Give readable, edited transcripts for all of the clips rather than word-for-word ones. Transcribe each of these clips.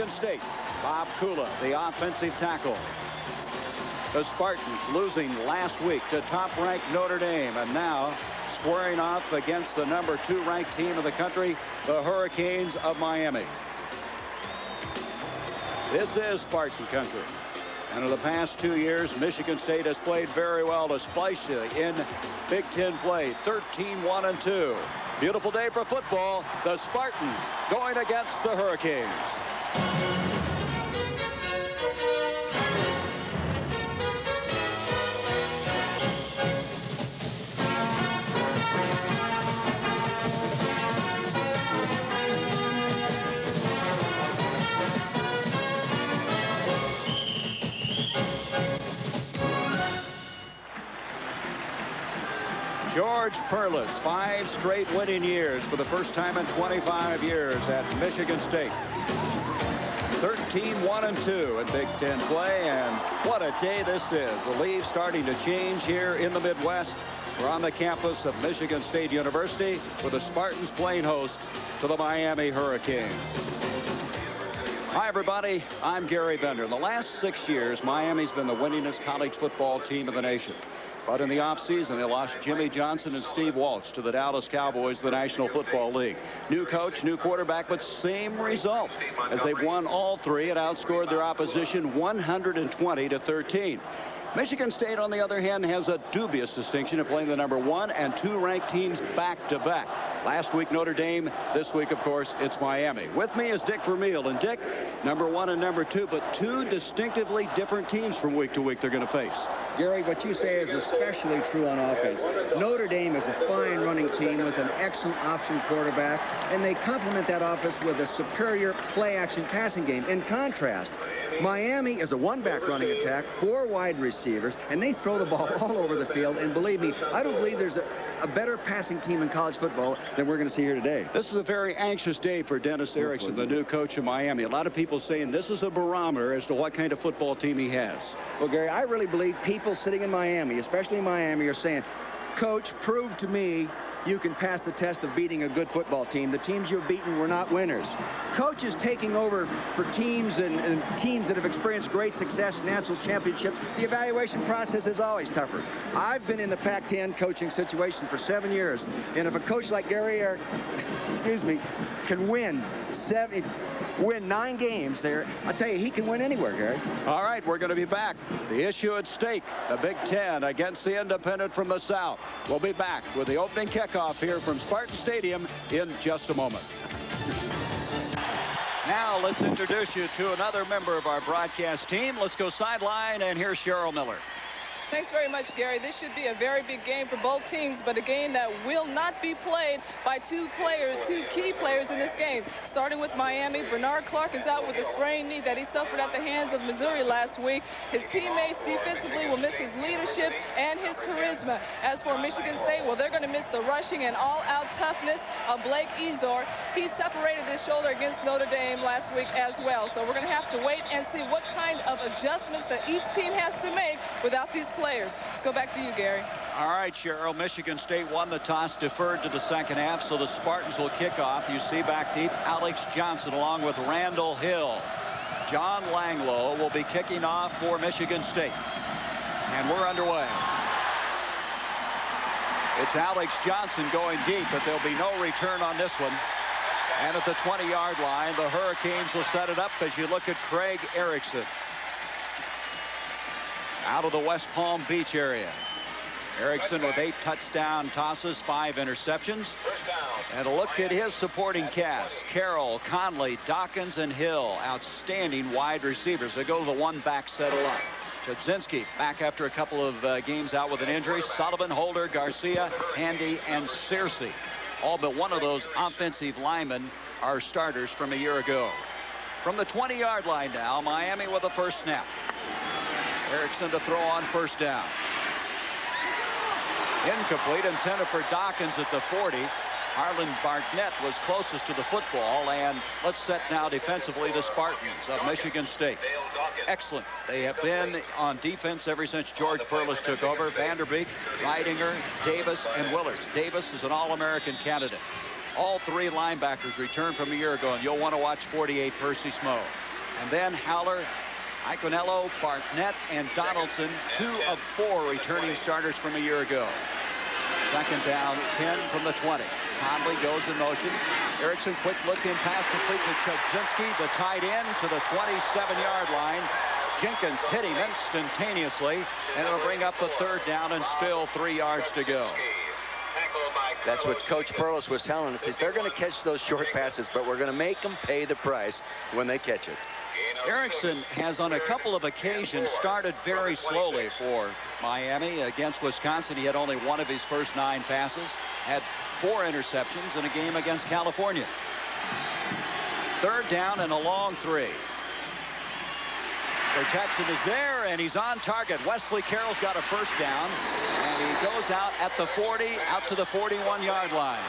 Michigan State. Bob Kula, the offensive tackle. The Spartans losing last week to top-ranked Notre Dame, and now squaring off against the number 2 ranked team in the country, the Hurricanes of Miami. This is Spartan country. And in the past 2 years, Michigan State has played very well, especially in Big Ten play. 13-1-2. Beautiful day for football. The Spartans going against the Hurricanes. George Perles, 5 straight winning years for the first time in 25 years at Michigan State. 13-1-2 in Big Ten play, and what a day this is. The leaves starting to change here in the Midwest. We're on the campus of Michigan State University with the Spartans playing host to the Miami Hurricanes. Hi, everybody. I'm Gary Bender. In the last 6 years, Miami's been the winningest college football team in the nation. But in the offseason, they lost Jimmy Johnson and Steve Walsh to the Dallas Cowboys of the National Football League. New coach, new quarterback, but same result as they've won all 3 and outscored their opposition 120-13. Michigan State, on the other hand, has a dubious distinction of playing the number 1 and 2 ranked teams back-to-back. Last week, Notre Dame. This week, of course, it's Miami. With me is Dick Vermeil. And Dick, number 1 and number 2, but 2 distinctively different teams from week to week they're going to face. Gary, what you say is especially true on offense. Notre Dame is a fine running team with an excellent option quarterback, and they complement that offense with a superior play-action passing game. In contrast, Miami is a one-back running attack, 4 wide receivers, and they throw the ball all over the field. And believe me, I don't believe there's a better passing team in college football than we're going to see here today. This is a very anxious day for Dennis Erickson, the new coach of Miami. A lot of people saying this is a barometer as to what kind of football team he has. Well, Gary, I really believe people sitting in Miami, especially in Miami, are saying, Coach, prove to me you can pass the test of beating a good football team. The teams you've beaten were not winners. Coach is taking over for teams and teams that have experienced great success, national championships. The evaluation process is always tougher. I've been in the Pac-10 coaching situation for 7 years, and if a coach like Gary can win 9 games there, I'll tell you, he can win anywhere, Gary. All right, we're going to be back. The issue at stake, the Big Ten against the independent from the South. We'll be back with the opening kickoff here from Spartan Stadium in just a moment. Now let's introduce you to another member of our broadcast team. Let's go sideline, and here's Cheryl Miller. Thanks very much, Gary. This should be a very big game for both teams, but a game that will not be played by 2 key players in this game. Starting with Miami, Bernard Clark is out with a sprained knee that he suffered at the hands of Missouri last week. His teammates defensively will miss his leadership and his charisma. As for Michigan State, well, they're going to miss the rushing and all-out toughness of Blake Ezor. He separated his shoulder against Notre Dame last week as well. So we're going to have to wait and see what kind of adjustments that each team has to make without these players. Let's go back to you, Gary. All right, Cheryl. Michigan State won the toss, deferred to the second half, so the Spartans will kick off. You see back deep, Alex Johnson along with Randall Hill. John Langloh will be kicking off for Michigan State. And we're underway. It's Alex Johnson going deep, but there'll be no return on this one. And at the 20-yard line, the Hurricanes will set it up as you look at Craig Erickson out of the West Palm Beach area. Erickson with 8 touchdown tosses, 5 interceptions. And a look at his supporting cast. Carroll, Conley, Dawkins, and Hill. Outstanding wide receivers. They go to the one-back settle up. Chudzinski back after a couple of games out with an injury. Sullivan, Holder, Garcia, Handy, and Searcy. All but one of those offensive linemen are starters from a year ago. From the 20-yard line now, Miami with the first snap. Erickson to throw on first down. Incomplete, intended for Dawkins at the 40. Harlan Barnett was closest to the football, and let's set now defensively the Spartans of Michigan State. Excellent. They have been on defense ever since George Perles took over. Vanderbeek, Reidinger, Davis, and Willards. Davis is an All-American candidate. All 3 linebackers returned from a year ago, and you'll want to watch 48 Percy Smoe. And then Howler, Iconello, Barnett, and Donaldson, 2 of 4 returning starters from a year ago. Second down, 10 from the 20. Conley goes in motion. Erickson, quick look-in pass complete to Chudzinski, the tight end, to the 27-yard line. Jenkins hit him instantaneously, and it'll bring up a third down and still 3 yards to go. That's what Coach Perlis was telling us. They're going to catch those short passes, but we're going to make them pay the price when they catch it. Erickson has on a couple of occasions started very slowly for Miami. Against Wisconsin, he had only 1 of his first 9 passes, had 4 interceptions in a game against California. Third down and a long 3. Protection is there, and he's on target. Wesley Carroll's got a first down, and he goes out at the 40, out to the 41-yard line.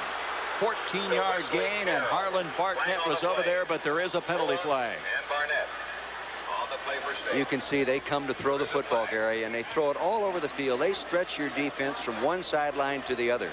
14-yard gain, and Harlan Barnett was over there, but there is a penalty flag. You can see they come to throw the football, Gary, and they throw it all over the field. They stretch your defense from one sideline to the other.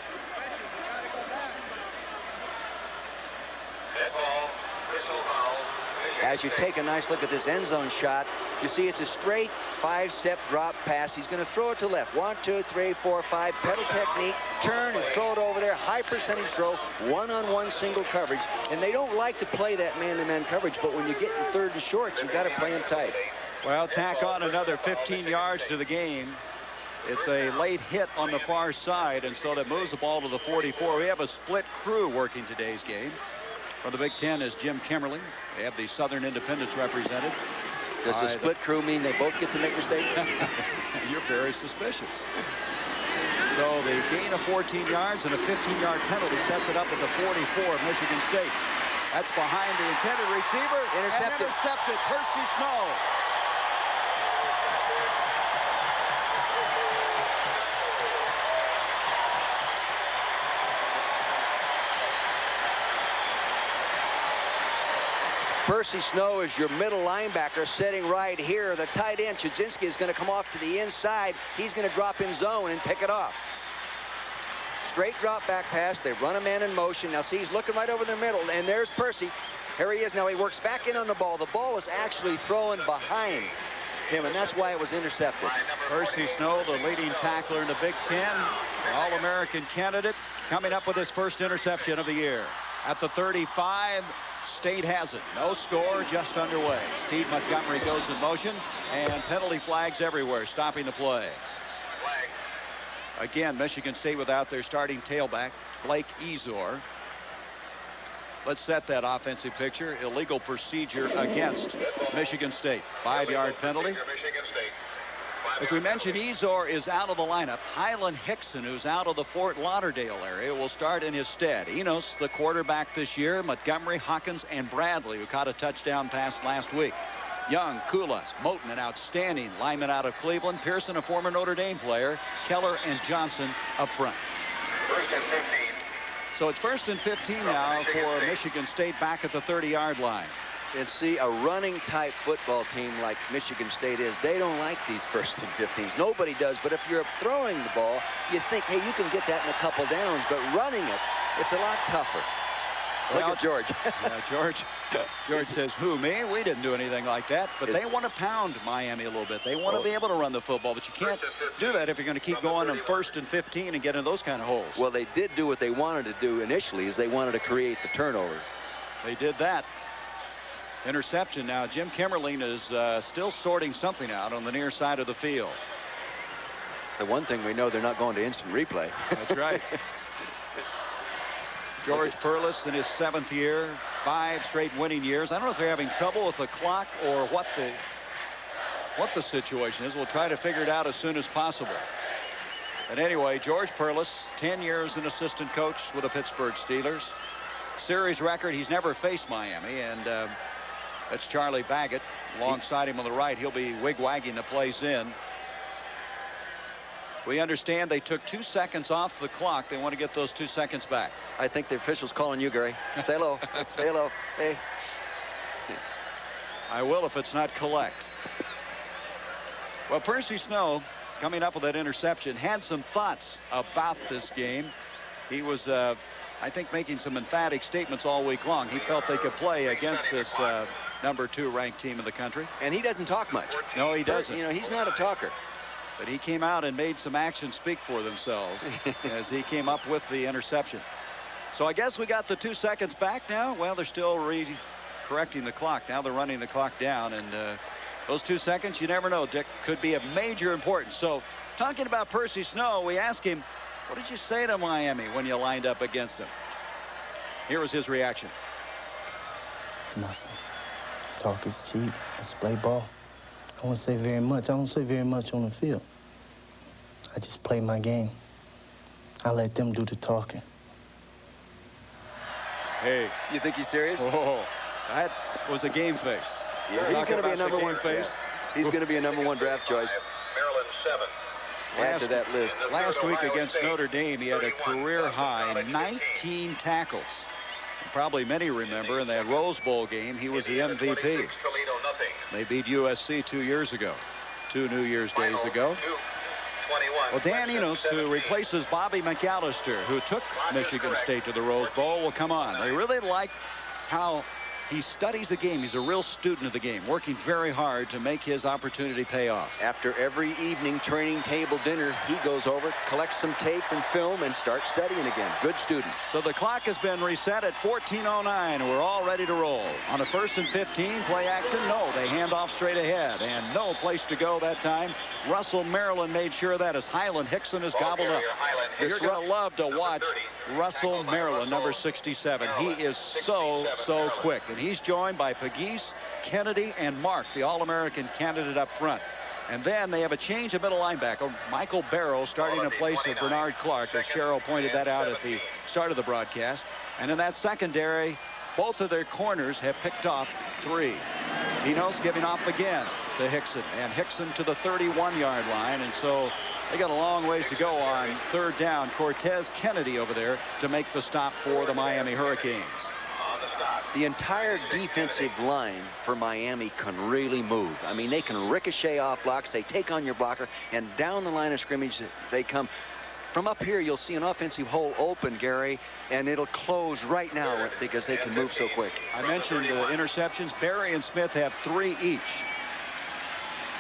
As you take a nice look at this end zone shot, you see it's a straight 5-step drop pass. He's going to throw it to left. 1, 2, 3, 4, 5. Pedal technique. Turn and throw it over there. High percentage throw. One-on-one single coverage. And they don't like to play that man-to-man coverage, but when you get in third and shorts, you've got to play them tight. Well, tack on another 15 yards to the game. It's a late hit on the far side, and so that moves the ball to the 44. We have a split crew working today's game. For the Big Ten is Jim Kimmerling. They have the Southern Independents represented. Does the split crew mean they both get to make mistakes? You're very suspicious. So the gain of 14 yards and a 15-yard penalty sets it up at the 44 of Michigan State. That's behind the intended receiver. Intercepted. Percy Snow. Percy Snow is your middle linebacker sitting right here. The tight end, Chudzinski, is going to come off to the inside. He's going to drop in zone and pick it off. Straight drop back pass. They run a man in motion. Now see, he's looking right over the middle, and there's Percy. Here he is. Now he works back in on the ball. The ball is actually thrown behind him, and that's why it was intercepted. Percy Snow, the leading tackler in the Big Ten, All-American candidate, coming up with his first interception of the year. At the 35, State has it. No score, just underway. Steve Montgomery goes in motion, and penalty flags everywhere, stopping the play. Again, Michigan State without their starting tailback, Blake Ezor. Let's set that offensive picture. Illegal procedure against Michigan State. 5-yard penalty. As we mentioned, Ezor is out of the lineup. Hyland Hickson, who's out of the Fort Lauderdale area, will start in his stead. Enos, the quarterback this year. Montgomery, Hawkins, and Bradley, who caught a touchdown pass last week. Young, Kula, Moten, an outstanding lineman out of Cleveland. Pearson, a former Notre Dame player. Keller and Johnson up front. First and 15. So it's 1st and 15 now for Michigan State back at the 30-yard line. And see, a running type football team like Michigan State is, they don't like these 1st and 15s. Nobody does, but if you're throwing the ball, you think, hey, you can get that in a couple downs, but running it, it's a lot tougher. Look at George. Yeah, George says, who, me? We didn't do anything like that. But they want to pound Miami a little bit. They want to be able to run the football, but you can't do that if you're going to keep going on 1st and 15 and get in those kind of holes. Well, they did do what they wanted to do initially, is they wanted to create the turnover. They did that. Interception now. Jim Kimmerling is still sorting something out on the near side of the field. The one thing we know, they're not going to instant replay. That's right. George Perlis in his 7th year, 5 straight winning years. I don't know if they're having trouble with the clock or what the situation is. We'll try to figure it out as soon as possible. And anyway, George Perlis, 10 years an assistant coach with the Pittsburgh Steelers. Series record, he's never faced Miami, and that's Charlie Baggett alongside him on the right. He'll be wig-wagging the place in. We understand they took 2 seconds off the clock. They want to get those 2 seconds back. I think the official's calling you, Gary. Say hello. Say hello. Hey. I will if it's not collect. Well, Percy Snow, coming up with that interception, had some thoughts about this game. He was, I think, making some emphatic statements all week long. He felt they could play against this #2 ranked team in the country. And he doesn't talk much. No, he doesn't. You know, he's not a talker. But he came out and made some actions speak for themselves as he came up with the interception. So I guess we got the 2 seconds back now. Well, they're still correcting the clock. Now they're running the clock down. And those 2 seconds, you never know, Dick, could be of major importance. So talking about Percy Snow, we asked him, what did you say to Miami when you lined up against him? Here was his reaction. Nothing. Talk is cheap. Let's play ball. I won't say very much. I don't say very much on the field. I just play my game. I let them do the talking. Hey. You think he's serious? Oh, that was a game face. Yeah, he's going to be a #1 face. Yeah. He's going to be a #1 draft choice. Maryland 7. Add to that list. Last week against Notre Dame, he had a career high 19 tackles. Probably many remember in that Rose Bowl game, he was the MVP. They beat USC 2 years ago, 2 New Year's days ago. Well, Dan Enos, who replaces Bobby McAllister, who took Michigan State to the Rose Bowl, will come on. They really like how he studies the game. He's a real student of the game, working very hard to make his opportunity pay off. After every evening training table dinner, he goes over, collects some tape and film, and starts studying again. Good student. So the clock has been reset at 14:09. We're all ready to roll. On a 1st and 15, play action. No, they hand off straight ahead, and no place to go that time. Russell Maryland made sure of that as Highland Hickson is gobbled up. You're going to love to watch Russell Maryland, number 67. He is so quick. And he's joined by Pegues, Kennedy, and Mark, the All-American candidate up front. And then they have a change of middle linebacker. Michael Barrow starting in place of Bernard Clark, as Cheryl pointed that out at the start of the broadcast. And in that secondary, both of their corners have picked off 3. Enos giving off again to Hickson, and Hickson to the 31-yard line. And so they got a long ways to go on 3rd down. Cortez Kennedy over there to make the stop for the Miami Hurricanes. The entire defensive line for Miami can really move. I mean, they can ricochet off blocks. They take on your blocker, and down the line of scrimmage they come. From up here, you'll see an offensive hole open, Gary, and it'll close right now because they can move so quick. I mentioned the interceptions. Berry and Smith have 3 each.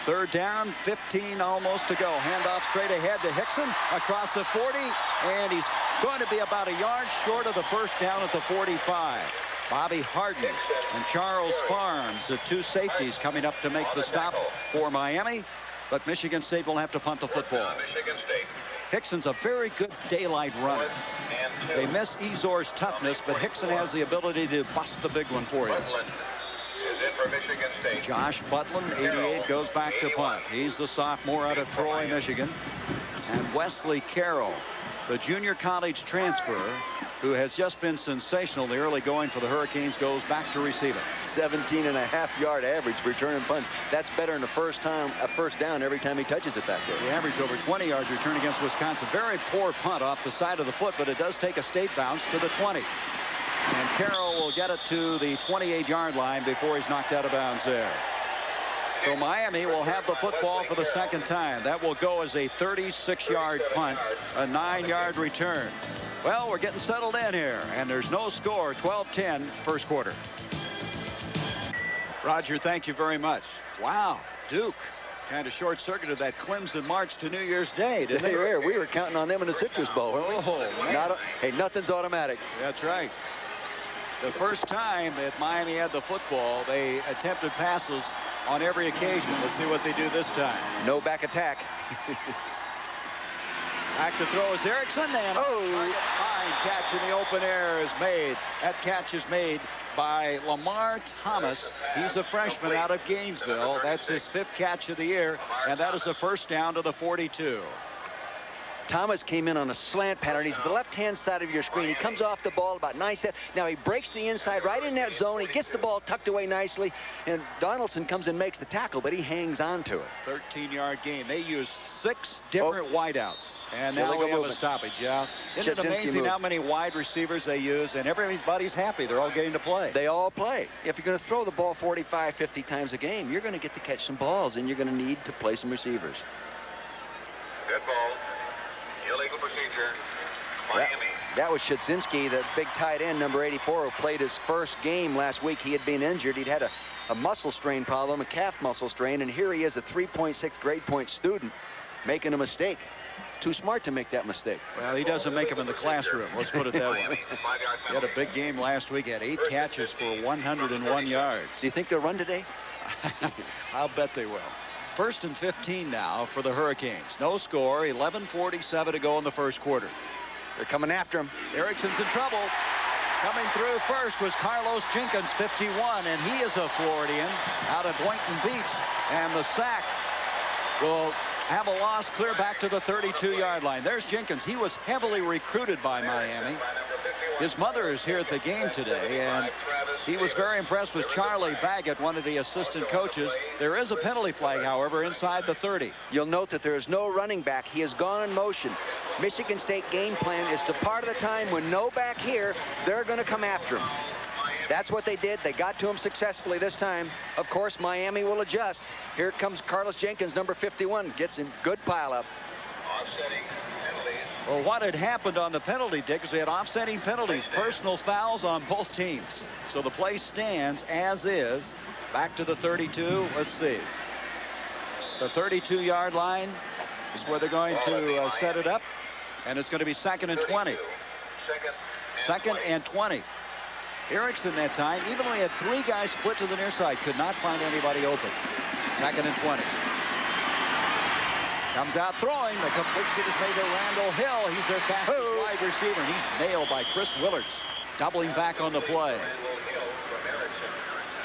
3rd down, 15 almost to go. Handoff straight ahead to Hickson across the 40, and he's going to be about a yard short of the 1st down at the 45. Bobby Harden and Charles Farms, the 2 safeties coming up to make the stop for Miami, but Michigan State will have to punt the football. Hickson's a very good daylight runner. They miss Ezor's toughness, but Hickson has the ability to bust the big one for you. Josh Butlin, 88, goes back to punt. He's the sophomore out of Troy, Michigan. And Wesley Carroll, the junior college transfer, who has just been sensational in the early going for the Hurricanes, goes back to receive it. 17.5-yard average returning punts. That's better than a first down every time he touches it back there. He averaged over 20 yards return against Wisconsin. Very poor punt off the side of the foot, but it does take a state bounce to the 20. And Carroll will get it to the 28-yard line before he's knocked out of bounds there. So Miami will have the football for the 2nd time. That will go as a 36-yard punt, a 9-yard return. Well, we're getting settled in here, and there's no score. 12-10, 1st quarter. Roger, thank you very much. Wow, Duke kind of short-circuited that Clemson march to New Year's Day, didn't they? We were counting on them in the Citrus Bowl. Hey, nothing's automatic. That's right. The first time that Miami had the football, they attempted passes on every occasion. Let's see what they do this time. No back attack. Back to throw is Erickson, and target fine catch in the open air is made. That catch is made by Lamar Thomas. He's a freshman out of Gainesville. That's his 5th catch of the year, and that is a 1st down to the 42. Thomas came in on a slant pattern. He's at the left-hand side of your screen. He comes off the ball about 9 steps. Now he breaks the inside right in that zone. He gets the ball tucked away nicely, and Donaldson comes and makes the tackle, but he hangs on to it. 13-yard gain. They used 6 different wideouts, and now we have a stoppage. Yeah, isn't it amazing how many wide receivers they use, and everybody's happy. They're all getting to play. They all play. If you're going to throw the ball 45, 50 times a game, you're going to get to catch some balls, and you're going to need to play some receivers. Dead ball. Illegal procedure. Miami. That was Shedzinski, the big tight end, number 84, who played his 1st game last week. He had been injured. He'd had a a muscle strain problem, a calf muscle strain, and here he is, a 3.6 grade point student, making a mistake. Too smart to make that mistake. Well, he doesn't make them in the classroom. Let's put it that way. He had a big game last week. He had 8 catches for 101 yards. Do you think they'll run today? I'll bet they will. 1st and 15 now for the Hurricanes. No score. 11:47 to go in the first quarter. They're coming after him. Erickson's in trouble. Coming through first was Carlos Jenkins, 51, and he is a Floridian out of Boynton Beach. And the sack will have a loss clear back to the 32-yard line. There's Jenkins. He was heavily recruited by Miami. His mother is here at the game today, and he was very impressed with Charlie Baggett, one of the assistant coaches. There is a penalty flag, however, inside the 30. You'll note that there is no running back. He has gone in motion. Michigan State game plan is to part of the time when no back here, they're going to come after him. That's what they did. They got to him successfully this time. Of course, Miami will adjust. Here comes Carlos Jenkins, number 51. Gets him. Good pileup. Offsetting penalties. Well, what had happened on the penalty, Dick, is we had offsetting penalties, personal fouls on both teams. So the play stands as is. Back to the 32. Let's see. The 32-yard line is where they're going to set it up. And it's going to be 2nd and 20. Second and 20. Erickson that time, even though he had 3 guys split to the near side, could not find anybody open. 2nd and 20. Comes out throwing. The completion is made to Randall Hill. He's their fastest wide receiver. And he's nailed by Chris Willards, doubling back on the play.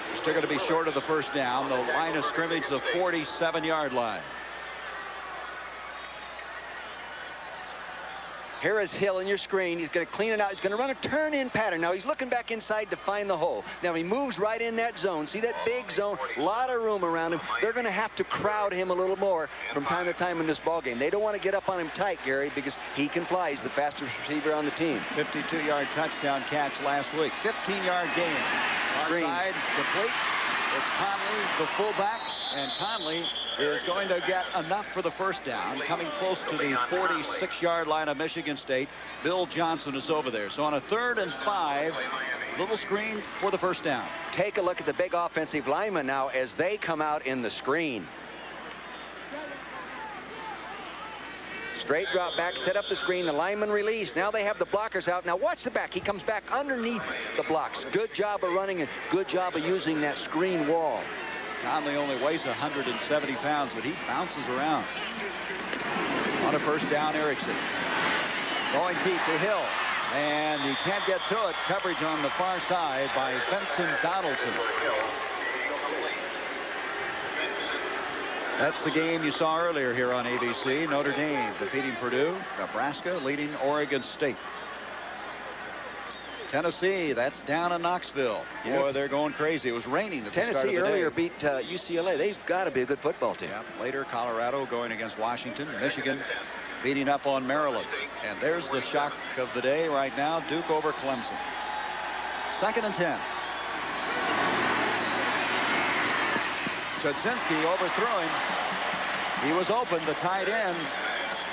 They're still going to be short of the first down. The line of scrimmage, the 47-yard line. Here is Hill in your screen. He's going to clean it out. He's going to run a turn-in pattern. Now he's looking back inside to find the hole. Now he moves right in that zone. See that big zone? A lot of room around him. They're going to have to crowd him a little more from time to time in this ballgame. They don't want to get up on him tight, Gary, because he can fly. He's the fastest receiver on the team. 52-yard touchdown catch last week. 15-yard gain. Far side complete. It's Conley, the fullback, and Conley is going to get enough for the first down, coming close to the 46-yard line of Michigan State. Bill Johnson is over there. So on a 3rd and 5, little screen for the first down. Take a look at the big offensive linemen now as they come out in the screen. Straight drop back, set up the screen, the lineman release. Now they have the blockers out. Now watch the back. He comes back underneath the blocks. Good job of running and good job of using that screen wall. Conley only weighs 170 pounds, but he bounces around. On a first down, Erickson. Going deep to Hill. And he can't get to it. Coverage on the far side by Benson Donaldson. That's the game you saw earlier here on ABC. Notre Dame defeating Purdue. Nebraska leading Oregon State. Tennessee, that's down in Knoxville. Boy, they're going crazy. It was raining at the start of the day. Tennessee earlier beat UCLA. They've got to be a good football team. Yeah, later, Colorado going against Washington. Michigan beating up on Maryland. And there's the shock of the day right now. Duke over Clemson. 2nd and 10. Chudzinski overthrew him. He was open, the tight end.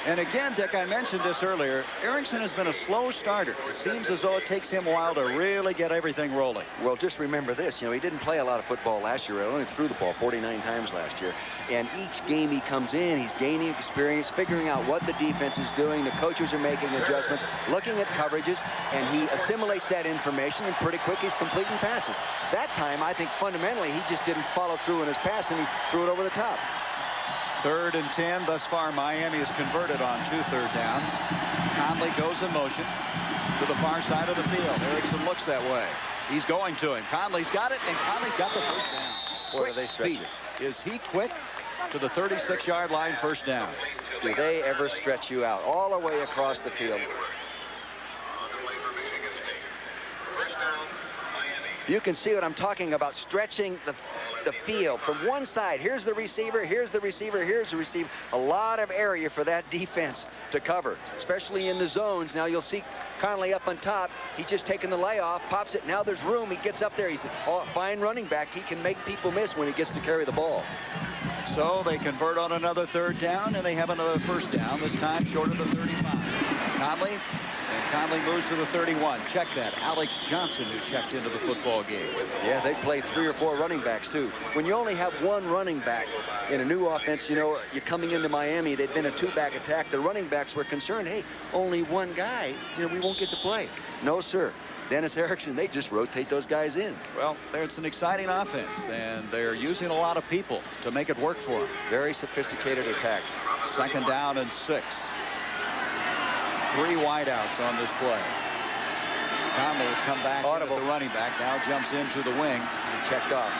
And again, Dick, I mentioned this earlier. Erickson has been a slow starter. It seems as though it takes him a while to really get everything rolling. Well, just remember this. You know, he didn't play a lot of football last year. He only threw the ball 49 times last year. And each game he comes in, he's gaining experience, figuring out what the defense is doing. The coaches are making adjustments, looking at coverages, and he assimilates that information, and pretty quick he's completing passes. That time, I think fundamentally, he just didn't follow through in his pass, and he threw it over the top. 3rd and 10. Thus far, Miami has converted on 2 third downs. Conley goes in motion to the far side of the field. Erickson looks that way. He's going to him. Conley's got it, and Conley's got the first down. Boy, do they stretch it. Is he quick to the 36-yard line, first down? Do they ever stretch you out all the way across the field? You can see what I'm talking about, stretching the field from one side. Here's the receiver, here's the receiver, here's the receiver. A lot of area for that defense to cover, especially in the zones. Now you'll see Conley up on top. He's just taking the layoff, pops it. Now there's room. He gets up there. He's a fine running back. He can make people miss when he gets to carry the ball. So they convert on another 3rd down, and they have another first down, this time short of the 35. Conley And Conley moves to the 31. Check that. Alex Johnson, who checked into the football game. Yeah, they play 3 or 4 running backs, too. When you only have 1 running back in a new offense, you know, you're coming into Miami, they'd been a 2-back attack. The running backs were concerned, hey, only 1 guy, you know, we won't get to play. No, sir. Dennis Erickson, they just rotate those guys in. Well, it's an exciting offense, and they're using a lot of people to make it work for them. Very sophisticated attack. 2nd down and 6. 3 wideouts on this play. Conley has come back into the running back. Now jumps into the wing. And checked off.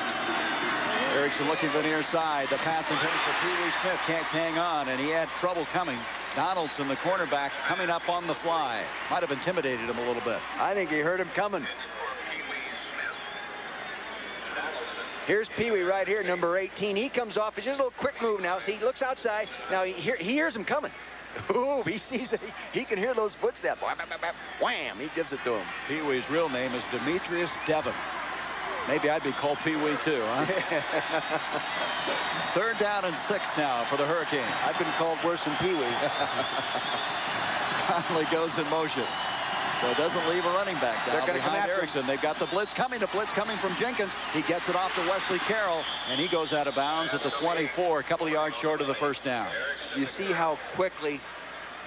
Erickson looking to the near side. The pass intended for Pee Wee Smith. Can't hang on, and he had trouble coming. Donaldson, the cornerback, coming up on the fly. Might have intimidated him a little bit. I think he heard him coming. Here's Pee Wee right here, number 18. He comes off. It's just a little quick move now. See, he looks outside. Now he hears him coming. Ooh, he sees that he can hear those footsteps. Wham! He gives it to him. Pee Wee's real name is Demetrius Devon. Maybe I'd be called Pee Wee too, huh? 3rd down and 6 now for the Hurricanes. I've been called worse than Pee Wee. Conley goes in motion. So it doesn't leave a running back down behind Erickson. They've got the blitz coming. The blitz coming from Jenkins. He gets it off to Wesley Carroll, and he goes out of bounds at the 24, a couple of yards short of the 1st down. You see how quickly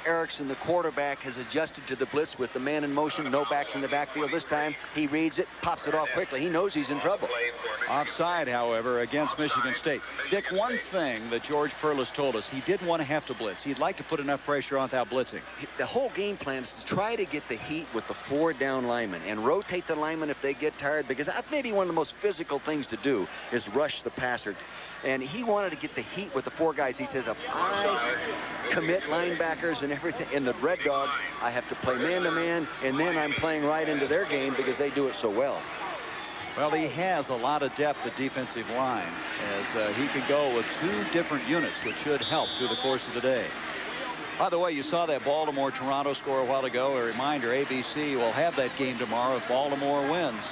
Erickson, the quarterback, has adjusted to the blitz with the man in motion. No backs in the backfield this time. He reads it, pops it off quickly. He knows he's in trouble. Offside, however, against Michigan State. Dick, one thing that George Perles told us, he didn't want to have to blitz. He'd like to put enough pressure on without blitzing. The whole game plan is to try to get the heat with the 4 down linemen and rotate the linemen if they get tired, because that's maybe one of the most physical things to do is rush the passer. And he wanted to get the heat with the 4 guys. He says, if I commit linebackers and everything in the Red Dog, I have to play man-to-man, and then I'm playing right into their game because they do it so well. Well, he has a lot of depth at defensive line, as he could go with 2 different units, which should help through the course of the day. By the way, you saw that Baltimore-Toronto score a while ago. A reminder, ABC will have that game tomorrow if Baltimore wins.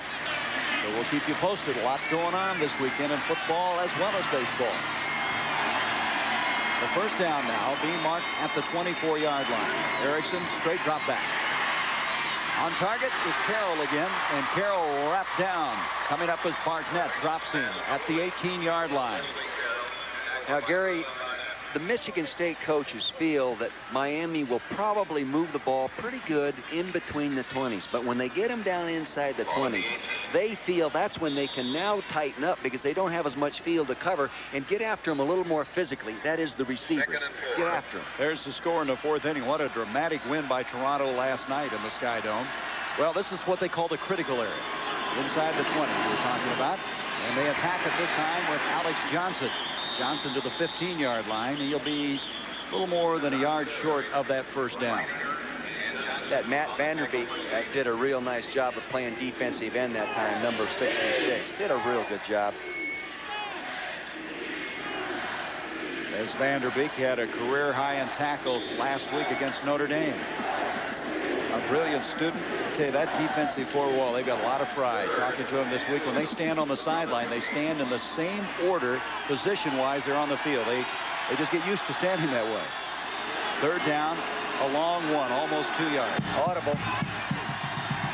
So we'll keep you posted. A lot going on this weekend in football as well as baseball. The 1st down now being marked at the 24-yard line. Erickson, straight drop back. On target, it's Carroll again, and Carroll wrapped down. Coming up as Barnett drops in at the 18-yard line. Now, Gary, the Michigan State coaches feel that Miami will probably move the ball pretty good in between the 20s. But when they get them down inside the 20, they feel that's when they can now tighten up because they don't have as much field to cover and get after them a little more physically. That is the receivers. Get after them. There's the score in the 4th inning. What a dramatic win by Toronto last night in the Sky Dome. Well, this is what they call the critical area. Inside the 20 we're talking about. And they attack it this time with Alex Johnson. Johnson to the 15-yard line. He'll be a little more than a yard short of that 1st down. That Matt Vanderbeek did a real nice job of playing defensive end that time, number 66. Did a real good job. As Vanderbeek had a career high in tackles last week against Notre Dame. A brilliant student. I tell you, that defensive 4 wall, they've got a lot of pride. Talking to him this week, when they stand on the sideline, they stand in the same order, position-wise, they're on the field. They just get used to standing that way. 3rd down, a long one, almost 2 yards. Audible.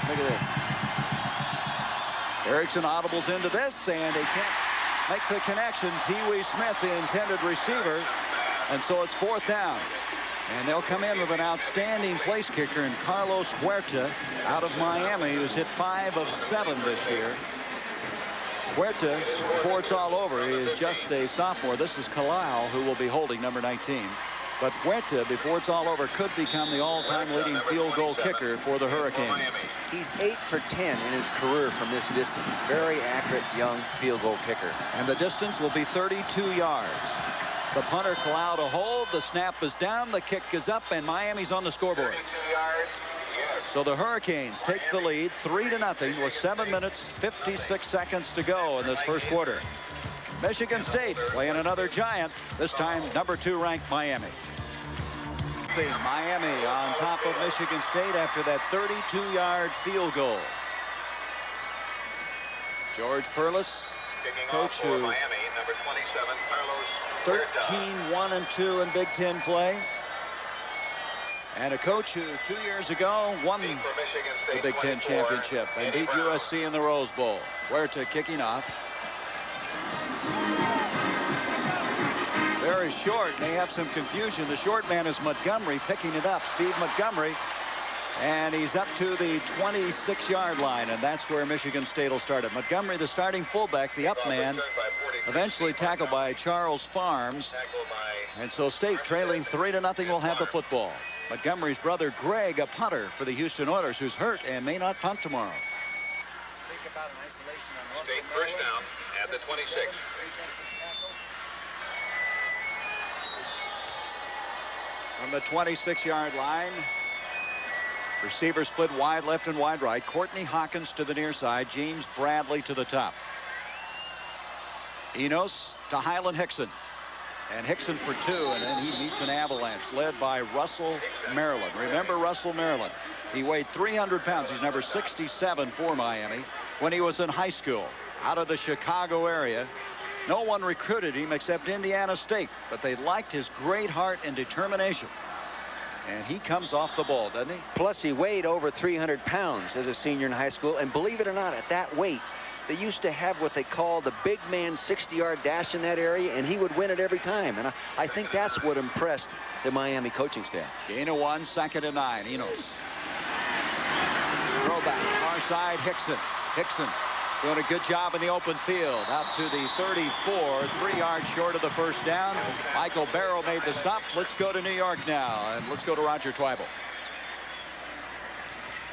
Look at this. Erickson audibles into this, and they can't make the connection. Pee Wee Smith, the intended receiver, and so it's 4th down. And they'll come in with an outstanding place kicker in Carlos Huerta out of Miami, who's hit 5 of 7 this year. Huerta, before it's all over, he is just a sophomore. This is Kalal, who will be holding number 19. But Huerta, before it's all over, could become the all-time leading field goal kicker for the Hurricanes. He's 8 for 10 in his career from this distance. Very accurate young field goal kicker. And the distance will be 32 yards. The punter Kalal to hold. The snap is down. The kick is up, and Miami's on the scoreboard. So the Hurricanes take the lead 3-0 with 7 minutes 56 seconds to go in this 1st quarter. Michigan State playing another giant, this time number 2 ranked Miami. Miami on top of Michigan State after that 32-yard field goal. George Perles, coach who Miami, number 27, Carlos 13-1-2 in Big Ten play. And a coach who 2 years ago won the Big Ten championship and beat USC in the Rose Bowl. Huerta kicking off. Very short. They have some confusion. The short man is Montgomery picking it up. Steve Montgomery. And he's up to the 26-yard line, and that's where Michigan State will start it. Montgomery, the starting fullback, the up man, eventually tackled by Charles Farms. And so State, trailing 3-0, will have the football. Montgomery's brother Greg, a punter for the Houston Oilers, who's hurt and may not punt tomorrow. Think about an isolation on State first down at the 26. From the 26-yard line, receiver split wide left and wide right. Courtney Hawkins to the near side. James Bradley to the top. Enos to Highland Hickson. And Hickson for 2, and then he meets an avalanche led by Russell Maryland. Remember Russell Maryland? He weighed 300 pounds. He's number 67 for Miami when he was in high school out of the Chicago area. No one recruited him except Indiana State, but they liked his great heart and determination. And he comes off the ball, doesn't he? Plus, he weighed over 300 pounds as a senior in high school. And believe it or not, at that weight, they used to have what they call the big man 60-yard dash in that area, and he would win it every time. And I think that's what impressed the Miami coaching staff. Gain of 1, 2nd and 9. Enos. Throwback, far side, Hickson. Hickson doing a good job in the open field. Out to the 34, 3 yards short of the first down. Michael Barrow made the stop. Let's go to New York now, and let's go to Roger Twibel.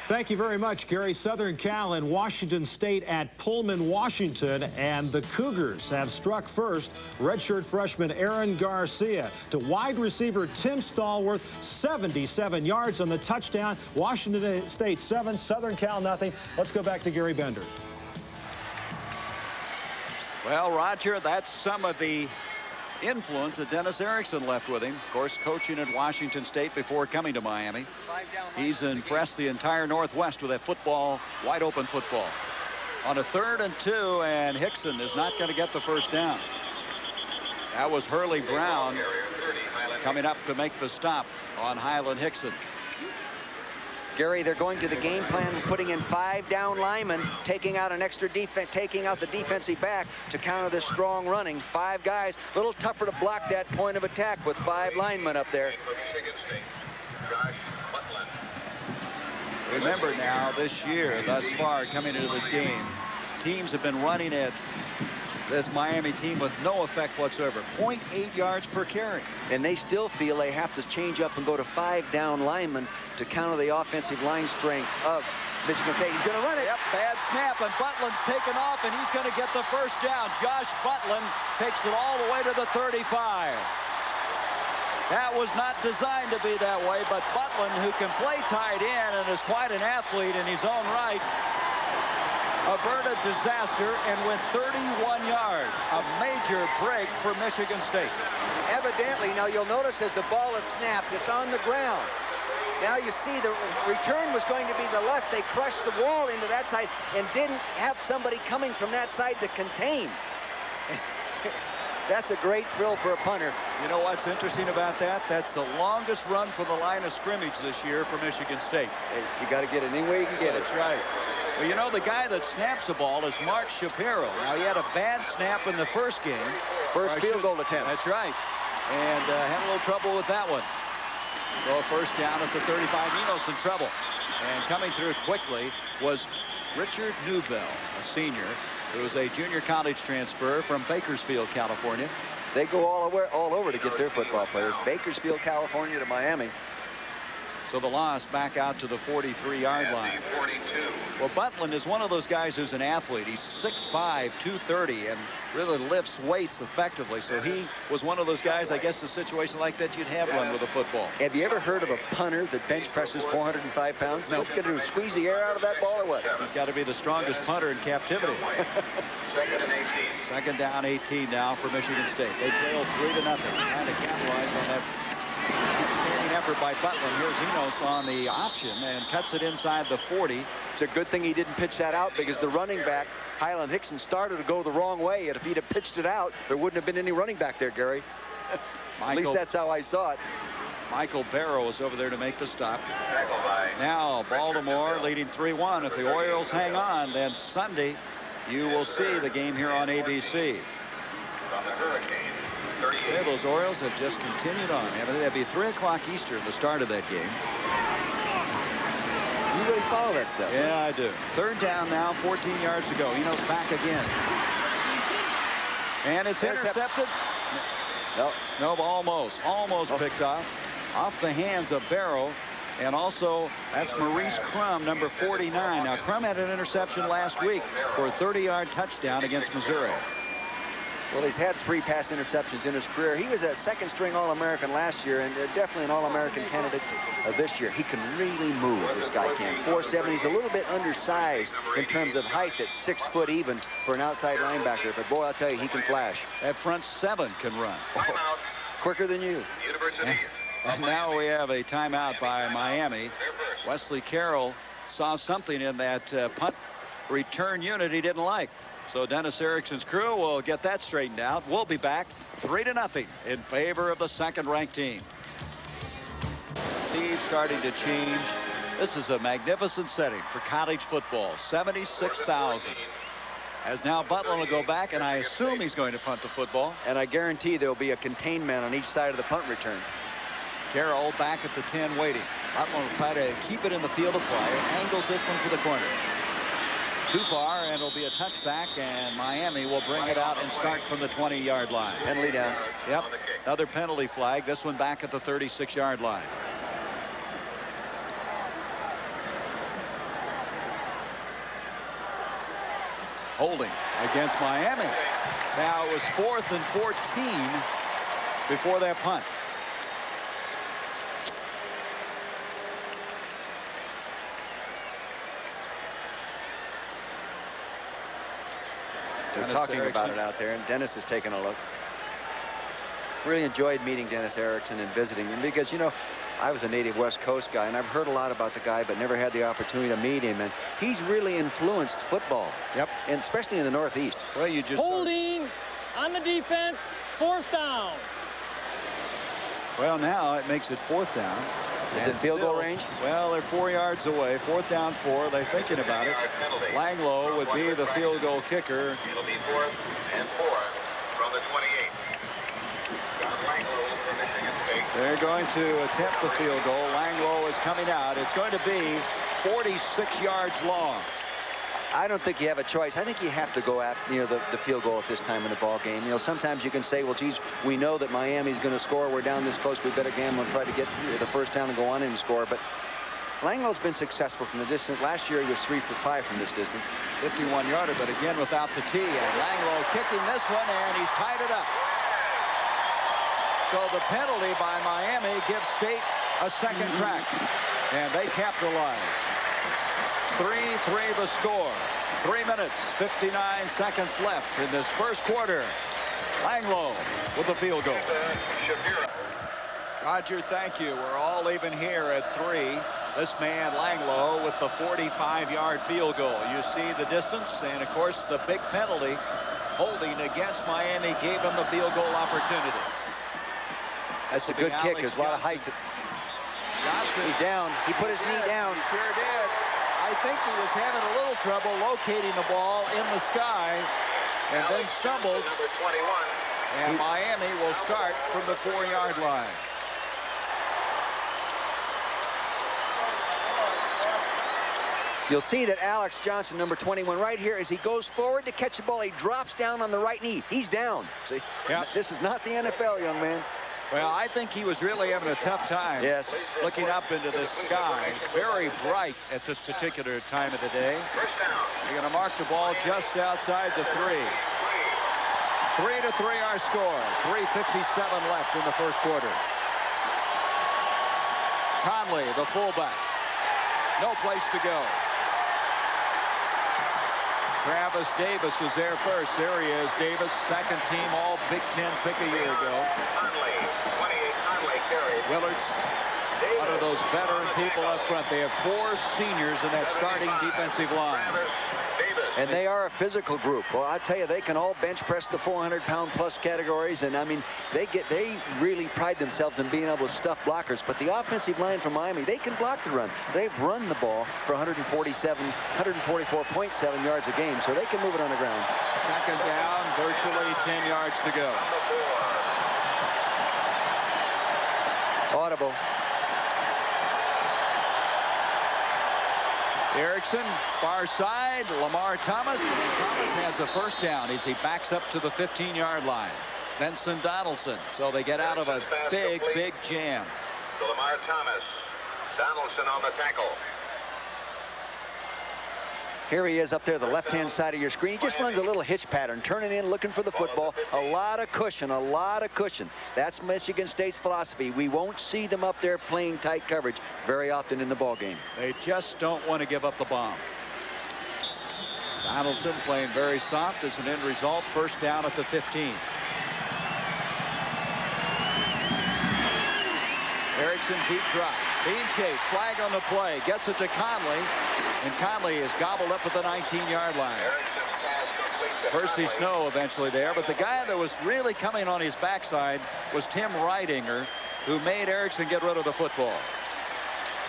Thank you very much, Gary. Southern Cal and Washington State at Pullman, Washington, and the Cougars have struck first. Redshirt freshman Aaron Garcia to wide receiver Tim Stallworth, 77 yards on the touchdown. Washington State 7, Southern Cal nothing. Let's go back to Gary Bender. Well, Roger, that's some of the influence that Dennis Erickson left with him. Of course, coaching at Washington State before coming to Miami. He's impressed the entire Northwest with that football, wide open football. On a 3rd and 2, and Hickson is not going to get the first down. That was Hurley Brown coming up to make the stop on Highland Hickson. Gary, they're going to the game plan, putting in 5 down linemen, taking out an extra defense, taking out the defensive back to counter this strong running. 5 guys, a little tougher to block that point of attack with 5 linemen up there. Remember now, this year, thus far, coming into this game, teams have been running at this Miami team with no effect whatsoever. 0.8 yards per carry. And they still feel they have to change up and go to 5 down linemen to counter the offensive line strength of Michigan State. He's going to run it. Yep, bad snap, and Butlin's taken off, and he's going to get the first down. Josh Butlin takes it all the way to the 35. That was not designed to be that way, but Butlin, who can play tight end and is quite an athlete in his own right, averted disaster and went 31 yards. A major break for Michigan State. Evidently, now you'll notice as the ball is snapped, it's on the ground. Now you see the return was going to be the left. They crushed the wall into that side and didn't have somebody coming from that side to contain. That's a great thrill for a punter. You know what's interesting about that? That's the longest run from the line of scrimmage this year for Michigan State. Hey, you got to get it any way you can get it. That's right. Well, you know, the guy that snaps the ball is Mark Shapiro. Now, he had a bad snap in the first game. First field goal attempt. That's right. And had a little trouble with that one. So first down at the 35. Enos in trouble. And coming through quickly was Richard Newbell, a senior, who was a junior college transfer from Bakersfield, California. They go all over to get their football players. Bakersfield, California to Miami. So the loss back out to the 43-yard line. Well, Butlin is one of those guys who's an athlete. He's 6'5", 230, and really lifts weights effectively. So he was one of those guys, I guess, a situation like that you'd have run with a football. Have you ever heard of a punter that bench presses 405 pounds? No. What's going to do, squeeze the air out of that ball or what? He's got to be the strongest punter in captivity. 2nd and 18. Second down, 18 now for Michigan State. They trail 3-0, trying to capitalize on that outstanding effort by Butlin. Here's Enos on the option and cuts it inside the 40. It's a good thing he didn't pitch that out, because the running back, Highland Hickson, started to go the wrong way, and if he'd have pitched it out, there wouldn't have been any running back there, Gary. At least that's how I saw it. Michael Barrow is over there to make the stop. Now Baltimore leading 3-1. If the Orioles hang on, then Sunday you will see the game here on ABC. Okay, those Orioles have just continued on. It'll be 3 o'clock Eastern, the start of that game. You really follow that stuff. Yeah, I do. 3rd down now, 14 yards to go. Eno's back again. And it's intercepted. No, almost picked off the hands of Barrow. And also, that's Maurice Crum, number 49. Now, Crum had an interception last week for a 30-yard touchdown against Missouri. Well, he's had 3 pass interceptions in his career. He was a second-string All-American last year, and definitely an All-American candidate this year. He can really move, this guy can. 4'7", he's a little bit undersized in terms of height at 6 foot even for an outside linebacker. But, boy, I'll tell you, he can flash. That front 7 can run. Quicker than you. And now we have a timeout by Miami. Wesley Carroll saw something in that punt return unit he didn't like. So Dennis Erickson's crew will get that straightened out. We'll be back 3-0 in favor of the second-ranked team. Steve's starting to change. This is a magnificent setting for college football. 76,000. As now Butler will go back, and I assume he's going to punt the football. And I guarantee there'll be a contained man on each side of the punt return. Carroll back at the 10 waiting. Butler will try to keep it in the field of play. Angles this one for the corner. Too far, and it'll be a touchback, and Miami will bring it out and start from the 20-yard line. Penalty down. Yep, another penalty flag. This one back at the 36-yard line. Holding against Miami. Now it was 4th and 14 before that punt. They're talking about it out there, and Dennis has taken a look. Really enjoyed meeting Dennis Erickson and visiting him because, you know, I was a native West Coast guy, and I've heard a lot about the guy, but never had the opportunity to meet him. And he's really influenced football. Yep. And especially in the Northeast. Well, you just holding on the defense, 4th down. Well, now it makes it 4th down. Is it field goal range? Well, they're 4 yards away. 4th down 4. They're thinking about it. Langloh would be the field goal kicker. It'll be 4th and 4 from the 28. They're going to attempt the field goal. Langloh is coming out. It's going to be 46 yards long. I don't think you have a choice. I think you have to go after, you know, the field goal at this time in the ball game. You know, sometimes you can say, well, geez, we know that Miami's going to score. We're down this close. We better gamble and try to get the first down and go on and score. But Langloh's been successful from the distance. Last year he was 3 for 5 from this distance. 51-yarder, but again without the tee. And Langloh kicking this one, and he's tied it up. So the penalty by Miami gives State a second crack, and they capitalize. 3-3 the score. 3 minutes, 59 seconds left in this first quarter. Langloh with the field goal. Roger, thank you. We're all even here at 3. This man, Langloh, with the 45-yard field goal. You see the distance, and of course the big penalty holding against Miami gave him the field goal opportunity. That's a good kick. There's a lot of height. Johnson. He's down. He put his knee down. He sure did. I think he was having a little trouble locating the ball in the sky and then stumbled. Number 21. And Miami will start from the 4-yard line. You'll see that Alex Johnson, number 21, right here, as he goes forward to catch the ball, he drops down on the right knee. He's down. See? Yep. This is not the NFL, young man. Well, I think he was really having a tough time. Yes. Looking up into the sky. Very bright at this particular time of the day. They're going to mark the ball just outside the 3. 3-3 our score. 3:57 left in the first quarter. Conley, the fullback. No place to go. Travis Davis was there first. There he is. Davis, second team All Big Ten pick a year ago. Conley, 28 Conley carries. Willards, one of those veteran people up front. They have 4 seniors in that starting defensive line. Davis. And they are a physical group. Well, I tell you, they can all bench press the 400-pound-plus categories, and I mean, they really pride themselves in being able to stuff blockers. But the offensive line from Miami, they can block the run. They've run the ball for 144.7 yards a game, so they can move it on the ground. Second down, virtually 10 yards to go. Audible. Erickson, far side, Lamar Thomas. Thomas has a first down as he backs up to the 15-yard line. Benson Donaldson. So they get out of a big jam. To Lamar Thomas. Donaldson on the tackle. Here he is up there, the left-hand side of your screen. He just runs a little hitch pattern, turning in, looking for the football. A lot of cushion, a lot of cushion. That's Michigan State's philosophy. We won't see them up there playing tight coverage very often in the ball game. They just don't want to give up the bomb. Donaldson playing very soft as an end result. First down at the 15. Erickson deep drop. Being chased. Flag on the play. Gets it to Conley. And Conley is gobbled up at the 19-yard line. Percy Snow eventually there. But the guy that was really coming on his backside was Tim Reidinger, who made Erickson get rid of the football.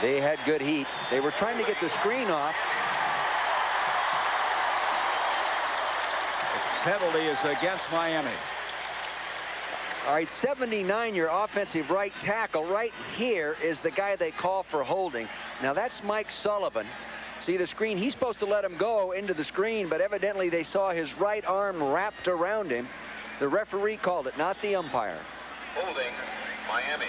They had good heat. They were trying to get the screen off. The penalty is against Miami. All right, 79, your offensive right tackle. Right here is the guy they call for holding. Now, that's Mike Sullivan. See the screen? He's supposed to let him go into the screen, but evidently they saw his right arm wrapped around him. The referee called it, not the umpire. Holding Miami.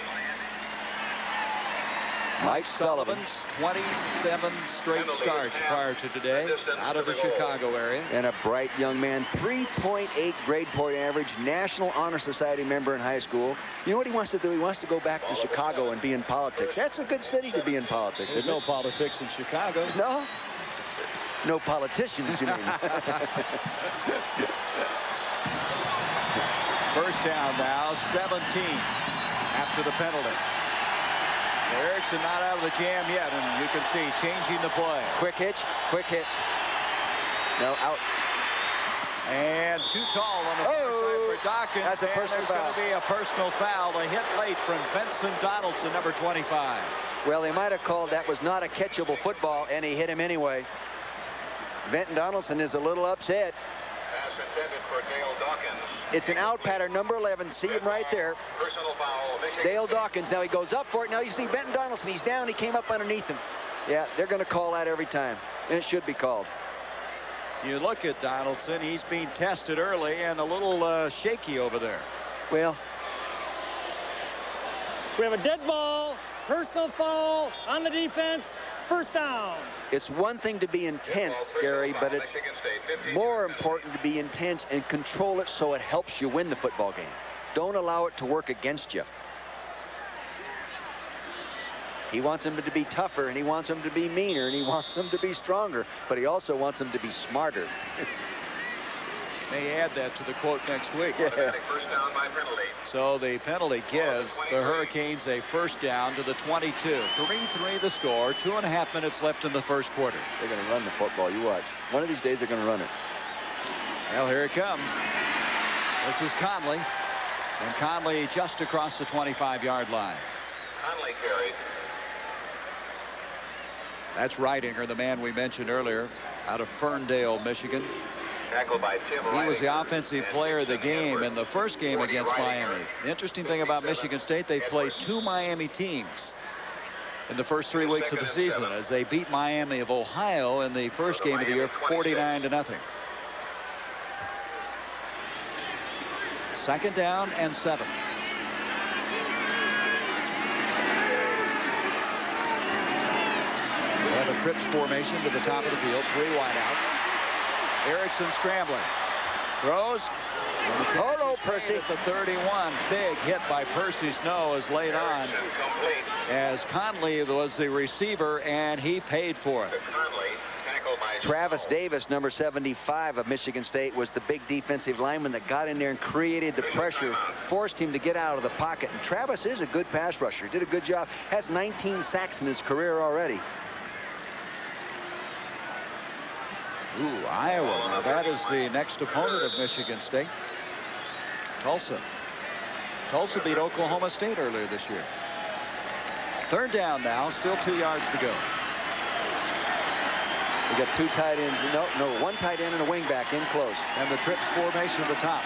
Mike Sullivan's 27 straight starts prior to today out of the Chicago area. And a bright young man, 3.8 grade point average, National Honor Society member in high school. You know what he wants to do? He wants to go back to Chicago and be in politics. That's a good city to be in politics. There's no politics in Chicago. No? No politicians, you mean. First down now, 17 after the penalty. Erickson not out of the jam yet, and you can see changing the play. Quick hitch, quick hitch. No, out. And too tall on the far side for Dawkins. That's a personal there's foul. going to be a personal foul. A hit late from Benson Donaldson, number 25. Well, they might have called that was not a catchable football, and he hit him anyway. Benton Donaldson is a little upset. Pass intended for Dale Dawkins. It's an out pattern, number 11. See him right there. Personal foul. Dale Dawkins. Now he goes up for it. Now you see Benton Donaldson. He's down. He came up underneath him. Yeah, they're going to call that every time, and it should be called. You look at Donaldson. He's being tested early and a little shaky over there. Well, We have a dead ball, personal foul on the defense, first down. it's one thing to be intense, Gary, but it's more important to be intense and control it so it helps you win the football game. Don't allow it to work against you. He wants them to be tougher, and he wants them to be meaner, and he wants them to be stronger, but he also wants them to be smarter. May add that to the quote next week. Yeah. First down by penalty. So the penalty gives the Hurricanes a first down to the 22. 3-3 the score. 2.5 minutes left in the first quarter. They're going to run the football. You watch. One of these days, they're going to run it. Well, here it comes. This is Conley. And Conley just across the 25-yard line. Conley carried. That's Reidinger, the man we mentioned earlier, out of Ferndale, Michigan. Tackled by Tim He was the Reidinger. offensive player of the game in the first game against Miami. The interesting thing about Michigan State, they played 2 Miami teams in the first 3 weeks of the season as they beat Miami of Ohio in the first game of the year 49-0. Second down and 7. They have a trips formation to the top of the field, 3 wideouts. Erickson scrambling. Throws. Hello, Percy. At the 31. Big hit by Percy Snow is laid on as Conley was the receiver, and he paid for it. Conley, tackled by Travis Davis, number 75 of Michigan State, was the big defensive lineman that got in there and created the pressure, forced him to get out of the pocket. And Travis is a good pass rusher. Did a good job. Has 19 sacks in his career already. Ooh, Iowa. Now that is the next opponent of Michigan State. Tulsa. Tulsa beat Oklahoma State earlier this year. Third down now, still 2 yards to go. We got two tight ends. No, one tight end and a wingback in close. And the trips formation at the top.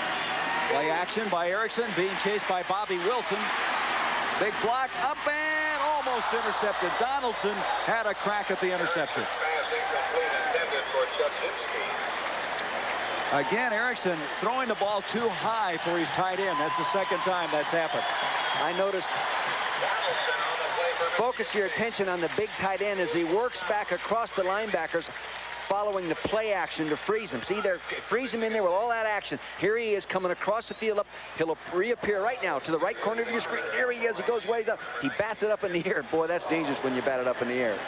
Play action by Erickson, being chased by Bobby Wilson. Big block, up and almost intercepted. Donaldson had a crack at the interception. Again, Erickson throwing the ball too high for his tight end. That's the second time that's happened. I noticed. Focus your attention on the big tight end as he works back across the linebackers, following the play action to freeze him. See, there, freeze him in there with all that action. Here he is coming across the field up. He'll reappear right now to the right corner of your screen. There he is. He goes ways up. He bats it up in the air. Boy, that's dangerous when you bat it up in the air.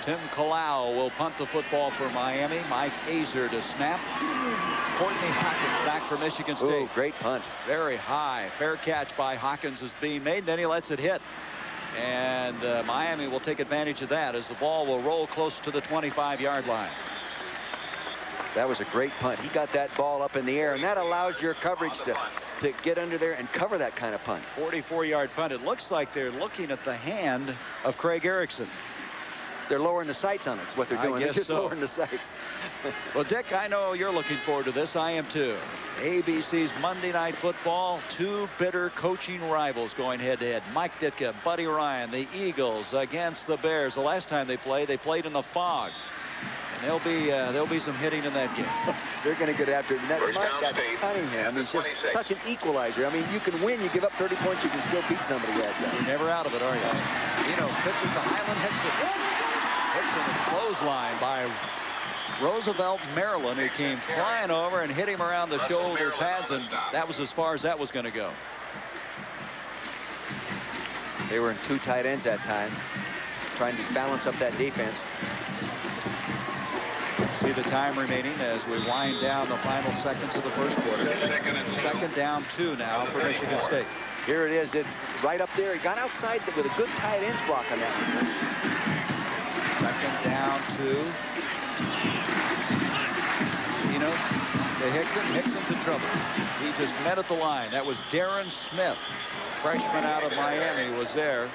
Tim Kalau will punt the football for Miami. Mike Azer to snap. Courtney Hawkins back for Michigan State. Ooh, great punt. Very high. Fair catch by Hawkins is being made. Then he lets it hit. And Miami will take advantage of that as the ball will roll close to the 25-yard line. That was a great punt. He got that ball up in the air, and that allows your coverage to get under there and cover that kind of punt. 44-yard punt. It looks like they're looking at the hand of Craig Erickson. They're lowering the sights on it. That's what they're doing. I guess they're just so. lowering the sights. Well, Dick, I know you're looking forward to this. I am too. ABC's Monday Night Football. Two bitter coaching rivals going head-to-head. Mike Ditka, Buddy Ryan, the Eagles against the Bears. The last time they played in the fog. And there'll be some hitting in that game. They're going to get after it. That Cunningham is just such an equalizer. I mean, you can win. You give up 30 points, you can still beat somebody like that. You're never out of it, are you? Enos pitches to Highland Hickson. Hickson is clotheslined by Roosevelt, Maryland, who came flying over and hit him around the shoulder pads, and that was as far as that was going to go. They were in two tight ends that time, trying to balance up that defense. See the time remaining as we wind down the final seconds of the first quarter. Second down 2 now for Michigan State. Here it is. It's right up there. He got outside with a good tight ends block on that one. Second down 2. Enos to Hickson. Hickson's in trouble. He just met at the line. That was Darren Smith, freshman out of Miami, was there.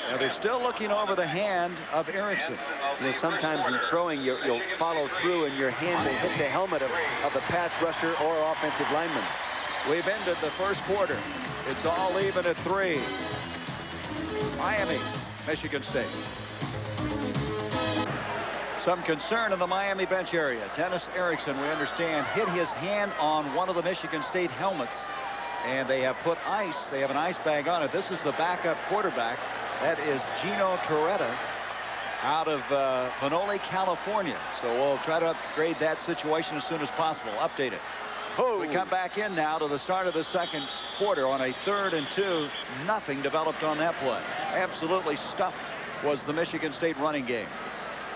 Now they're still looking over the hand of Erickson. You know, sometimes in throwing, you'll follow through and your hand will hit the helmet of the pass rusher or offensive lineman. We've ended the first quarter. It's all even at 3. Miami, Michigan State. Some concern in the Miami bench area. Dennis Erickson, we understand, hit his hand on one of the Michigan State helmets. And they have put ice. They have an ice bag on it. This is the backup quarterback. That is Gino Torretta out of Pinole, California. So we'll try to upgrade that situation as soon as possible. Update it. We come back in now to the start of the second quarter on a 3rd and 2. Nothing developed on that play. Absolutely stuffed was the Michigan State running game.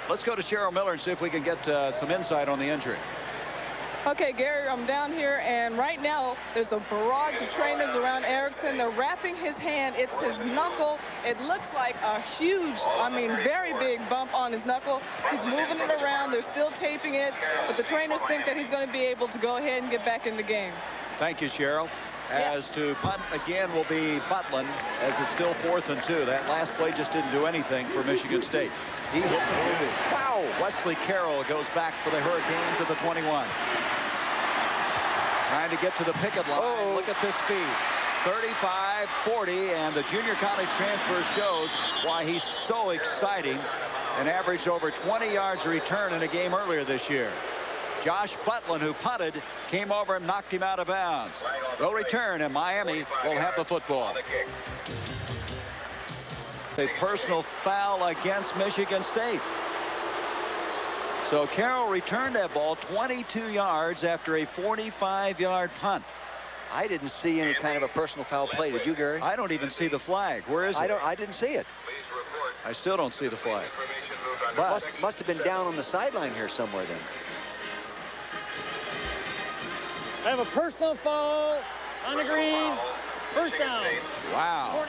Let's go to Cheryl Miller and see if we can get some insight on the injury. Okay, Gary, I'm down here, and right now there's a barrage of trainers around Erickson. They're wrapping his hand. It's his knuckle. It looks like a huge, very big bump on his knuckle. He's moving it around. They're still taping it, but the trainers think that he's going to be able to go ahead and get back in the game. Thank you, Cheryl. As to punt again will be Butland, as it's still 4th and 2. That last play just didn't do anything for Michigan State. He hits it. Wow! Wesley Carroll goes back for the Hurricanes at the 21. Trying to get to the picket line. Look at this speed. 35-40, and the junior college transfer shows why he's so exciting and averaged over 20 yards return in a game earlier this year. Josh Butland, who punted, came over and knocked him out of bounds. They'll return, and Miami will have the football. A personal foul against Michigan State. So Carroll returned that ball 22 yards after a 45-yard punt. I didn't see any kind of a personal foul play. Did you, Gary? I don't even see the flag. Where is it? I didn't see it. I still don't see the flag. But must have been down on the sideline here somewhere then. I have a personal foul on the green. First down. Wow.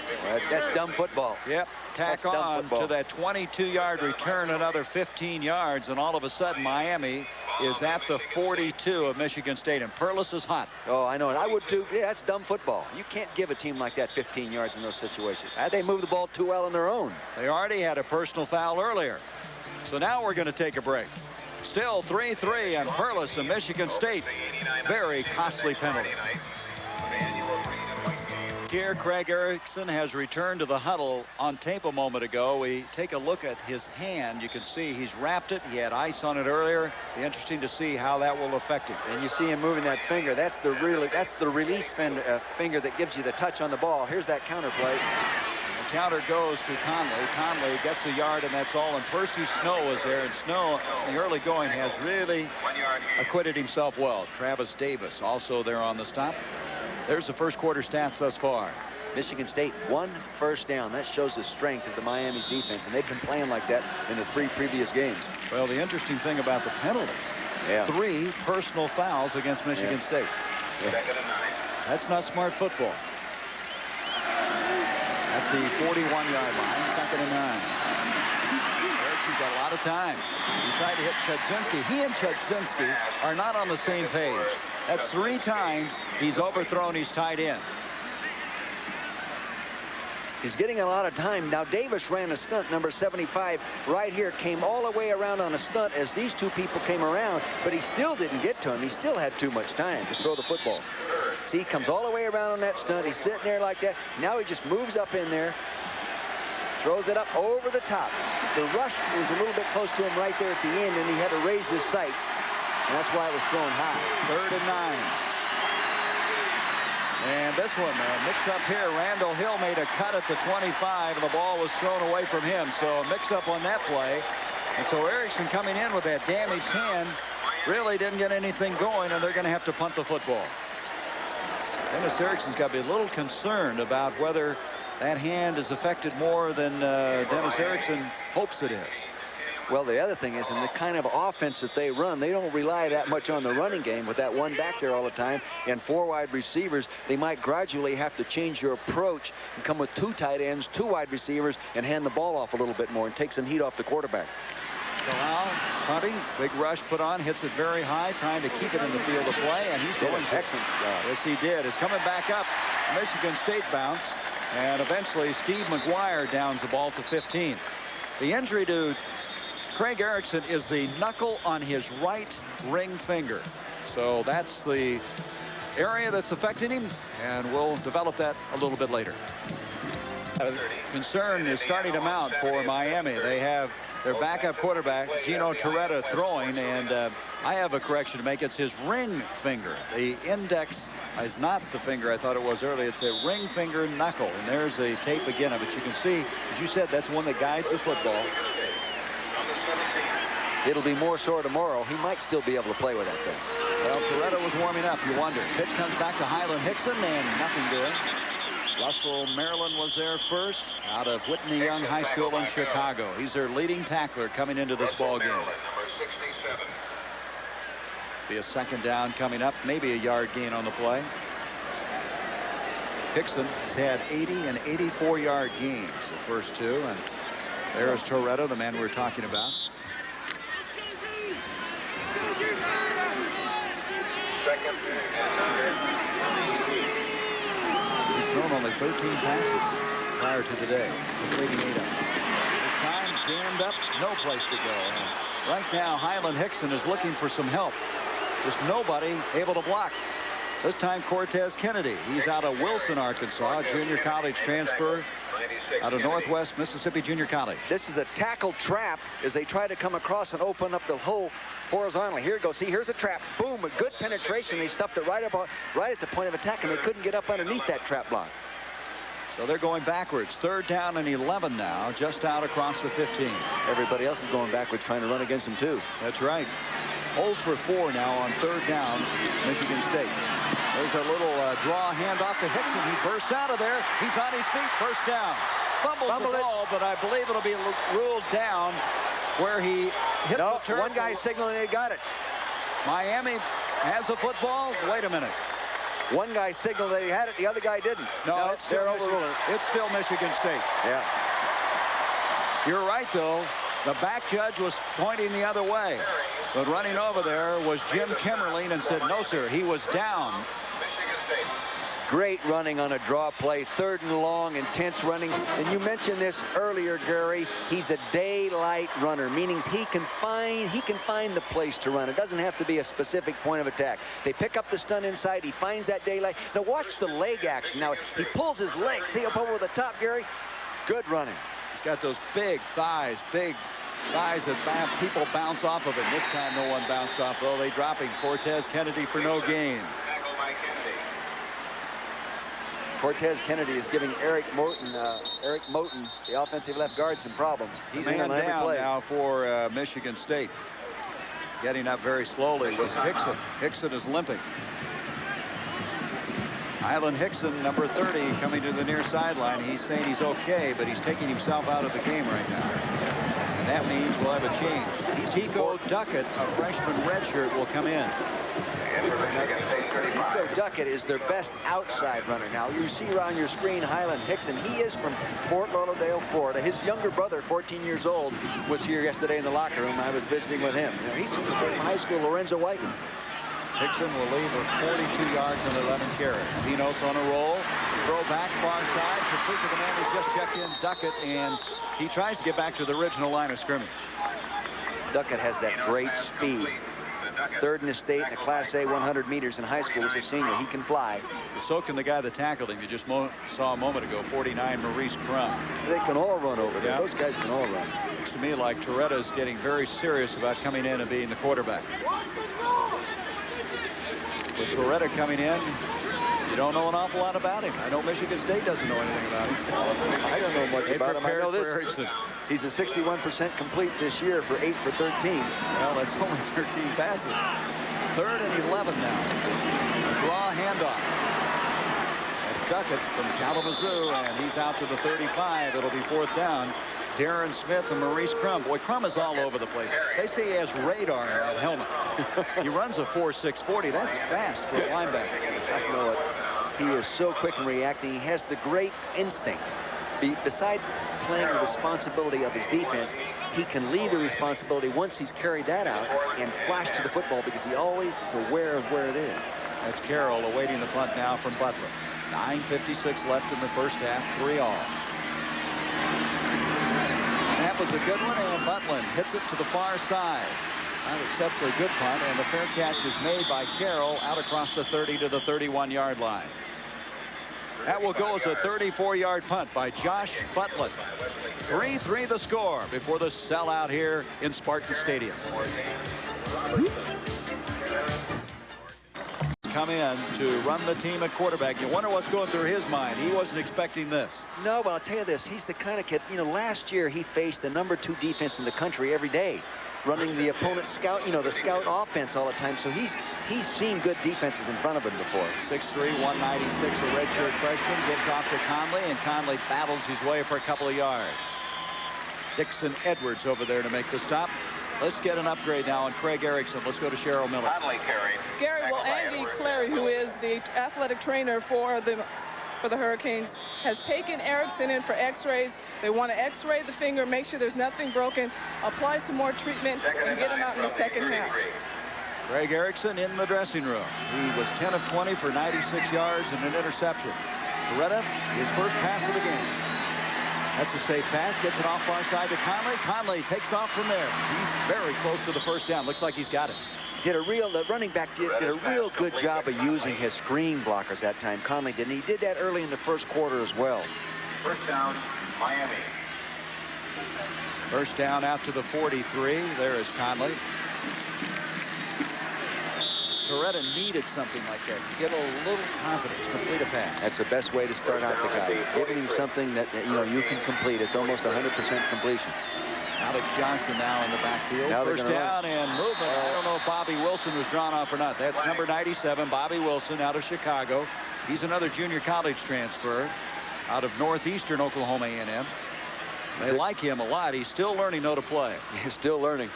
That's dumb football. Yep. Tack That's dumb on football. to that 22-yard return, another 15 yards, and all of a sudden Miami is at the 42 of Michigan State, and Perlis is hot. Oh, I know, and I would too. Yeah, that's dumb football. You can't give a team like that 15 yards in those situations. They move the ball too well on their own. They already had a personal foul earlier. So now we're going to take a break. Still 3-3 and Perlis and Michigan State. Very costly penalty. Here, Craig Erickson has returned to the huddle. On tape a moment ago, we take a look at his hand. You can see he's wrapped it. He had ice on it earlier. Be interesting to see how that will affect him. And you see him moving that finger. That's the release finger that gives you the touch on the ball. Here's that counter play. The counter goes to Conley. Conley gets a yard, and that's all. And Percy Snow is there. And Snow, in the early going, has really acquitted himself well. Travis Davis also there on the stop. There's the first quarter stats thus far. Michigan State, 1 first down. That shows the strength of the Miami's defense, and they've been playing like that in the 3 previous games. Well, the interesting thing about the penalties, 3 personal fouls against Michigan State. That's not smart football. At the 41-yard line, 2nd and 9. Erickson's got a lot of time. He tried to hit Chudzinski. He and Chudzinski are not on the same page. That's 3 times he's overthrown his tight end. He's getting a lot of time. Now, Davis ran a stunt, number 75, right here, came all the way around on a stunt as these 2 people came around, but he still didn't get to him. He still had too much time to throw the football. See, he comes all the way around on that stunt. He's sitting there like that. Now he just moves up in there, throws it up over the top. The rush was a little bit close to him right there at the end, and he had to raise his sights, and that's why it was thrown high. 3rd and 9. And this one, mix-up here. Randall Hill made a cut at the 25, and the ball was thrown away from him. So a mix-up on that play. And so Erickson coming in with that damaged hand really didn't get anything going, and they're going to have to punt the football. Dennis Erickson's got to be a little concerned about whether that hand is affected more than Dennis Erickson hopes it is. Well, the other thing is, in the kind of offense that they run, they don't rely that much on the running game with that one back there all the time and 4 wide receivers. They might gradually have to change your approach and come with 2 tight ends, 2 wide receivers, and hand the ball off a little bit more and take some heat off the quarterback. Bilal punting, big rush put on, hits it very high, trying to keep it in the field of play, and he's going excellent job. Yes, he did. It's coming back up. Michigan State bounce, and eventually Steve McGuire downs the ball to 15. The injury to Craig Erickson is the knuckle on his right ring finger. So that's the area that's affecting him, and we'll develop that a little bit later. Concern is starting to mount for Miami. They have their backup quarterback, Gino Torretta, throwing, and I have a correction to make. It's his ring finger. The index is not the finger I thought it was earlier. It's a ring finger knuckle, and there's a tape again of it. You can see, as you said, that's one that guides the football. It'll be more sore tomorrow. He might still be able to play with that thing. Well, Torretta was warming up, you wonder. Pitch comes back to Highland Hickson, and nothing doing. Russell Maryland was there first, out of Whitney Young High School in Chicago. He's their leading tackler coming into this ball game. Be a 2nd down coming up, maybe a yard gain on the play. Hickson has had 80 and 84-yard games, the first 2, and there's Torretta, the man we're talking about. He's thrown only 13 passes prior to today, completing 8 of them. This time jammed up, no place to go. And right now, Highland Hickson is looking for some help. Just nobody able to block. This time, Cortez Kennedy. He's out of Wilson, Arkansas, junior college transfer out of Northwest Mississippi Junior College. This is a tackle trap as they try to come across and open up the hole horizontally. Here it goes. See, here's a trap. Boom, a good penetration. They stuffed it right at the point of attack, and they couldn't get up underneath that trap block. So they're going backwards. 3rd down and 11 now, just out across the 15. Everybody else is going backwards, trying to run against them, too. That's right. 0 for 4 now on 3rd downs, Michigan State. There's a little draw handoff to Hickson. He bursts out of there. He's on his feet. First down. Fumbles the ball, but I believe it'll be ruled down where he hit the turf. One guy signaling they got it. Miami has a football. Wait a minute. One guy signaled that he had it, the other guy didn't. No, it's still overruling it. It's still Michigan State. Yeah. You're right, though. The back judge was pointing the other way. But running over there was Jim Kimmerling and said, no, sir, he was down. Great running on a draw play, 3rd and long, intense running. And you mentioned this earlier, Gary. He's a daylight runner, meaning he can find the place to run. It doesn't have to be a specific point of attack. They pick up the stunt inside. He finds that daylight. Now watch the leg action. Now he pulls his leg. See up over the top, Gary? Good running. He's got those big thighs that people bounce off of him. This time no one bounced off, though. They dropping Cortez Kennedy for no gain. Cortez Kennedy is giving Eric Moten, the offensive left guard, some problems. He's man down now for Michigan State. Getting up very slowly was Hickson. Hickson is limping. Hyland Hickson, number 30, coming to the near sideline. He's saying he's okay, but he's taking himself out of the game right now. And that means we'll have a change. Tico Duckett, a freshman redshirt, will come in. Tico Duckett is their best outside runner. Now, you see on your screen Hyland Hickson. He is from Fort Lauderdale, Florida. His younger brother, 14 years old, was here yesterday in the locker room. I was visiting with him. You know, he's from the same high school, Lorenzo Whiteman. Hickson will leave with 42 yards and 11 carries. Zenos on a roll. Throw back, far side. Complete to the man who just checked in, Duckett, and he tries to get back to the original line of scrimmage. Duckett has that great speed. 3rd in the state in the Class A 100 meters in high school as a senior. He can fly. So can the guy that tackled him. You just saw a moment ago, 49, Maurice Crum. They can all run over there. Yeah. Those guys can all run. Looks to me like Toretta's getting very serious about coming in and being the quarterback. With Toretta coming in, you don't know an awful lot about him. I know Michigan State doesn't know anything about him. I don't know much about him. I know this. Erickson. He's a 61% complete this year for 8 for 13. Well, that's only 13 passes. 3rd and 11 now. A draw handoff. That's Duckett from Kalamazoo, and he's out to the 35. It'll be 4th down. Darren Smith and Maurice Crum. Boy, Crum is all over the place. They say he has radar in that helmet. He runs a 4.6 40. That's fast for a linebacker. I know it. He is so quick in reacting. He has the great instinct. Besides playing the responsibility of his defense, he can lead the responsibility once he's carried that out and flash to the football because he always is aware of where it is. That's Carroll awaiting the punt now from Butler. 9:56 left in the first half, 3-all. Snap was a good one, and Butland hits it to the far side. An exceptionally good punt, and the fair catch is made by Carroll out across the 30 to the 31-yard line. That will go as a 34-yard punt by Josh Butland. 3-3 the score before the sellout here in Spartan Stadium. Come in to run the team at quarterback. You wonder what's going through his mind. He wasn't expecting this. No, but I'll tell you this. He's the kind of kid, you know, last year he faced the number 2 defense in the country every day, running the opponent's scout, you know, the scout offense all the time. So he's seen good defenses in front of him before. 6'3", 196, a redshirt freshman, gives off to Conley, and Conley battles his way for a couple of yards. Dixon Edwards over there to make the stop. Let's get an upgrade now on Craig Erickson. Let's go to Cheryl Miller. Gary, well, Andy Clary, who is the athletic trainer for the Hurricanes, has taken Erickson in for x-rays. They want to x-ray the finger, make sure there's nothing broken, apply some more treatment, and get him out in the second half. Craig Erickson in the dressing room. He was 10 of 20 for 96 yards and an interception. Toretta, his first pass of the game. That's a safe pass. Gets it off far side to Conley. Conley takes off from there. He's very close to the first down. Looks like he's got it. The running back did a real good job of using his screen blockers that time. Conley did. And he did that early in the first quarter as well. First down, Miami. First down out to the 43. There is Conley. Toretta needed something like that. Get a little confidence, complete a pass. That's the best way to start out the guy. Giving him something that you can complete. It's almost 100% completion. Alex Johnson now in the backfield. Now first down and movement. I don't know if Bobby Wilson was drawn off or not. That's number 97, Bobby Wilson, out of Chicago. He's another junior college transfer out of northeastern Oklahoma A&M. They like him a lot. He's still learning how to play. He's still learning.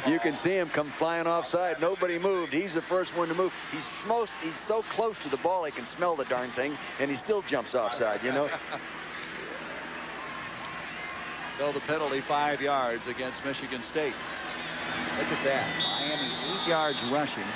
You can see him come flying offside. Nobody moved. He's the first one to move. He's so close to the ball he can smell the darn thing, and he still jumps offside, you know. So the penalty, 5 yards against Michigan State. Look at that. Miami 8 yards rushing.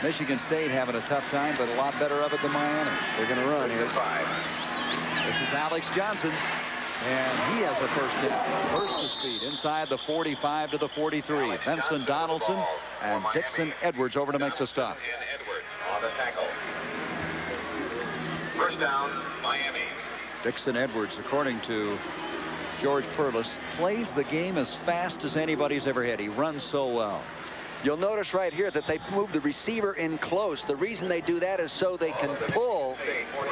Michigan State having a tough time, but a lot better of it than Miami. They're going to run here. This is Alex Johnson, and he has a first down. Burst of speed inside the 45 to the 43. Benson Donaldson and Dixon Edwards over to make the stop. Edwards on the tackle. First down, Miami. Dixon Edwards, according to George Perlis, plays the game as fast as anybody's ever hit. He runs so well. You'll notice right here that they move the receiver in close. The reason they do that is so they can pull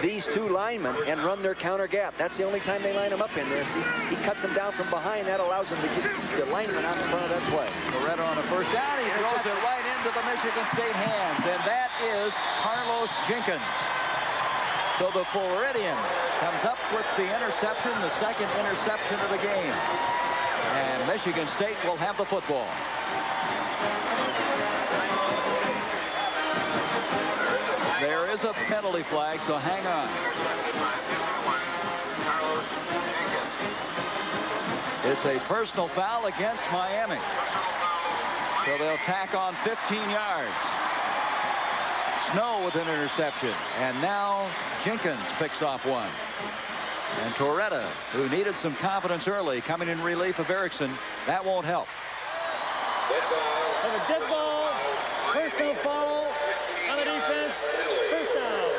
these two linemen and run their counter gap. That's the only time they line them up in there. See, he cuts them down from behind. That allows them to get the lineman out in front of that play. Loretta on a first down. He throws it right into the Michigan State hands, and that is Carlos Jenkins. So the Floridian comes up with the interception, the second interception of the game. And Michigan State will have the football. There is a penalty flag, so hang on. It's a personal foul against Miami. So they'll tack on 15 yards. Snow with an interception. And now Jenkins picks off one. And Torretta, who needed some confidence early, coming in relief of Erickson. That won't help. And a dead ball. Personal foul on the defense. First down.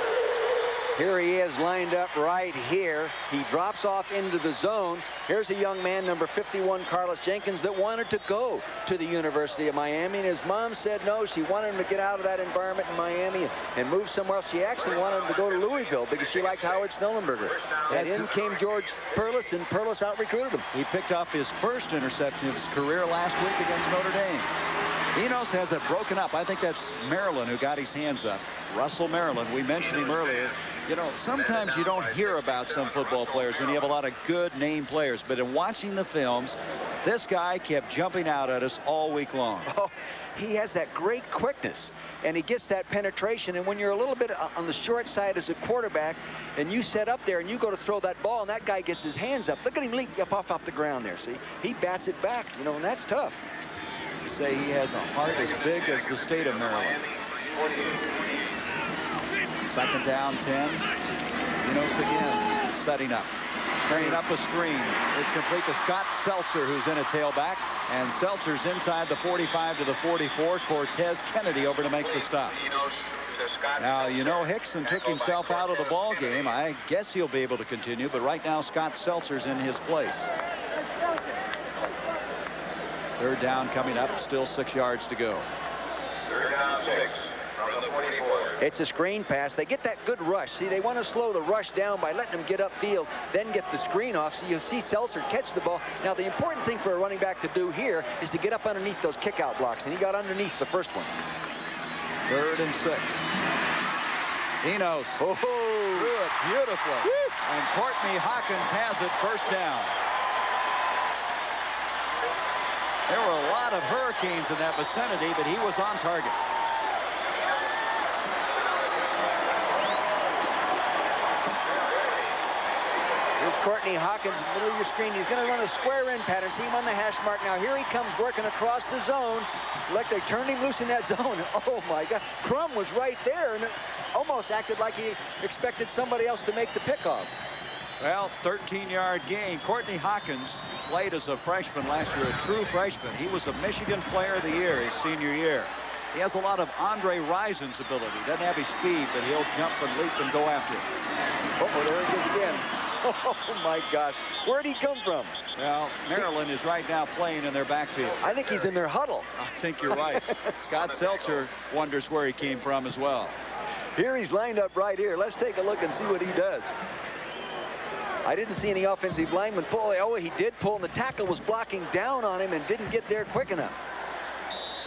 Here he is lined up right here. He drops off into the zone. Here's a young man, number 51, Carlos Jenkins, that wanted to go to the University of Miami, and his mom said no. She wanted him to get out of that environment in Miami and move somewhere else. She actually wanted him to go to Louisville because she liked Howard Snellenberger. And in came George Perlis, and Perlis out-recruited him. He picked off his first interception of his career last week against Notre Dame. Enos has it broken up. I think that's Maryland who got his hands up. Russell Maryland, we mentioned him earlier. You know, sometimes you don't hear about some football players when you have a lot of good name players. But in watching the films, this guy kept jumping out at us all week long. Oh, he has that great quickness, and he gets that penetration. And when you're a little bit on the short side as a quarterback, and you set up there and you go to throw that ball, and that guy gets his hands up. Look at him leap up off the ground there, see? He bats it back, you know, and that's tough. You say he has a heart as big as the state of Maryland. Second down, 10. Enos again, setting up. Turning up a screen. It's complete to Scott Seltzer, who's in a tailback. And Seltzer's inside the 45 to the 44. Cortez Kennedy over to make the stop. Now, you know, Hickson took himself out of the ball game. I guess he'll be able to continue, but right now Scott Seltzer's in his place. Third down coming up, still 6 yards to go. Third down, 6 from the 44. It's a screen pass. They get that good rush. See, they want to slow the rush down by letting them get upfield, then get the screen off. So you see Seltzer catch the ball. Now, the important thing for a running back to do here is to get up underneath those kick-out blocks, and he got underneath the first one. Third and 6. Enos. Oh, threw it beautifully. Woo! And Courtney Hawkins has it, first down. There were a lot of hurricanes in that vicinity, but he was on target. Here's Courtney Hawkins in the middle of your screen. He's going to run a square in pattern. See him on the hash mark. Now here he comes working across the zone. Like they turned him loose in that zone. Oh my God. Crum was right there, and it almost acted like he expected somebody else to make the pickoff. Well, 13-yard gain. Courtney Hawkins played as a freshman last year, a true freshman. He was a Michigan Player of the Year his senior year. He has a lot of Andre Rison's ability. Doesn't have his speed, but he'll jump and leap and go after it. Oh, there he is again. Oh, my gosh. Where'd he come from? Well, Maryland is right now playing in their backfield. I think he's in their huddle. I think you're right. Scott Seltzer wonders where he came from as well. Here he's lined up right here. Let's take a look and see what he does. I didn't see any offensive lineman pull. Oh, he did pull, and the tackle was blocking down on him and didn't get there quick enough.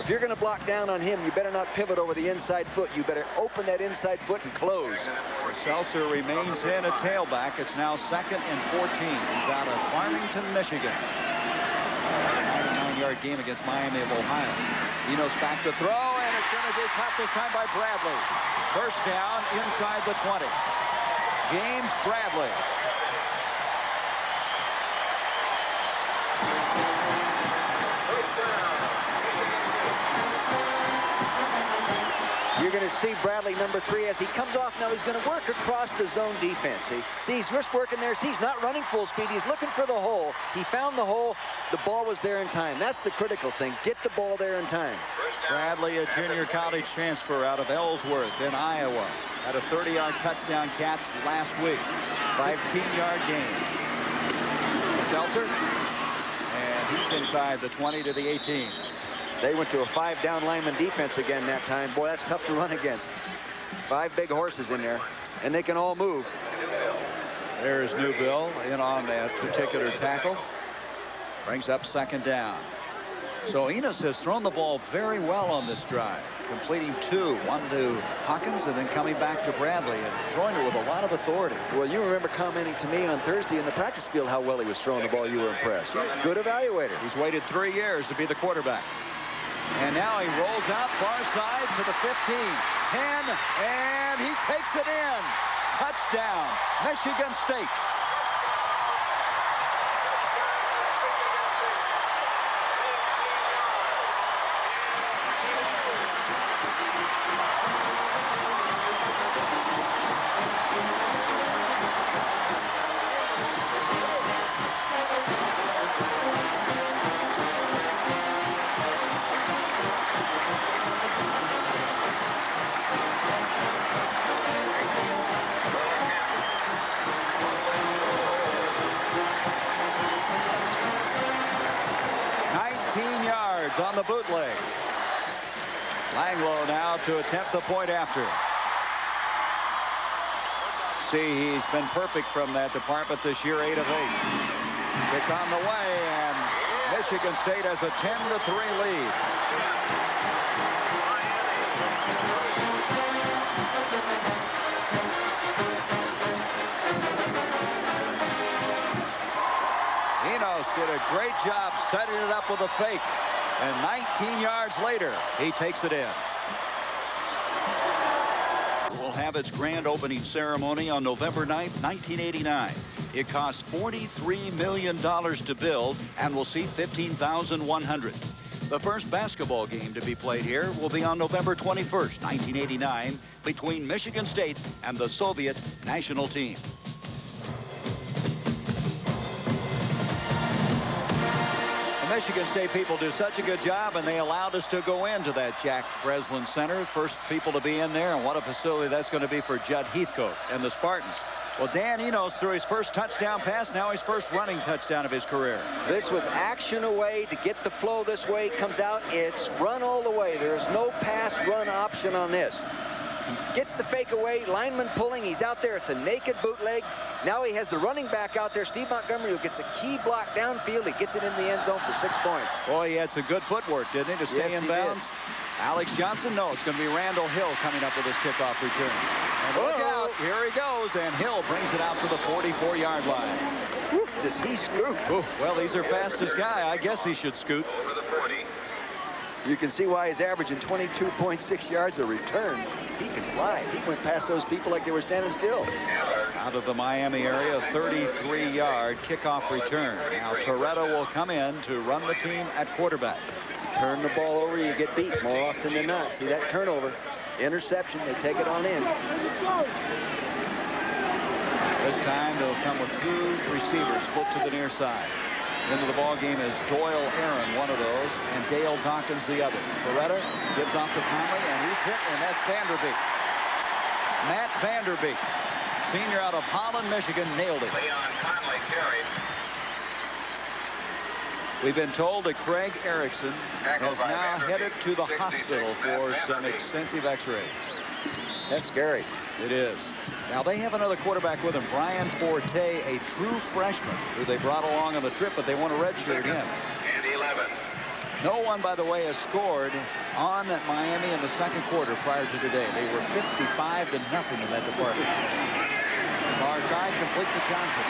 If you're going to block down on him, you better not pivot over the inside foot. You better open that inside foot and close. So Seltzer remains in a tailback. It's now 2nd and 14. He's out of Farmington, Michigan. 99-yard 30-yard game against Miami of Ohio. Enos back to throw, and it's going to be caught this time by Bradley. First down inside the 20. James Bradley. You're going to see Bradley, number 3, as he comes off now. He's going to work across the zone defense. See, he's just working there. See, he's not running full speed. He's looking for the hole. He found the hole. The ball was there in time. That's the critical thing. Get the ball there in time. Bradley, a junior college transfer out of Ellsworth in Iowa. Had a 30-yard touchdown catch last week. 15-yard game. Seltzer. And he's inside the 20 to the 18. They went to a 5-down lineman defense again that time. Boy, that's tough to run against. 5 big horses in there, and they can all move. There's Newbill in on that particular tackle. Brings up second down. So Enos has thrown the ball very well on this drive, completing 2, one to Hawkins and then coming back to Bradley and throwing it with a lot of authority. Well, you remember commenting to me on Thursday in the practice field how well he was throwing the ball. You were impressed. Good evaluator. He's waited 3 years to be the quarterback. And now he rolls out far side to the 15, 10, and he takes it in. Touchdown, Michigan State. On the bootleg. Langlo now to attempt the point after. See, he's been perfect from that department this year, 8 of 8. Kick on the way, and Michigan State has a 10-3 lead. Enos did a great job setting it up with a fake. And 19 yards later, he takes it in. Will have its grand opening ceremony on November 9th, 1989. It cost $43 million to build and will seat 15,100. The first basketball game to be played here will be on November 21st, 1989, between Michigan State and the Soviet national team. Michigan State people do such a good job, and they allowed us to go into that Jack Breslin Center. First people to be in there, and what a facility that's going to be for Judd Heathcote and the Spartans. Well, Dan Enos threw his first touchdown pass, now his first running touchdown of his career. This was action away to get the flow this way. Comes out, it's run all the way. There is no pass-run option on this. Gets the fake away, lineman pulling, he's out there, it's a naked bootleg. Now he has the running back out there, Steve Montgomery, who gets a key block downfield. He gets it in the end zone for 6 points. Boy, he had some good footwork, didn't he, to stay in bounds? Alex Johnson, no, it's going to be Randall Hill coming up with his kickoff return. And look out, here he goes, and Hill brings it out to the 44-yard line. Woo, does he scoot? Ooh, well, he's their fastest guy. I guess he should scoot. Over the 40. You can see why he's averaging 22.6 yards a return. He can fly. He went past those people like they were standing still. Out of the Miami area, 33-yard kickoff return. Now Toretto will come in to run the team at quarterback. Turn the ball over, you get beat more often than not. See that turnover, interception, they take it on in. This time they'll come with 2 receivers split to the near side. Into the ball game is Doyle Aaron, one of those, and Dale Dawkins, the other. Beretta gives off to Conley, and he's hit, and that's Vanderbeek. Matt Vanderbeek, senior out of Holland, Michigan, nailed it. Leon Conley carried. We've been told that Craig Erickson has now headed to the hospital for some extensive x-rays. That's scary. It is. Now they have another quarterback with him, Brian Forte, a true freshman who they brought along on the trip, but they want to redshirt him. And 11. No one, by the way, has scored on Miami in the second quarter prior to today. They were 55-0 in that department. Far side, complete to Johnson.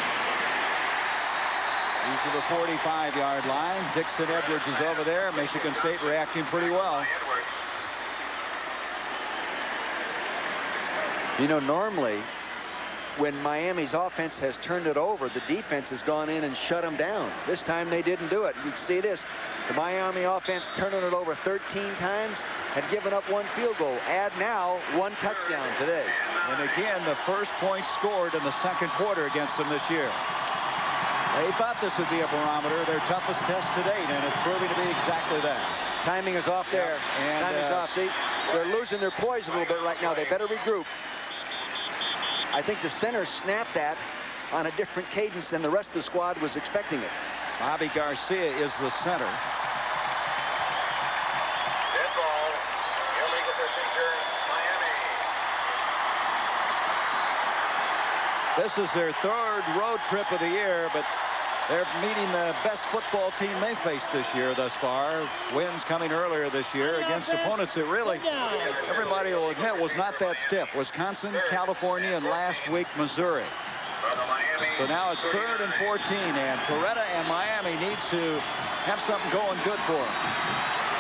He's to the 45-yard line. Dixon Edwards is over there. Michigan State reacting pretty well. You know, normally when Miami's offense has turned it over, the defense has gone in and shut them down. This time they didn't do it. You can see this. The Miami offense turning it over 13 times, had given up 1 field goal. Add now 1 touchdown today. And again, the first point scored in the second quarter against them this year. They thought this would be a barometer, their toughest test to date, and it's proving to be exactly that. Timing is off there. And, Timing's off. See, they're losing their poise a little bit right now. They better regroup. I think the center snapped that on a different cadence than the rest of the squad was expecting it. Bobby Garcia is the center. Dead ball. Illegal procedure, Miami. This is their 3rd road trip of the year, but they're meeting the best football team they faced this year thus far. Wins coming earlier this year against opponents that really, everybody will admit, was not that stiff. Wisconsin, California, and last week, Missouri. So now it's 3rd and 14, and Torretta and Miami needs to have something going good for them.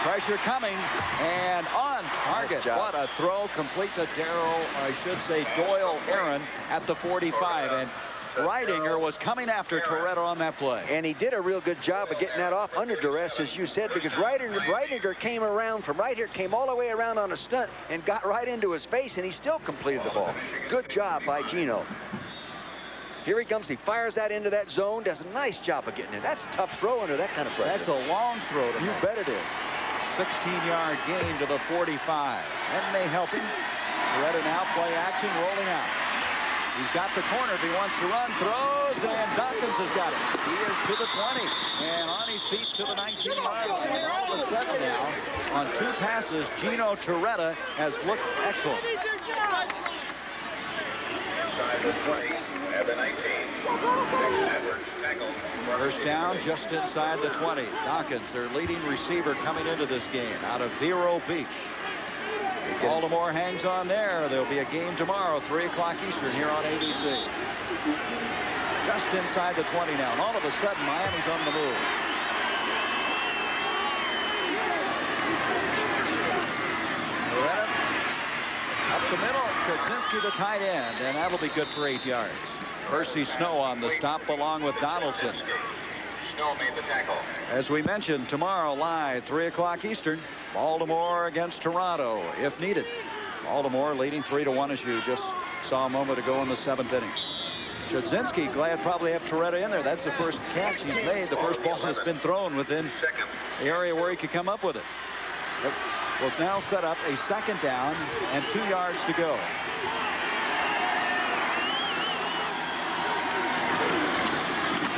Pressure coming, and on target. Nice job. What a throw, complete to Doyle Aaron at the 45. And Reidinger was coming after Torretta on that play. And he did a real good job of getting that off under duress, as you said, because Reidinger came around from right here, came all the way around on a stunt and got right into his face, and he still completed the ball. Good job by Gino. Here he comes. He fires that into that zone. Does a nice job of getting it. That's a tough throw under that kind of pressure. That's a long throw to You make. bet it is. 16-yard gain to the 45. That may help him. Torretta now play action, rolling out. He's got the corner if he wants to run. Throws, and Dawkins has got it. He is to the 20, and on his feet to the 19-yard line. And all of a sudden now, on 2 passes, Gino Torretta has looked excellent. Inside the 20, at the 19. Dixon Edwards tackled. First down just inside the 20. Dawkins, their leading receiver coming into this game out of Vero Beach. Baltimore hangs on there. There'll be a game tomorrow, 3 o'clock Eastern here on ABC. Just inside the 20 now. And all of a sudden, Miami's on the move. Torretta up the middle. Chudzinski, the tight end, and that'll be good for 8 yards. Percy Snow on the stop along with Donaldson. Snow made the tackle. As we mentioned, tomorrow live, 3 o'clock Eastern, Baltimore against Toronto, if needed. Baltimore leading 3-1, as you just saw a moment ago in the 7th inning. Chudzinski, glad probably have Torretta in there. That's the first catch he's made, the first ball that's been thrown within the area where he could come up with it. It was now set up a 2nd down and 2 yards to go.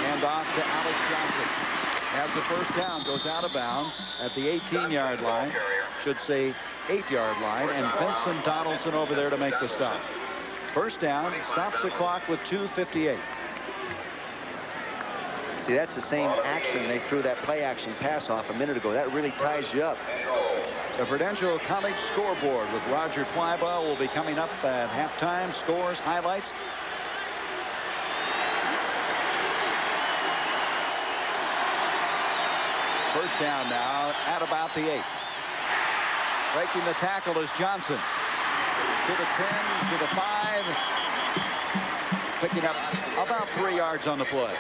Hand off to Alex Johnson. Has the first down, goes out of bounds at the 18-yard line. Should say 8-yard line, and Vincent Donaldson over there to make the stop. First down, stops the clock with 2:58. See, that's the same action they threw that play action pass off a minute ago. That really ties you up. The Prudential College scoreboard with Roger Twyba will be coming up at halftime. Scores, highlights. First down now at about the 8. Breaking the tackle is Johnson. To the 10, to the 5. Picking up about 3 yards on the play.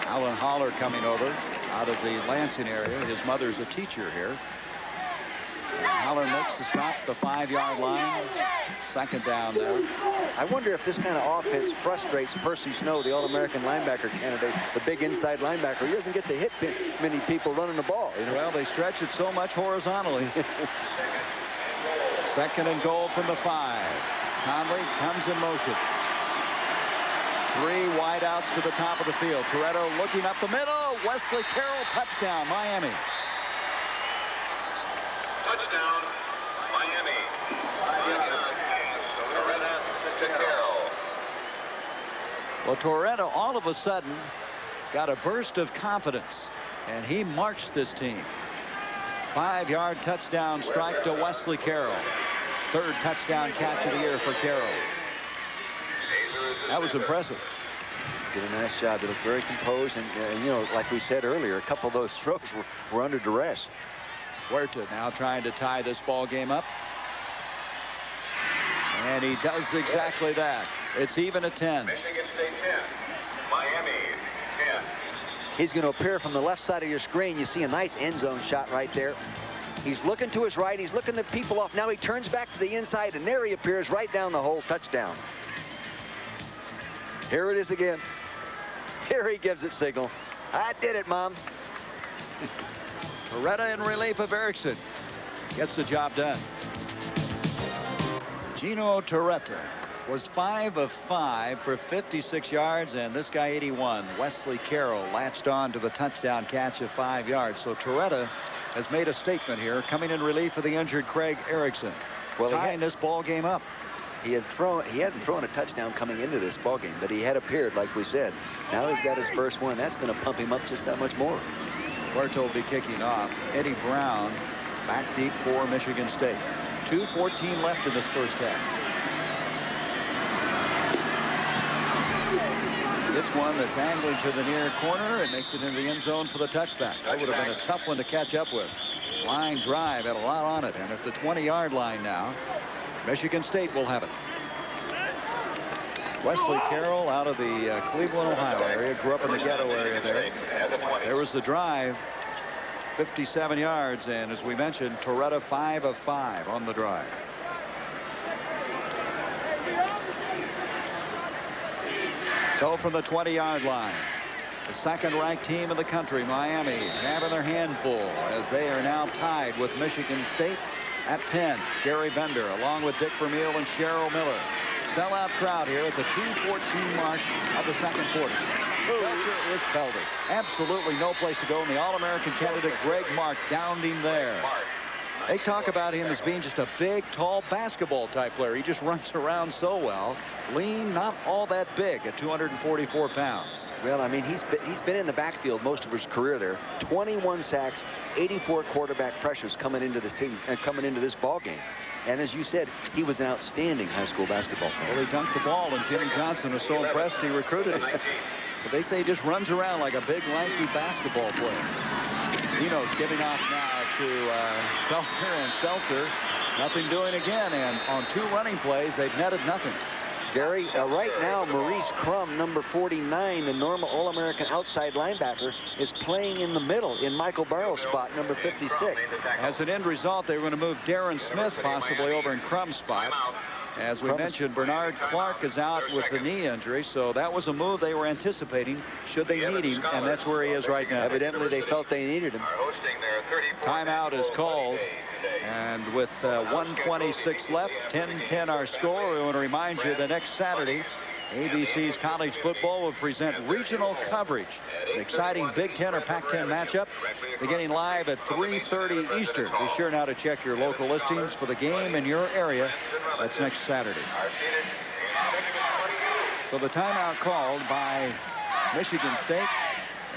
Alan Haller coming over out of the Lansing area. His mother's a teacher here. Haller makes the stop, the 5-yard line. 2nd down there. I wonder if this kind of offense frustrates Percy Snow, the All-American linebacker candidate, the big inside linebacker. He doesn't get to hit many people running the ball. You know? Well, they stretch it so much horizontally. 2nd and goal from the 5. Conley comes in motion. 3 wideouts to the top of the field. Torretta looking up the middle. Wesley Carroll, touchdown, Miami. Touchdown, Miami. Torretta to Carroll. Well, Torretta all of a sudden got a burst of confidence, and he marched this team. 5-yard touchdown strike to Wesley Carroll. 3rd touchdown catch of the year for Carroll. That was impressive. Did a nice job. They look very composed, and you know, like we said earlier, a couple of those throws were under duress. Huerta now trying to tie this ball game up. And he does exactly that. It's even at 10. Michigan State 10. Miami 10. He's going to appear from the left side of your screen. You see a nice end zone shot right there. He's looking to his right. He's looking the people off. Now he turns back to the inside, and there he appears right down the hole. Touchdown. Here it is again. Here he gives it signal. I did it, Mom. Torretta in relief of Erickson. Gets the job done. Gino Torretta was 5 of 5 for 56 yards, and this guy 81. Wesley Carroll latched on to the touchdown catch of 5 yards. So Torretta has made a statement here, coming in relief of the injured Craig Erickson. Well, tying this ball game up. He hadn't thrown a touchdown coming into this ball game, but he had appeared, like we said. Now he's got his first one. That's going to pump him up just that much more. Huerta will be kicking off. Eddie Brown back deep for Michigan State. 2:14 left in this first half. It's one that's angling to the near corner and makes it into the end zone for the touchback. That would have been a tough one to catch up with. Line drive had a lot on it, and at the 20-yard line now, Michigan State will have it. Wesley Carroll out of the Cleveland, Ohio area. Grew up in the ghetto area there. There was the drive. 57 yards, and as we mentioned, Torretta 5 of 5 on the drive. So from the 20-yard line, the second-ranked team in the country, Miami, having their handful as they are now tied with Michigan State at 10. Gary Bender along with Dick Vermeil and Cheryl Miller. Sellout crowd here at the 2:14 mark of the second quarter. Fletcher is belted. Absolutely no place to go, and the All-American candidate Greg Mark downed him there. They talk about him as being just a big, tall basketball type player. He just runs around so well. Lean, not all that big at 244 pounds. Well, I mean, he's been in the backfield most of his career there. 21 sacks, 84 quarterback pressures coming into this ball game. And as you said, he was an outstanding high school basketball player. Well, he dunked the ball, and Jimmy Johnson was so impressed he recruited him. But they say he just runs around like a big, lanky basketball player. Dino's giving off now to Seltzer, and Seltzer, nothing doing again. And on 2 running plays, they've netted nothing. Gary, right now, Maurice Crum, number 49, the normal All-American outside linebacker, is playing in the middle in Michael Barrow's spot, number 56. As an end result, they were going to move Darren Smith possibly over in Crum's spot. As we mentioned, Bernard Clark is out with the knee injury, so that was a move they were anticipating should they need him, and that's where he is right now. Evidently, they felt they needed him. Timeout is called, and with 1:26 left, 10-10 our score. We want to remind you that next Saturday, ABC's college football will present regional coverage. An exciting Big Ten or Pac-10 matchup beginning live at 3:30 Eastern. Be sure now to check your local listings for the game in your area. That's next Saturday. So the timeout called by Michigan State,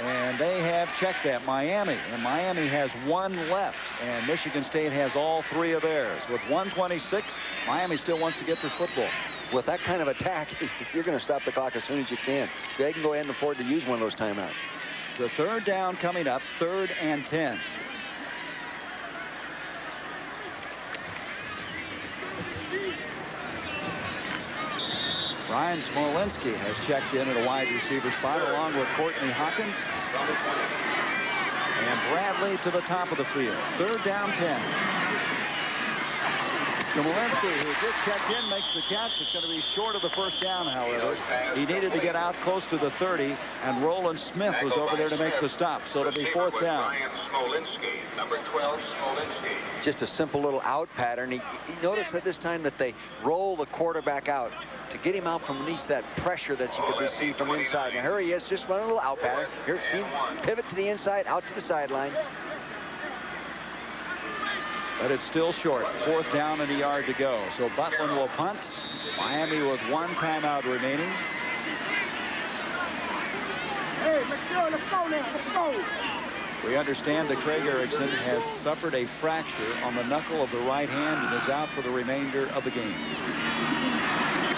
and they have checked that Miami, and Miami has 1 left, and Michigan State has all 3 of theirs. With 1:26, Miami still wants to get this football. With that kind of attack, you're going to stop the clock as soon as you can. They can go ahead and afford to use one of those timeouts. So 3rd down coming up, 3rd and 10. Ryan Smolinski has checked in at a wide receiver spot along with Courtney Hawkins. And Bradley to the top of the field. 3rd down, 10. Smolinski, who just checked in, makes the catch. It's going to be short of the first down, however. He needed to get out close to the 30, and Roland Smith was over there to make the stop. So it'll be 4th down. Number 12, Smolinski. Just a simple little out pattern. You notice at this time that they roll the quarterback out to get him out from beneath that pressure that you could receive from inside. Now here he is, just running a little out pattern. Here, see him pivot to the inside, out to the sideline. But it's still short. 4th down and a yard to go. So Butland will punt. Miami with 1 timeout remaining. Hey, let's go now. Let's go. We understand that Craig Erickson has suffered a fracture on the knuckle of the right hand and is out for the remainder of the game.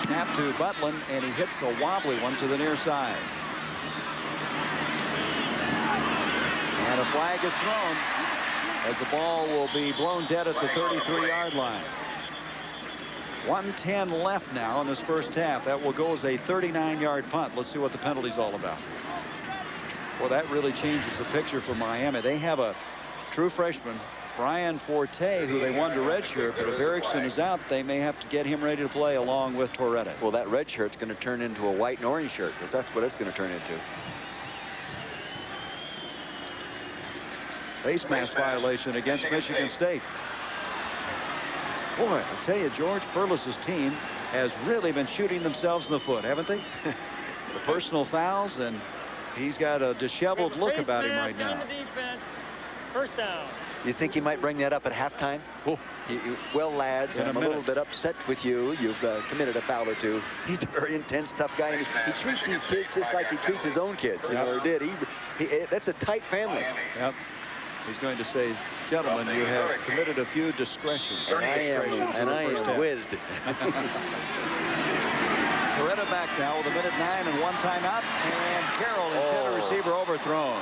Snap to Butlin, and he hits a wobbly one to the near side. And a flag is thrown as the ball will be blown dead at the 33-yard line. 1:10 left now in this first half. That will go as a 39-yard punt. Let's see what the penalty's all about. Well, that really changes the picture for Miami. They have a true freshman, Brian Forte, who they wanted to redshirt, but if Erickson is out, they may have to get him ready to play along with Torretta. Well, that red shirt's going to turn into a white and orange shirt, because that's what it's going to turn into. Face mask violation against Michigan State. Boy, I tell you, George Perlis's team has really been shooting themselves in the foot, haven't they? The personal fouls, and he's got a disheveled look about him right now. First down. You think he might bring that up at halftime? Oh. Well, lads, I'm a little bit upset with you. You've committed a foul or two. He's a very intense, tough guy. And he treats these kids just like he treats his own kids. You know, he did. That's a tight family. Yep. He's going to say, gentlemen, you have committed a few discretions. And I am whizzed. Torretta back now with 1:09 and 1 timeout. And Carroll intended receiver overthrown.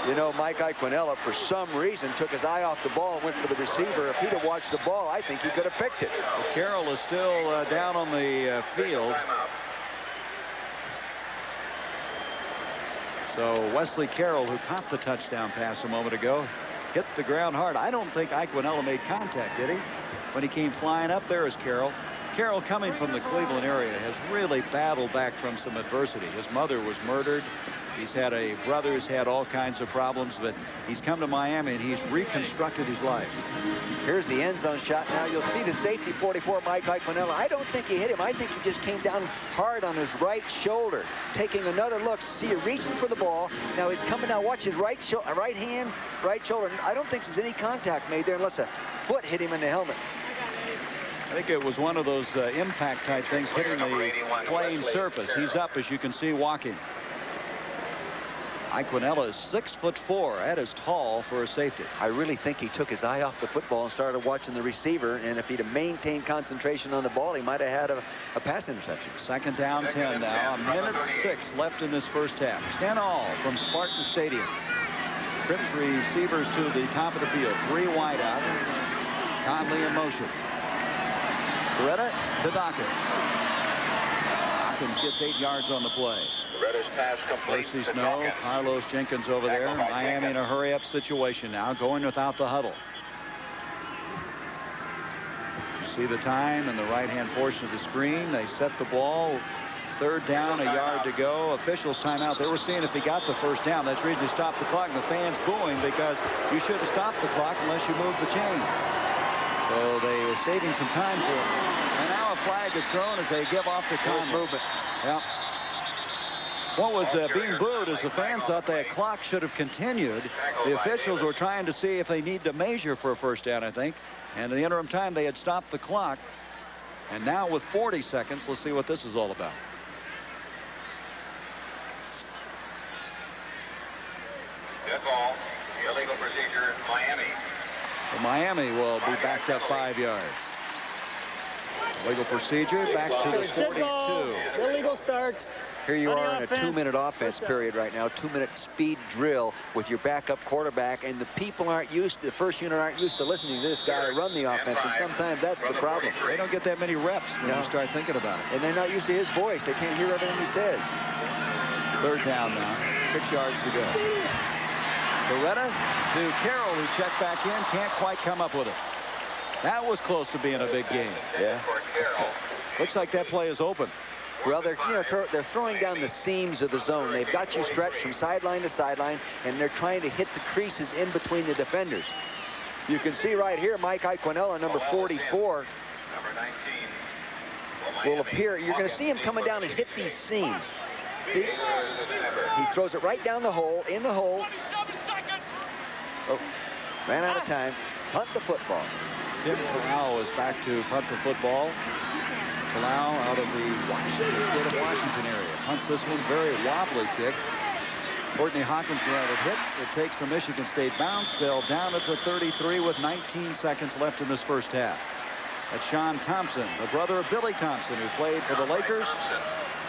You know, Mike Iaquinella, for some reason, took his eye off the ball and went for the receiver. If he'd have watched the ball, I think he could have picked it. Well, Carroll is still down on the field. So Wesley Carroll, who caught the touchdown pass a moment ago, hit the ground hard. I don't think Iaquinella made contact, did he? When he came flying up, there is Carroll. Carroll, coming from the Cleveland area, has really battled back from some adversity. His mother was murdered. He's had a brother who's had all kinds of problems, but he's come to Miami and he's reconstructed his life. Here's the end zone shot. Now you'll see the safety 44, Mike Iaquinella. I don't think he hit him. I think he just came down hard on his right shoulder. Taking another look. See him reaching for the ball. Now he's coming down. Watch his right hand, right shoulder. I don't think there's any contact made there unless a foot hit him in the helmet. I think it was one of those impact type things hitting the playing surface. He's up, as you can see, walking. Iaquinella is 6'4". That is tall for a safety. I really think he took his eye off the football and started watching the receiver, and if he'd have maintained concentration on the ball, he might have had a pass interception. Second down, 10 now. 1:06 left in this first half. 10-all from Spartan Stadium. Trips receivers to the top of the field. 3 wideouts. Conley in motion. Torretta to Dawkins. Dawkins gets 8 yards on the play. Percy Snow, Carlos Jenkins over there. Miami in a hurry-up situation now, going without the huddle. You see the time in the right-hand portion of the screen. They set the ball. 3rd down, a yard to go. Officials timeout. They were seeing if he got the first down. That's the reason he stopped the clock, and the fans booing because you shouldn't stop the clock unless you move the chains. So they were saving some time for him. And now a flag is thrown as they give off to Conley. Movement. Yep. What was being booed is the fans thought that clock should have continued. The officials were trying to see if they need to measure for a first down, I think. And in the interim time, they had stopped the clock. And now with 40 seconds, let's see what this is all about. Good ball. Illegal procedure, Miami. So Miami will be backed up 5 yards. Illegal procedure back to the 42. Illegal start. Here you are in a 2-minute offense period right now, 2-minute speed drill with your backup quarterback, and the people aren't used to, the first unit aren't used to listening to this guy run the offense, and sometimes that's the problem. They don't get that many reps when you start thinking about it. And they're not used to his voice. They can't hear everything he says. 3rd down now, 6 yards to go. Torretta to Carroll, who checked back in, can't quite come up with it. That was close to being a big game. Yeah. Looks like that play is open. Well, they're throwing down the seams of the zone. They've got you stretched from sideline to sideline, and they're trying to hit the creases in between the defenders. You can see right here, Mike Iaquinella, number 44, will appear. You're going to see him coming down and hit these seams. See? He throws it right down the hole, in the hole. Oh, ran out of time. Punt the football. Tim Palau is back to punt the football. Palau out of the state of Washington area. Punts this one, very wobbly kick. Courtney Hawkins will have it hit. It takes a Michigan State bounce. They'll down at the 33 with 19 seconds left in this first half. That's Sean Thompson, the brother of Billy Thompson, who played for the Lakers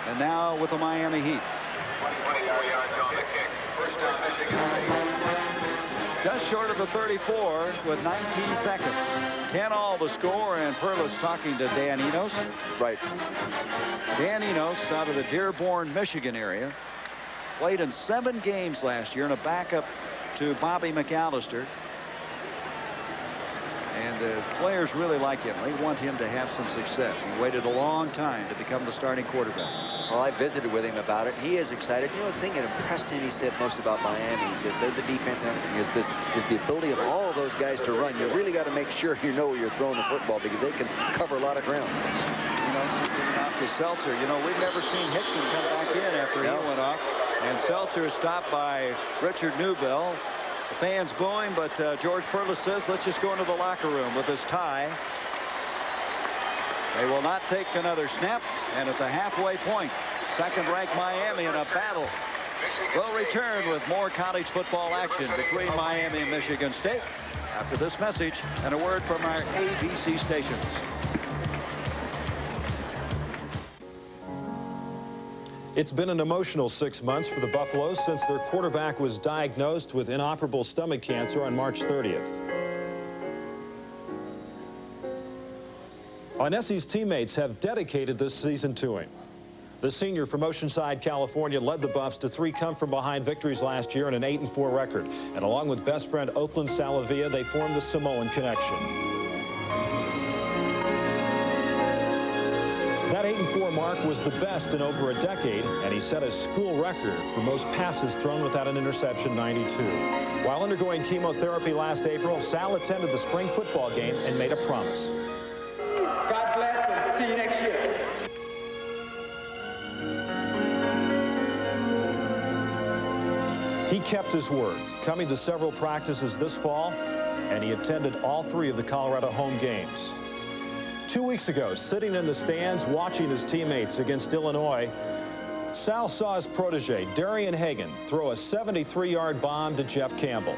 and now with the Miami Heat. 24 yards on the kick. First down, Michigan State. Just short of the 34 with 19 seconds. 10-all the score, and Perlis talking to Dan Enos. Right. Dan Enos out of the Dearborn, Michigan area. Played in 7 games last year and a backup to Bobby McAllister. And the players really like him. They want him to have some success. He waited a long time to become the starting quarterback. Well, I visited with him about it. He is excited. You know, the thing that impressed him, he said, most about Miami, he said, the defense and everything, is the ability of all of those guys to run. You really got to make sure you know where you're throwing the football, because they can cover a lot of ground. You know, speaking off to Seltzer, you know, we've never seen Hickson come back in after he went off. And Seltzer is stopped by Richard Newbell. The fans booing, but George Perlis says, let's just go into the locker room with this tie. They will not take another snap. And at the halfway point, second-ranked Miami in a battle will return with more college football action between Miami and Michigan State after this message and a word from our ABC stations. It's been an emotional 6 months for the Buffaloes since their quarterback was diagnosed with inoperable stomach cancer on March 30th. Onesi's teammates have dedicated this season to him. The senior from Oceanside, California, led the Buffs to 3 come-from-behind victories last year and an 8-4 record. And along with best friend Oakland Salavia, they formed the Samoan connection. That 8-4 mark was the best in over a decade, and he set a school record for most passes thrown without an interception, 92. While undergoing chemotherapy last April, Sal attended the spring football game and made a promise. God bless and see you next year. He kept his word, coming to several practices this fall, and he attended all 3 of the Colorado home games. 2 weeks ago, sitting in the stands watching his teammates against Illinois, Sal saw his protege, Darian Hagan, throw a 73-yard bomb to Jeff Campbell.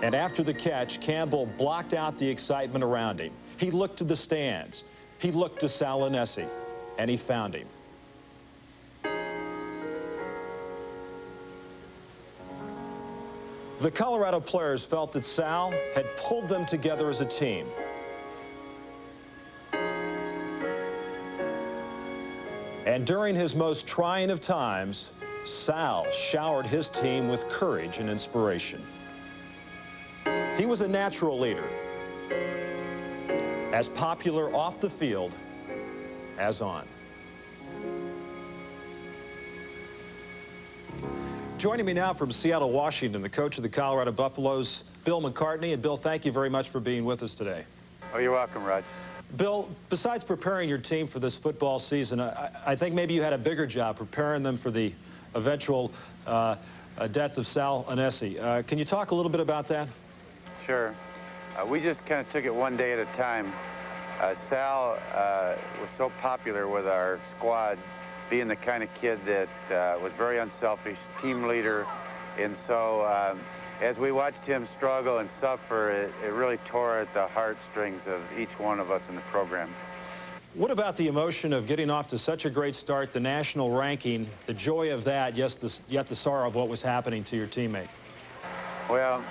And after the catch, Campbell blocked out the excitement around him. He looked to the stands. He looked to Sal Onesi, and he found him. The Colorado players felt that Sal had pulled them together as a team. And during his most trying of times, Sal showered his team with courage and inspiration. He was a natural leader, as popular off the field as on. Joining me now from Seattle, Washington, the coach of the Colorado Buffaloes, Bill McCartney. And Bill, thank you very much for being with us today. Oh, you're welcome, Rod. Bill, besides preparing your team for this football season, I think maybe you had a bigger job preparing them for the eventual death of Sal Onesi. Can you talk a little bit about that? Sure. We just kind of took it one day at a time. Sal was so popular with our squad, being the kind of kid that was very unselfish, team leader. And so as we watched him struggle and suffer, it really tore at the heartstrings of each one of us in the program. What about the emotion of getting off to such a great start, the national ranking, the joy of that, yet the sorrow of what was happening to your teammate? Well,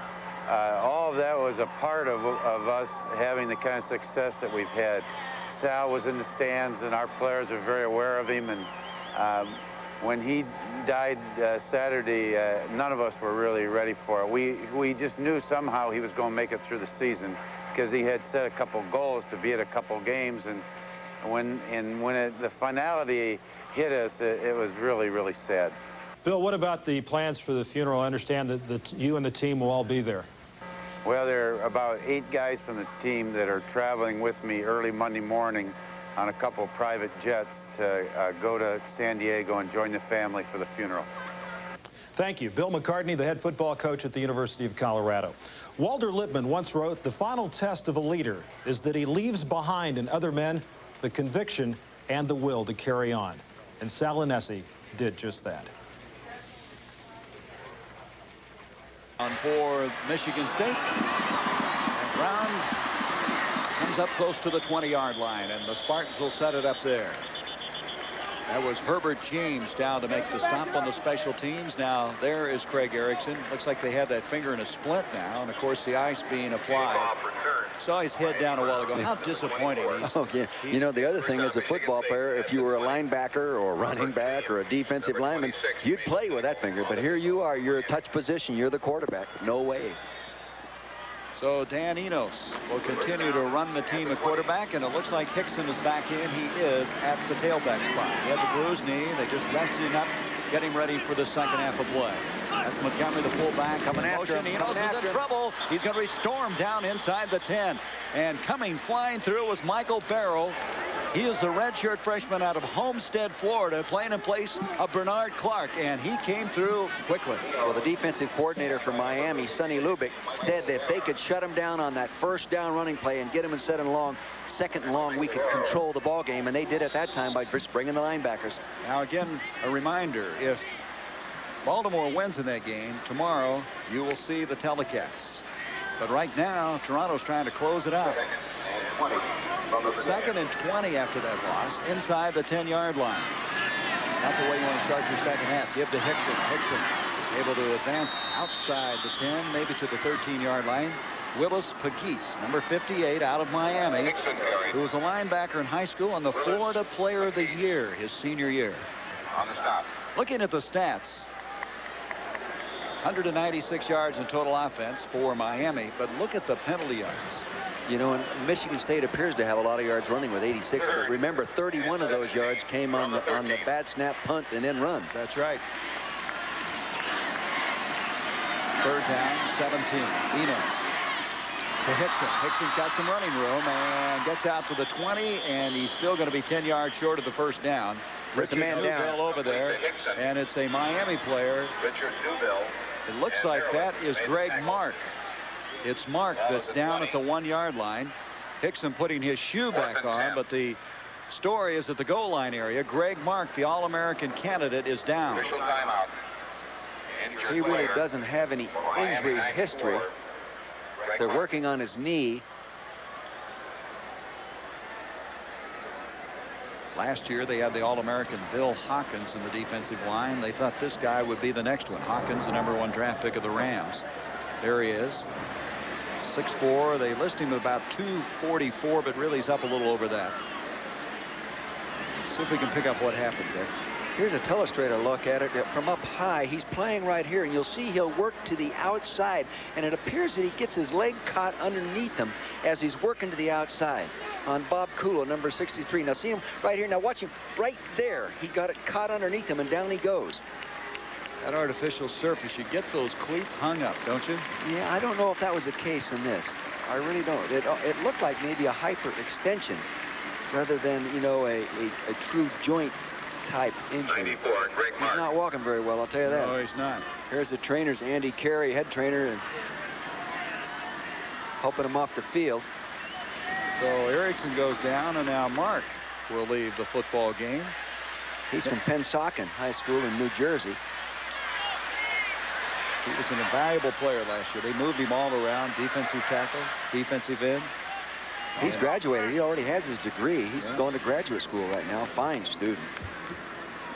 all of that was a part of us having the kind of success that we've had. Sal was in the stands, and our players are very aware of him. And when he died Saturday, none of us were really ready for it. We just knew somehow he was going to make it through the season because he had set a couple goals to be at a couple games. And when the finality hit us, it was really, really sad. Bill, what about the plans for the funeral? I understand that you and the team will all be there. Well, there are about 8 guys from the team that are traveling with me early Monday morning on a couple of private jets to go to San Diego and join the family for the funeral. Thank you. Bill McCartney, the head football coach at the University of Colorado. Walter Lippmann once wrote, "The final test of a leader is that he leaves behind in other men the conviction and the will to carry on." And Sal Onesi did just that. On for Michigan State. And Brown Comes up close to the 20-yard line, and the Spartans will set it up there. That was Herbert James down to make the stop on the special teams. Now there is Craig Erickson. Looks like they have that finger in a splint now, and of course the ice being applied. Saw his head down a while ago. How disappointing. Oh, yeah. You know, the other thing as a football player, if you were a linebacker or a running back or a defensive lineman, you'd play with that finger. But here you are. You're a touch position. You're the quarterback. No way. So Dan Enos will continue to run the team at quarterback, and it looks like Hickson is back in. He is at the tailback spot. He had the bruised knee. They just rested him up, getting ready for the second half of play. That's Montgomery, the fullback, coming after him. Enos is in trouble. He's going to be stormed down inside the 10. And coming flying through was Michael Barrow. He is the redshirt freshman out of Homestead, Florida, playing in place of Bernard Clark, and he came through quickly. Well, the defensive coordinator for Miami, Sonny Lubick, said that if they could shut him down on that first down running play and get him in second and long, we could control the ball game, and they did at that time by just bringing the linebackers. Now, again, a reminder, if Baltimore wins in that game, tomorrow you will see the telecast. But right now, Toronto's trying to close it out. 2nd and 20 after that loss, inside the 10-yard line. Not the way you want to start your second half. Give to Hickson. Hickson able to advance outside the 10, maybe to the 13-yard line. Willis Pegues, number 58, out of Miami, who was a linebacker in high school and the Florida Player of the Year his senior year. On the stop. Looking at the stats, 196 yards in total offense for Miami, but look at the penalty yards. You know, and Michigan State appears to have a lot of yards running with 86. But remember, 31 of those yards came on the bad snap, punt, and then run. That's right. 3rd down, 17. Enos to Hickson. Hickson's got some running room and gets out to the 20, and he's still going to be 10 yards short of the first down. Richard Newbill over there, and it's a Miami player. Richard Newbill. It looks like that is Greg Mark. It's Mark that's down at the 1-yard line. Hickson putting his shoe back on, but the story is at the goal line area. Greg Mark, the All-American candidate, is down. Official timeout. He really doesn't have any injury history. They're working on his knee. Last year, they had the All-American Bill Hawkins in the defensive line. They thought this guy would be the next one. Hawkins, the #1 draft pick of the Rams. There he is. 6'4". They list him at about 244, but really he's up a little over that. See if we can pick up what happened there. Here's a telestrator look at it from up high. He's playing right here, and you'll see he'll work to the outside, and it appears that he gets his leg caught underneath him as he's working to the outside on Bob Kulo, number 63. Now see him right here. Now watch him right there. He got it caught underneath him, and down he goes. That artificial surface, you get those cleats hung up, don't you? Yeah, I don't know if that was the case in this. I really don't. It looked like maybe a hyperextension rather than, you know, a true joint type injury. 94, Greg Mark. He's not walking very well, I'll tell you that. No, he's not. Here's the trainers, Andy Carey, head trainer, and helping him off the field. So Erickson goes down, and now Mark will leave the football game. He's from Pennsauken High School in New Jersey. He was an invaluable player last year. They moved him all around, defensive tackle, defensive end. He's graduated. He already has his degree. He's going to graduate school right now. Fine student.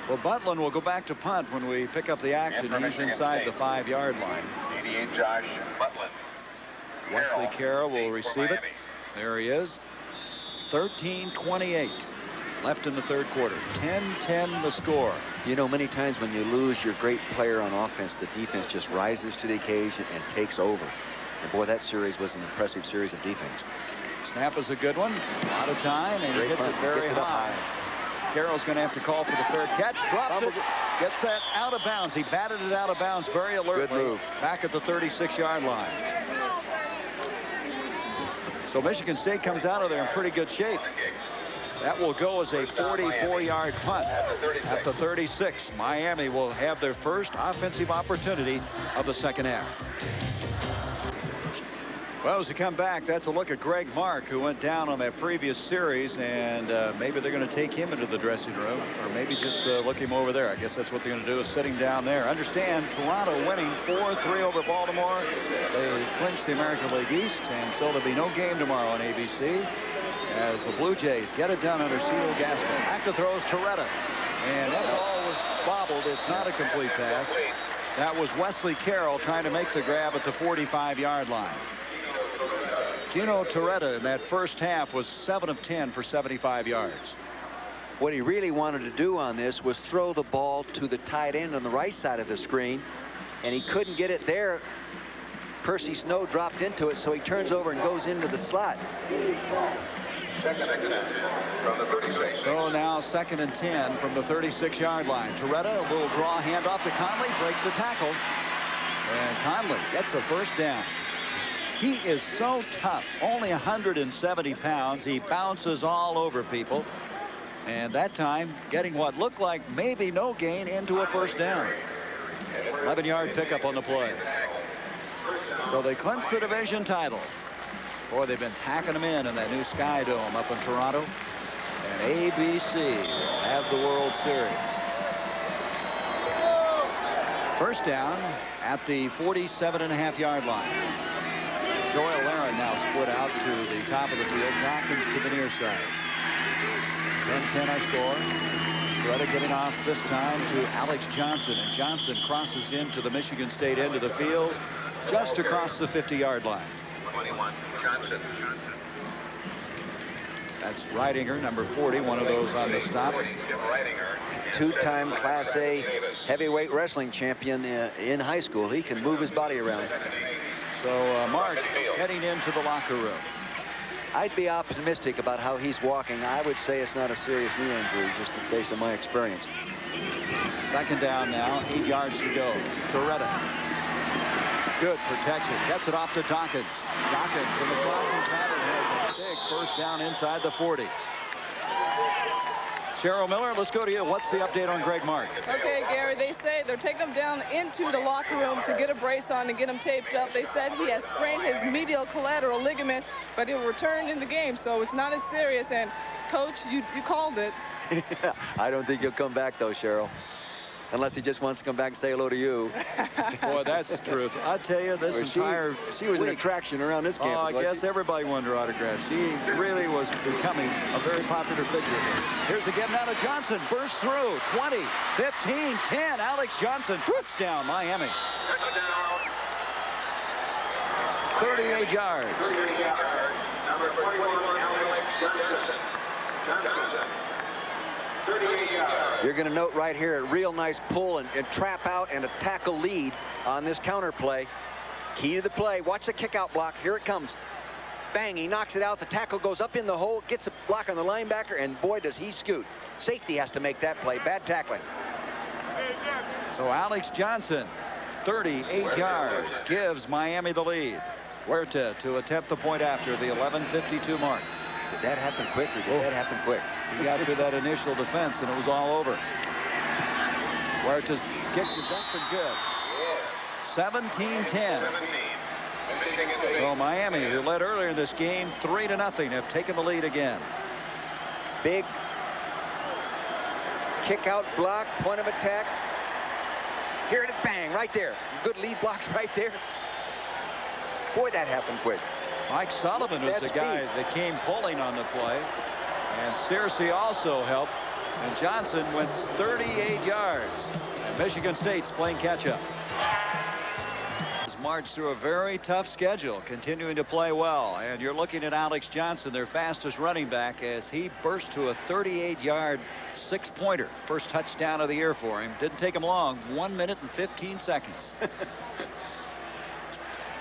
Well, Butlin will go back to punt when we pick up the action. He's inside the 5-yard line. 88, Josh Butlin. Wesley Carroll will receive it. There he is. 13-28 left in the 3rd quarter. 10-10 the score. You know, many times when you lose your great player on offense, the defense just rises to the occasion and takes over. And boy, that series was an impressive series of defense. Snap is a good one. A lot of time, and he hits it very high. Carroll's going to have to call for the fair catch. Drops it. Gets that out of bounds. He batted it out of bounds very alertly. Good move. Back at the 36-yard line. So Michigan State comes out of there in pretty good shape. That will go as a 44-yard punt at the 36. Miami will have their first offensive opportunity of the second half. Well, as we come back, that's a look at Greg Mark, who went down on that previous series, and maybe they're going to take him into the dressing room, or maybe just look him over there. I guess that's what they're going to do, is sitting down there. Understand, Toronto winning 4-3 over Baltimore. They clinched the American League East, and so there'll be no game tomorrow on ABC as the Blue Jays get it done under Cito Gaston. Back to throws Torretta, and that ball was bobbled. It's not a complete pass. That was Wesley Carroll trying to make the grab at the 45-yard line. Gino Torretta in that first half was 7 of 10 for 75 yards. What he really wanted to do on this was throw the ball to the tight end on the right side of the screen, and he couldn't get it there. Percy Snow dropped into it, so he turns over and goes into the slot. Second and 10 from the 36. So now 2nd and 10 from the 36-yard line. Torretta, a little draw handoff to Conley, breaks the tackle, and Conley gets a first down. He is so tough, only 170 pounds. He bounces all over people. And that time, getting what looked like maybe no gain into a first down. 11-yard pickup on the play. So they clinch the division title. Boy, they've been packing them in that new Sky Dome up in Toronto. And ABC have the World Series. First down at the 47.5-yard line. Doyle Aaron now split out to the top of the field. Dawkins to the near side. 10-10 our score. Torretta getting off this time to Alex Johnson. And Johnson crosses into the Michigan State end of the field just across the 50-yard line. 21, Johnson. That's Reidinger, number 40, one of those on the stop. Two-time Class A heavyweight wrestling champion in high school. He can move his body around. So Mark heading into the locker room. I'd be optimistic about how he's walking. I would say it's not a serious knee injury, just based on my experience. Second down now, 8 yards to go. Torretta. Good protection. Gets it off to Dawkins. Dawkins in the crossing pattern has a big first down inside the 40. Cheryl Miller, let's go to you. What's the update on Greg Mark? Okay, Gary, they say they're taking him down into the locker room to get a brace on and get him taped up. They said he has sprained his medial collateral ligament, but he'll return in the game, so it's not as serious. And, Coach, you called it. I don't think he'll come back, though, Cheryl. Unless he just wants to come back and say hello to you. Boy, that's the truth. I tell you, this entire she was an attraction around this campus. Oh, I guess everybody wanted her autograph. She really was becoming a very popular figure. Here's a give now to Johnson. Burst through. 20, 15, 10. Alex Johnson. Touchdown, Miami. 38 yards. 38 yards. Number 41, Alex Johnson. 38 yards. You're going to note right here a real nice pull and trap out and a tackle lead on this counter play. Key to the play. Watch the kick out block. Here it comes. Bang, he knocks it out. The tackle goes up in the hole, gets a block on the linebacker, and boy, does he scoot. Safety has to make that play. Bad tackling. So Alex Johnson, 38 yards, gives Miami the lead. Huerta to attempt the point after the 11:52 mark. Did that happen quick, or did that happen quick? He got through that initial defense, and it was all over. Huerta's kick is up and good. 17-10. So Miami, who led earlier in this game 3-0, have taken the lead again. Big kick out block, point of attack. Here it is, bang, right there. Good lead blocks right there. Boy, that happened quick. Mike Sullivan was the guy that came pulling on the play. And Searcy also helped. And Johnson went 38 yards. And Michigan State's playing catch-up. Marched through a very tough schedule, continuing to play well. And you're looking at Alex Johnson, their fastest running back, as he burst to a 38-yard six-pointer. First touchdown of the year for him. Didn't take him long. 1 minute and 15 seconds.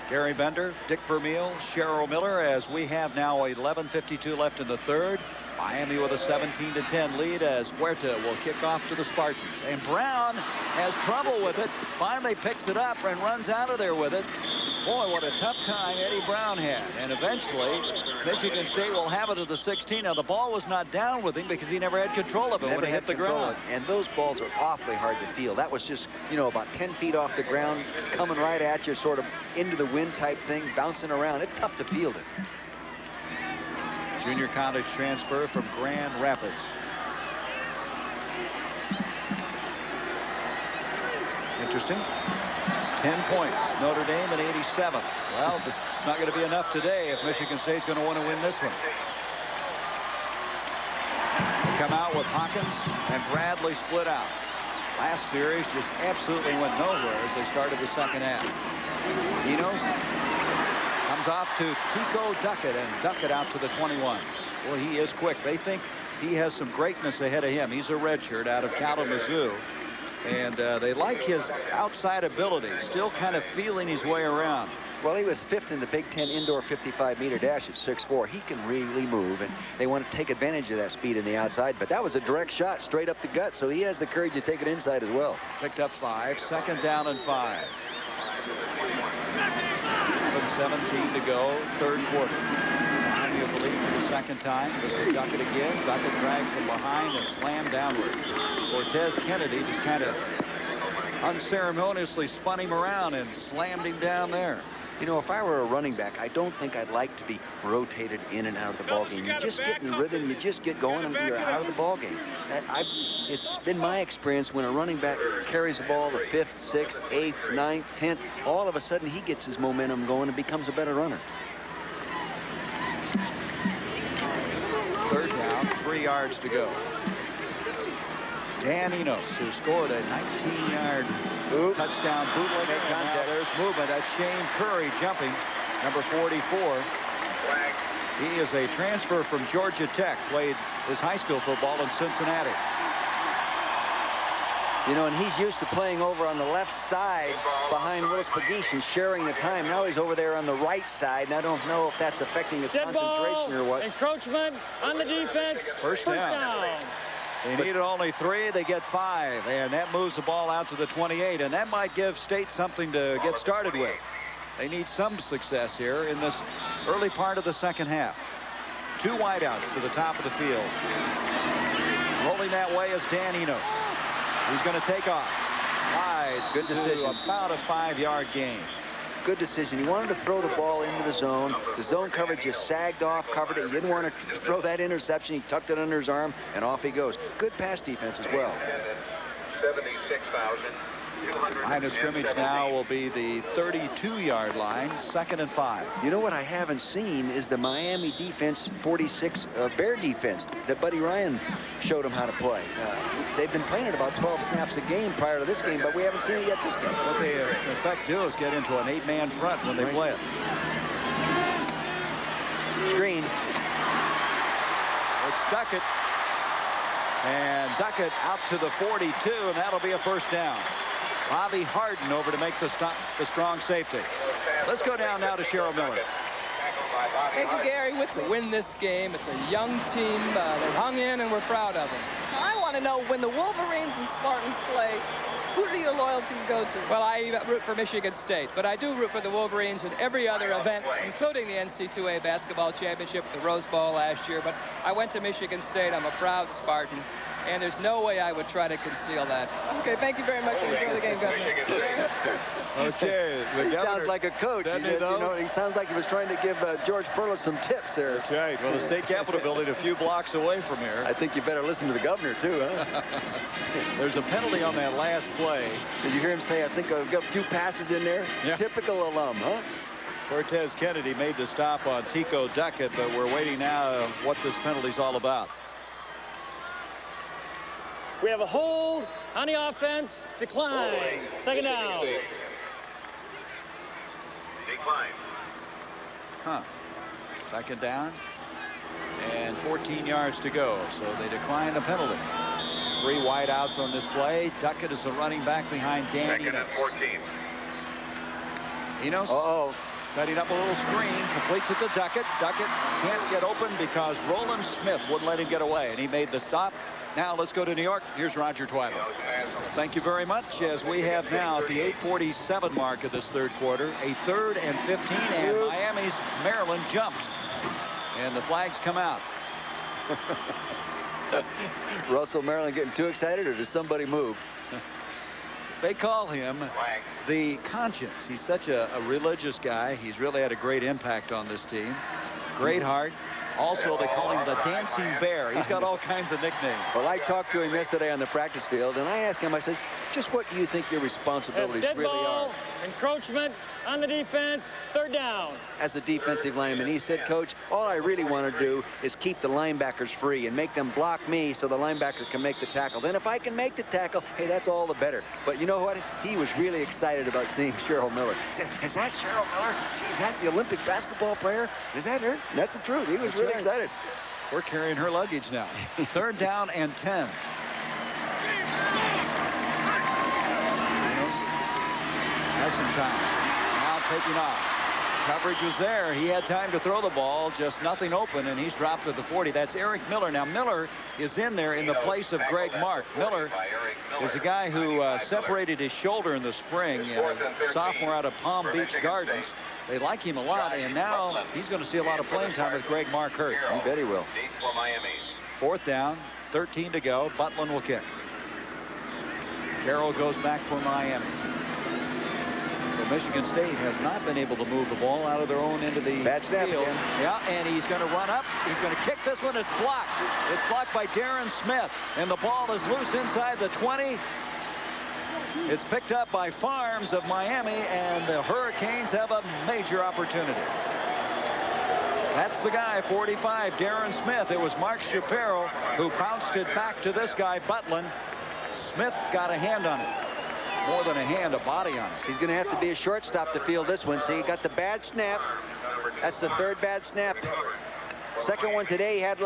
Gary Bender, Dick Vermeil, Cheryl Miller, as we have now 11:52 left in the third. Miami with a 17-10 lead as Huerta will kick off to the Spartans. And Brown has trouble with it. Finally picks it up and runs out of there with it. Boy, what a tough time Eddie Brown had. And eventually Michigan State will have it at the 16. Now, the ball was not down with him because he never had control of it when it hit the ground. And those balls are awfully hard to field. That was just, you know, about 10 feet off the ground, coming right at you, sort of into the wind type thing, bouncing around. It's tough to field it. Junior college transfer from Grand Rapids. Interesting. 10 points. Notre Dame at 87. Well, it's not going to be enough today if Michigan State's going to want to win this one. They come out with Hawkins and Bradley split out. Last series just absolutely went nowhere as they started the second half. Enos comes off to Tico Duckett, and Duckett out to the 21. Well, he is quick. They think he has some greatness ahead of him. He's a redshirt out of Kalamazoo. And they like his outside ability, still kind of feeling his way around. Well, he was 5th in the Big Ten indoor 55-meter dash at 6'4". He can really move, and they want to take advantage of that speed in the outside. But that was a direct shot straight up the gut, so he has the courage to take it inside as well. Picked up 5, second down and 5. 7:17 to go, third quarter. Miami of the lead for the second time. This is Duckett again. Duckett dragged from behind and slammed downward. Cortez Kennedy just kind of unceremoniously spun him around and slammed him down there. You know, if I were a running back, I don't think I'd like to be rotated in and out of the ballgame. You just get in rhythm, you just get going, and you're out of the ballgame. It's been my experience when a running back carries the ball the 5th, 6th, 8th, 9th, 10th, all of a sudden he gets his momentum going and becomes a better runner. Third down, 3 yards to go. Dan Enos, who scored a 19-yard touchdown bootleg. Now there's movement. That's Shane Curry jumping, number 44. He is a transfer from Georgia Tech, played his high school football in Cincinnati. You know, and he's used to playing over on the left side behind Willis Pageach and sharing the time. Now he's over there on the right side, and I don't know if that's affecting his concentration or what. Encroachment on the defense. First down. They needed only 3. They get 5, and that moves the ball out to the 28, and that might give State something to get started with. They need some success here in this early part of the second half. 2 wideouts to the top of the field. Rolling that way is Dan Enos. He's going to take off. Slides. Good decision. About a 5-yard gain. Good decision. He wanted to throw the ball into the zone. The zone coverage just sagged off, covered it. He didn't want to throw that interception. He tucked it under his arm, and off he goes. Good pass defense as well. 76,000. Line of scrimmage now will be the 32-yard line, 2nd and 5. You know what I haven't seen is the Miami defense, 46 Bear defense that Buddy Ryan showed them how to play. They've been playing it about 12 snaps a game prior to this game, but we haven't seen it yet this game. What they in effect do is get into an 8-man front when they play it. Screen. It's Duckett. And Duckett out to the 42, and that'll be a first down. Bobby Harden over to make the strong safety. Let's go down now to Cheryl Miller. Thank you, Gary. To win this game, it's a young team. They hung in, and we're proud of them. I want to know, when the Wolverines and Spartans play, who do your loyalties go to? Well, I root for Michigan State, but I do root for the Wolverines in every other event, including the NC2A basketball championship, the Rose Bowl last year. But I went to Michigan State. I'm a proud Spartan. And there's no way I would try to conceal that. Okay, thank you very much. Enjoy the game, Governor. Okay, he sounds like a coach. He sounds like he was trying to give George Perlis some tips there. That's right. Well, the State Capitol building a few blocks away from here. I think you better listen to the governor, too, huh? There's a penalty on that last play. Did you hear him say, I think I've got a few passes in there? Yeah. Typical alum, huh? Cortez Kennedy made the stop on Tico Duckett, but we're waiting now what this penalty's all about. We have a hold on the offense. Decline. Second down. Decline. Huh. Second down. And 14 yards to go. So they decline the penalty. 3 wideouts on this play. Duckett is the running back behind Dan Enos. 2nd and 14. Enos setting up a little screen. Completes it to Duckett. Duckett can't get open because Roland Smith wouldn't let him get away. And he made the stop. Now let's go to New York. Here's Roger Twyman. Thank you very much. As we have now at the 8:47 mark of this third quarter, a 3rd and 15, and Miami's Maryland jumped. And the flags come out. Russell Maryland getting too excited, or does somebody move? They call him the conscience. He's such a religious guy. He's really had a great impact on this team. Great heart. Also, they call him the Dancing Bear. He's got all kinds of nicknames. Well, I talked to him yesterday on the practice field, and I asked him, I said, just what do you think your responsibilities dead really ball, are? encroachment on the defense, 3rd down. As a defensive lineman, he said, Coach, all I really want to do is keep the linebackers free and make them block me so the linebacker can make the tackle. Then if I can make the tackle, hey, that's all the better. But you know what? He was really excited about seeing Cheryl Miller. He said, is that Cheryl Miller? Geez, that's the Olympic basketball player? Is that her? That's the truth. He was really excited. We're carrying her luggage now. 3rd down and 10. Has some time. Now taking off. Coverage was there. He had time to throw the ball, just nothing open, and he's dropped to the 40. That's Eric Miller. Now, Miller is in there in the place of Greg Mark. Miller is a guy who separated his shoulder in the spring, sophomore out of Palm Beach Gardens. They like him a lot, and now he's going to see a lot of playing time with Greg Mark hurt. You bet he will. 4th down, 13 to go. Butlin will kick. Carroll goes back for Miami. So Michigan State has not been able to move the ball out of their own end of the field. Yeah, and he's going to run up. He's going to kick this one. It's blocked. It's blocked by Darren Smith, and the ball is loose inside the 20. It's picked up by Farms of Miami, and the Hurricanes have a major opportunity. That's the guy, 45, Darren Smith. It was Mark Shapiro who bounced it back to this guy, Butlin. Smith got a hand on it. More than a hand, a body on it. He's going to have to be a shortstop to field this one. See, he got the bad snap. That's the 3rd bad snap. Second one today. He had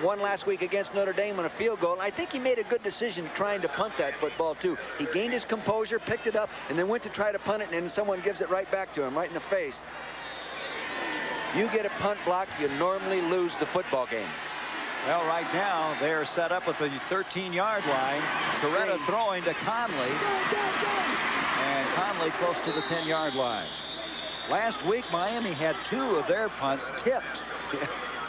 one last week against Notre Dame on a field goal. I think he made a good decision trying to punt that football, too. He gained his composure, picked it up, and then went to try to punt it, and then someone gives it right back to him, right in the face. You get a punt block, you normally lose the football game. Well, right now, they're set up at the 13-yard line. Toretta throwing to Conley. And Conley close to the 10-yard line. Last week, Miami had 2 of their punts tipped.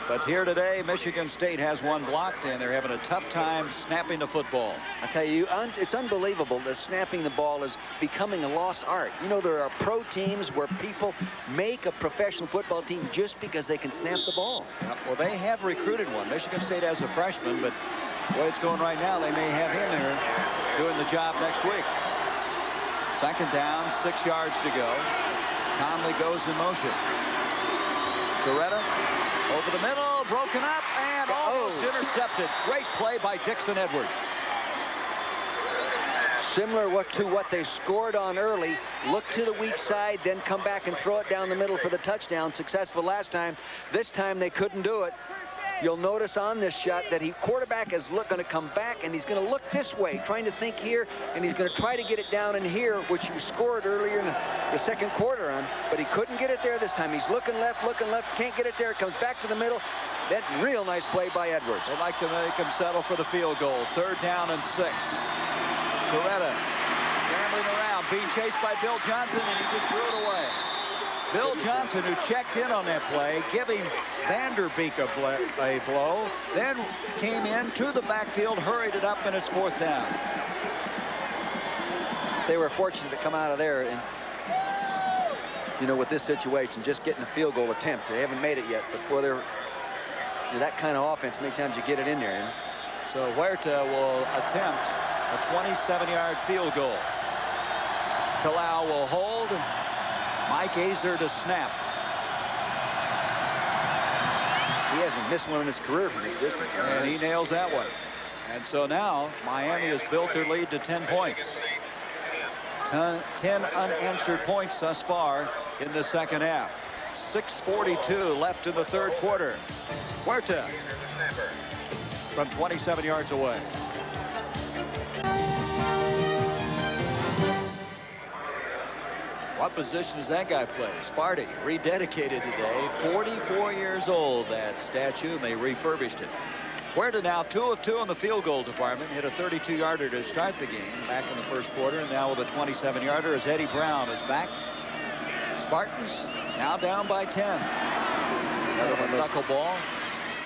But here today, Michigan State has one blocked, and they're having a tough time snapping the football. I tell you, it's unbelievable that snapping the ball is becoming a lost art. You know, there are pro teams where people make a professional football team just because they can snap the ball. Well, they have recruited one. Michigan State has a freshman, but the way it's going right now, they may have him there doing the job next week. 2nd down, 6 yards to go. Conley goes in motion. Toretta over the middle, broken up, and almost intercepted. Great play by Dixon Edwards. Similar to what they scored on early. Look to the weak side, then come back and throw it down the middle for the touchdown. Successful last time. This time they couldn't do it. You'll notice on this shot that quarterback is going to come back, and he's going to look this way, trying to think here, and he's going to try to get it down in here, which he scored earlier in the 2nd quarter on, but he couldn't get it there this time. He's looking left, can't get it there. Comes back to the middle. That real nice play by Edwards. They'd like to make him settle for the field goal. 3rd down and 6. Toretta scrambling around, being chased by Bill Johnson, and he just threw it away. Bill Johnson, who checked in on that play, giving Vanderbeek a blow, then came in to the backfield, hurried it up, and it's 4th down. They were fortunate to come out of there, and you know, with this situation, just getting a field goal attempt. They haven't made it yet, but for that kind of offense, many times you get it in there. You know? So Huerta will attempt a 27-yard field goal. Kalau will hold. Mike Azer to snap. He hasn't missed one in his career from this distance. And he nails that one. And so now Miami has built their lead to 10 points. 10 unanswered points thus far in the 2nd half. 6:42 left in the 3rd quarter. Huerta from 27 yards away. What position does that guy play? Sparty, rededicated today. 44 years old, that statue, and they refurbished it. Huerta now 2 of 2 in the field goal department. Hit a 32-yarder to start the game back in the 1st quarter, and now with a 27-yarder as Eddie Brown is back. Spartans now down by 10. Another one, knuckleball.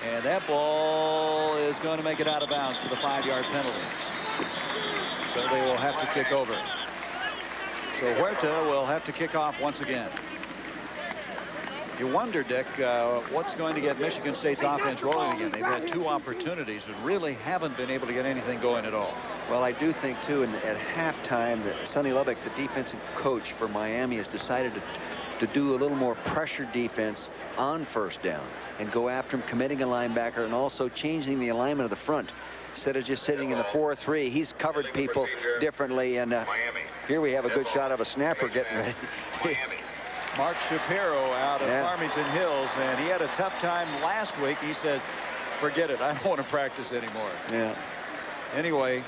And that ball is going to make it out of bounds for the 5-yard penalty. So they will have to kick over. So Huerta will have to kick off once again. You wonder, Dick, what's going to get Michigan State's offense rolling again. They've had 2 opportunities and really haven't been able to get anything going at all. Well, I do think, too, at halftime, that Sonny Lubbock, the defensive coach for Miami, has decided to do a little more pressure defense on first down and go after him, committing a linebacker, and also changing the alignment of the front. Instead of just sitting in the 4-3, he's covered people differently. And here we have a good shot of a snapper getting ready. Mark Shapiro out of Farmington Hills, and he had a tough time last week. He says, forget it, I don't want to practice anymore. Yeah. Anyway,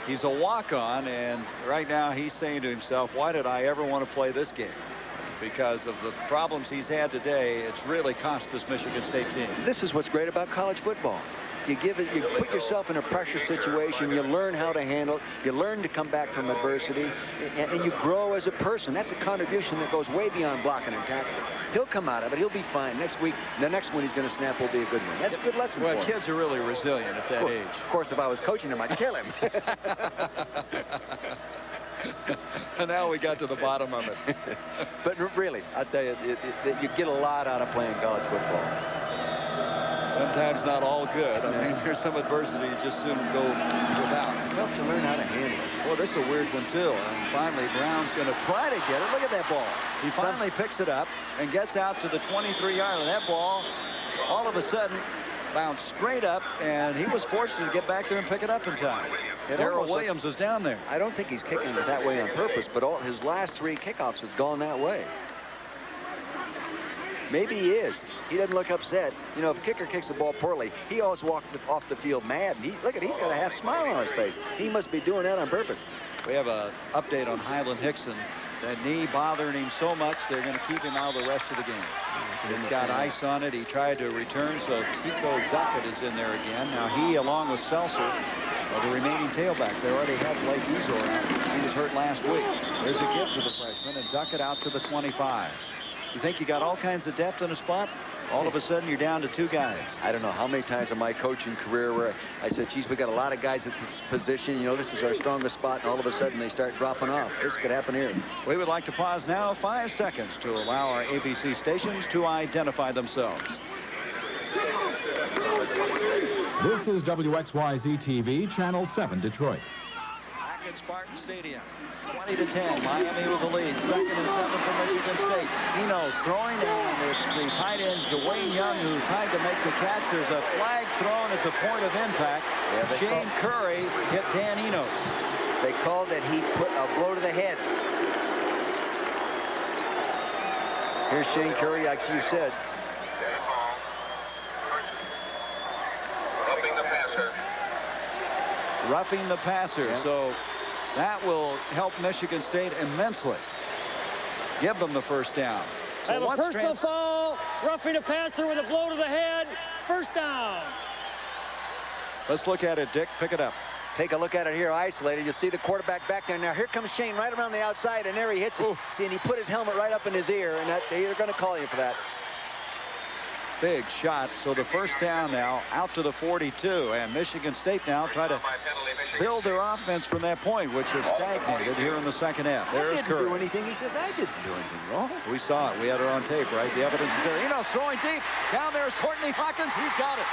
he's a walk-on, and right now he's saying to himself, why did I ever want to play this game? Because of the problems he's had today, it's really cost this Michigan State team. This is what's great about college football. You put yourself in a pressure situation, you learn how to handle it, you learn to come back from adversity, and you grow as a person. That's a contribution that goes way beyond blocking and tackling. He'll come out of it, he'll be fine. Next week, the next one he's going to snap will be a good one. That's a good lesson for him. Well, kids are really resilient at that age. Of course, if I was coaching him, I'd kill him. And now we got to the bottom of it. But really, I tell you, you get a lot out of playing college football. Sometimes not all good. I mean, there's some adversity you just soon go without. You have to learn how to handle it. Well, this is a weird one, too. And finally, Brown's going to try to get it. Look at that ball. He finally picks it up and gets out to the 23-yard line. That ball, all of a sudden, bounced straight up, and he was forced to get back there and pick it up in time. Darrell Williams is down there. I don't think he's kicking it that way on purpose, but all his last 3 kickoffs have gone that way. Maybe he is. He doesn't look upset. You know, if a kicker kicks the ball poorly, he always walks off the field mad. He's got a half smile on his face. He must be doing that on purpose. We have an update on Hyland Hickson. That knee bothering him so much, they're going to keep him out the rest of the game. It's got ice on it. He tried to return, so Tico Duckett is in there again. Now he, along with Seltzer, are the remaining tailbacks. They already had Blake Ezor out. He was hurt last week. There's a give to the freshman, and Duckett out to the 25. You think you got all kinds of depth in a spot? All of a sudden, you're down to 2 guys. I don't know how many times in my coaching career where I said, geez, we got a lot of guys at this position. You know, this is our strongest spot, and all of a sudden they start dropping off. This could happen here. We would like to pause now 5 seconds to allow our ABC stations to identify themselves. This is WXYZ-TV, Channel 7, Detroit. Back at Spartan Stadium. 20-10, Miami with the lead. 2nd and 7 for Michigan State. Enos throwing, and it's the tight end Dwayne Young who tried to make the catch. There's a flag thrown at the point of impact. Shane Curry hit Dan Enos. They called that he put a blow to the head. Here's Shane Curry, like you said. Roughing the passer. Roughing the passer. Yeah. So that will help Michigan State immensely. Give them the first down. So I have a personal foul, roughing a passer with a blow to the head. First down. Let's look at it, Dick. Pick it up. Take a look at it here, isolated. You see the quarterback back there. Now here comes Shane right around the outside, and there he hits it. See, and he put his helmet right up in his ear, and they're going to call you for that. Big shot. So the first down now out to the 42, and Michigan State now try to build their offense from that point, which is stagnated here in the second half. There's Curry. I didn't do anything. He says, I didn't do anything wrong. We saw it. We had it on tape, right? The evidence is there. Enos throwing deep. Down there is Courtney Hawkins. He's got it.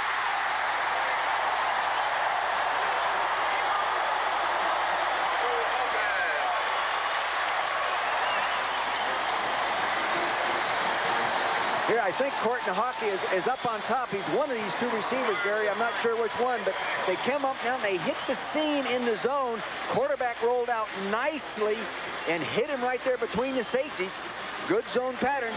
Here, I think Courtney Hockey is up on top. He's one of these 2 receivers, Gary. I'm not sure which one, but they came up now and they hit the seam in the zone. Quarterback rolled out nicely and hit him right there between the safeties. Good zone pattern.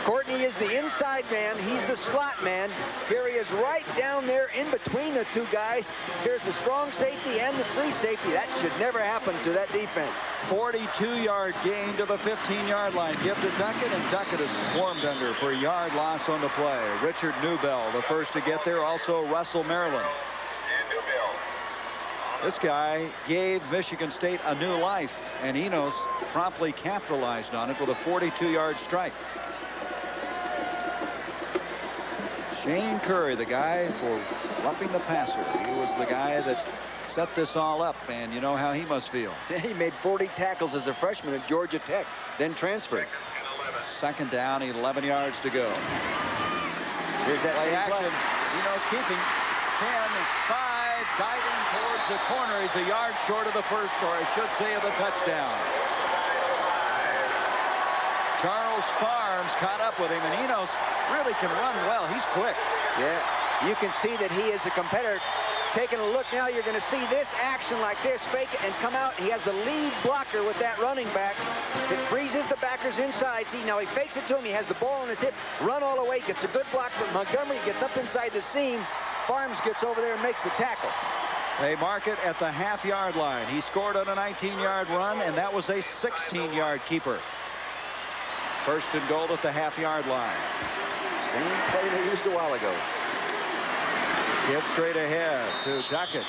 Courtney is the inside man. He's the slot man. Here he is right down there in between the 2 guys. Here's the strong safety and the free safety. That should never happen to that defense. 42-yard gain to the 15-yard line. Give to Duckett, and Duckett is swarmed under for a yard loss on the play. Richard Newbell, the first to get there. Also Russell Maryland. This guy gave Michigan State a new life, and Enos promptly capitalized on it with a 42-yard strike. Shane Curry, the guy for roughing the passer. He was the guy that set this all up, and you know how he must feel. He made 40 tackles as a freshman at Georgia Tech, then transferred. Second down, 11 yards to go. Here's that play action. Play. Eno's keeping. 10, 5, diving towards the corner. He's a yard short of the first, or I should say of the touchdown. Charles Farms caught up with him, and Enos really can run well. He's quick. Yeah, you can see that he is a competitor. Taking a look now, you're going to see this action like this, fake it and come out. He has the lead blocker with that running back. It freezes the backers inside. See, now he fakes it to him. He has the ball on his hip. Run all the way, gets a good block, but Montgomery gets up inside the seam. Farms gets over there and makes the tackle. They mark it at the half-yard line. He scored on a 19-yard run, and that was a 16-yard keeper. First and goal at the half-yard line. Same play they used a while ago. Give straight ahead to Duckett.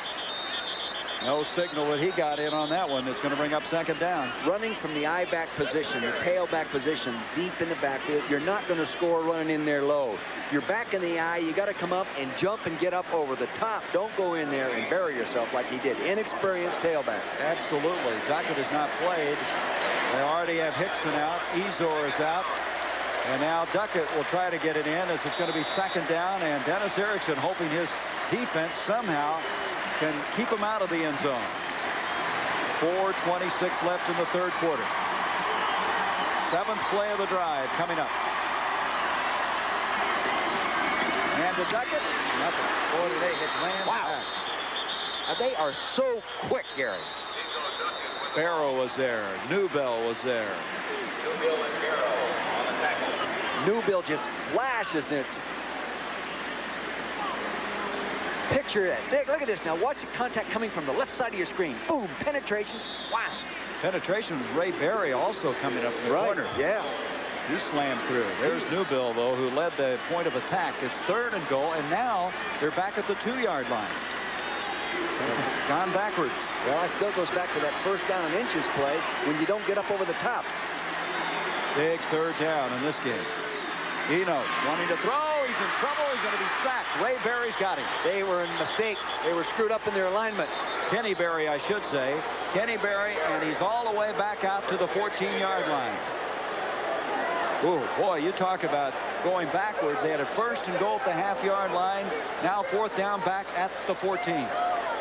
No signal that he got in on that one. It's going to bring up second down. Running from the I-back position, the tailback position, deep in the backfield, you're not going to score running in there low. You're back in the I. You got to come up and jump and get up over the top. Don't go in there and bury yourself like he did. Inexperienced tailback. Absolutely. Duckett has not played. They already have Hickson out. Ezor is out. And now Duckett will try to get it in as it's going to be second down. And Dennis Erickson hoping his defense somehow can keep him out of the end zone. 4:26 left in the third quarter. Seventh play of the drive coming up. And to Duckett, nothing. Boy, did they hit land. Wow. They are so quick, Gary. Barrow was there. Newbell was there. Newbill just flashes it. Picture that. Nick, look at this now. Watch the contact coming from the left side of your screen. Boom, penetration. Wow. Penetration was Ray Berry also coming up in the corner. Yeah. He slammed through. There's Newbill, though, who led the point of attack. It's third and goal, and now they're back at the 2-yard line. Gone backwards. Well, it still goes back to that first down and inches play when you don't get up over the top. Big third down in this game. Enos wanting to throw. He's in trouble. He's going to be sacked. Ray Berry's got him. They were in mistake. They were screwed up in their alignment. Kenny Berry, I should say. Kenny Berry, and he's all the way back out to the 14-yard line. Oh, boy, you talk about going backwards. They had a first and goal at the half-yard line. Now fourth down back at the 14.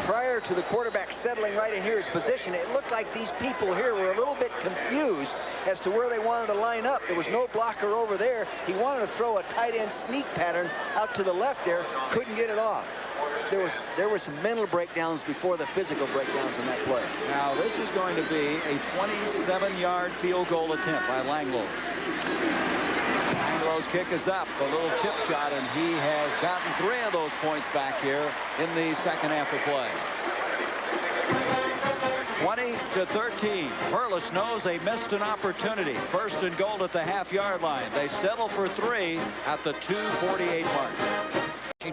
Prior to the quarterback settling right in here his position, it looked like these people here were a little bit confused as to where they wanted to line up. There was no blocker over there. He wanted to throw a tight end sneak pattern out to the left there. Couldn't get it off. There were some mental breakdowns before the physical breakdowns in that play. Now this is going to be a 27-yard field goal attempt by Langloh. Langloh's kick is up, a little chip shot, and he has gotten 3 of those points back here in the second half of play. 20-13. Perlis knows they missed an opportunity. First and goal at the half-yard line. They settle for 3 at the 2:48 mark.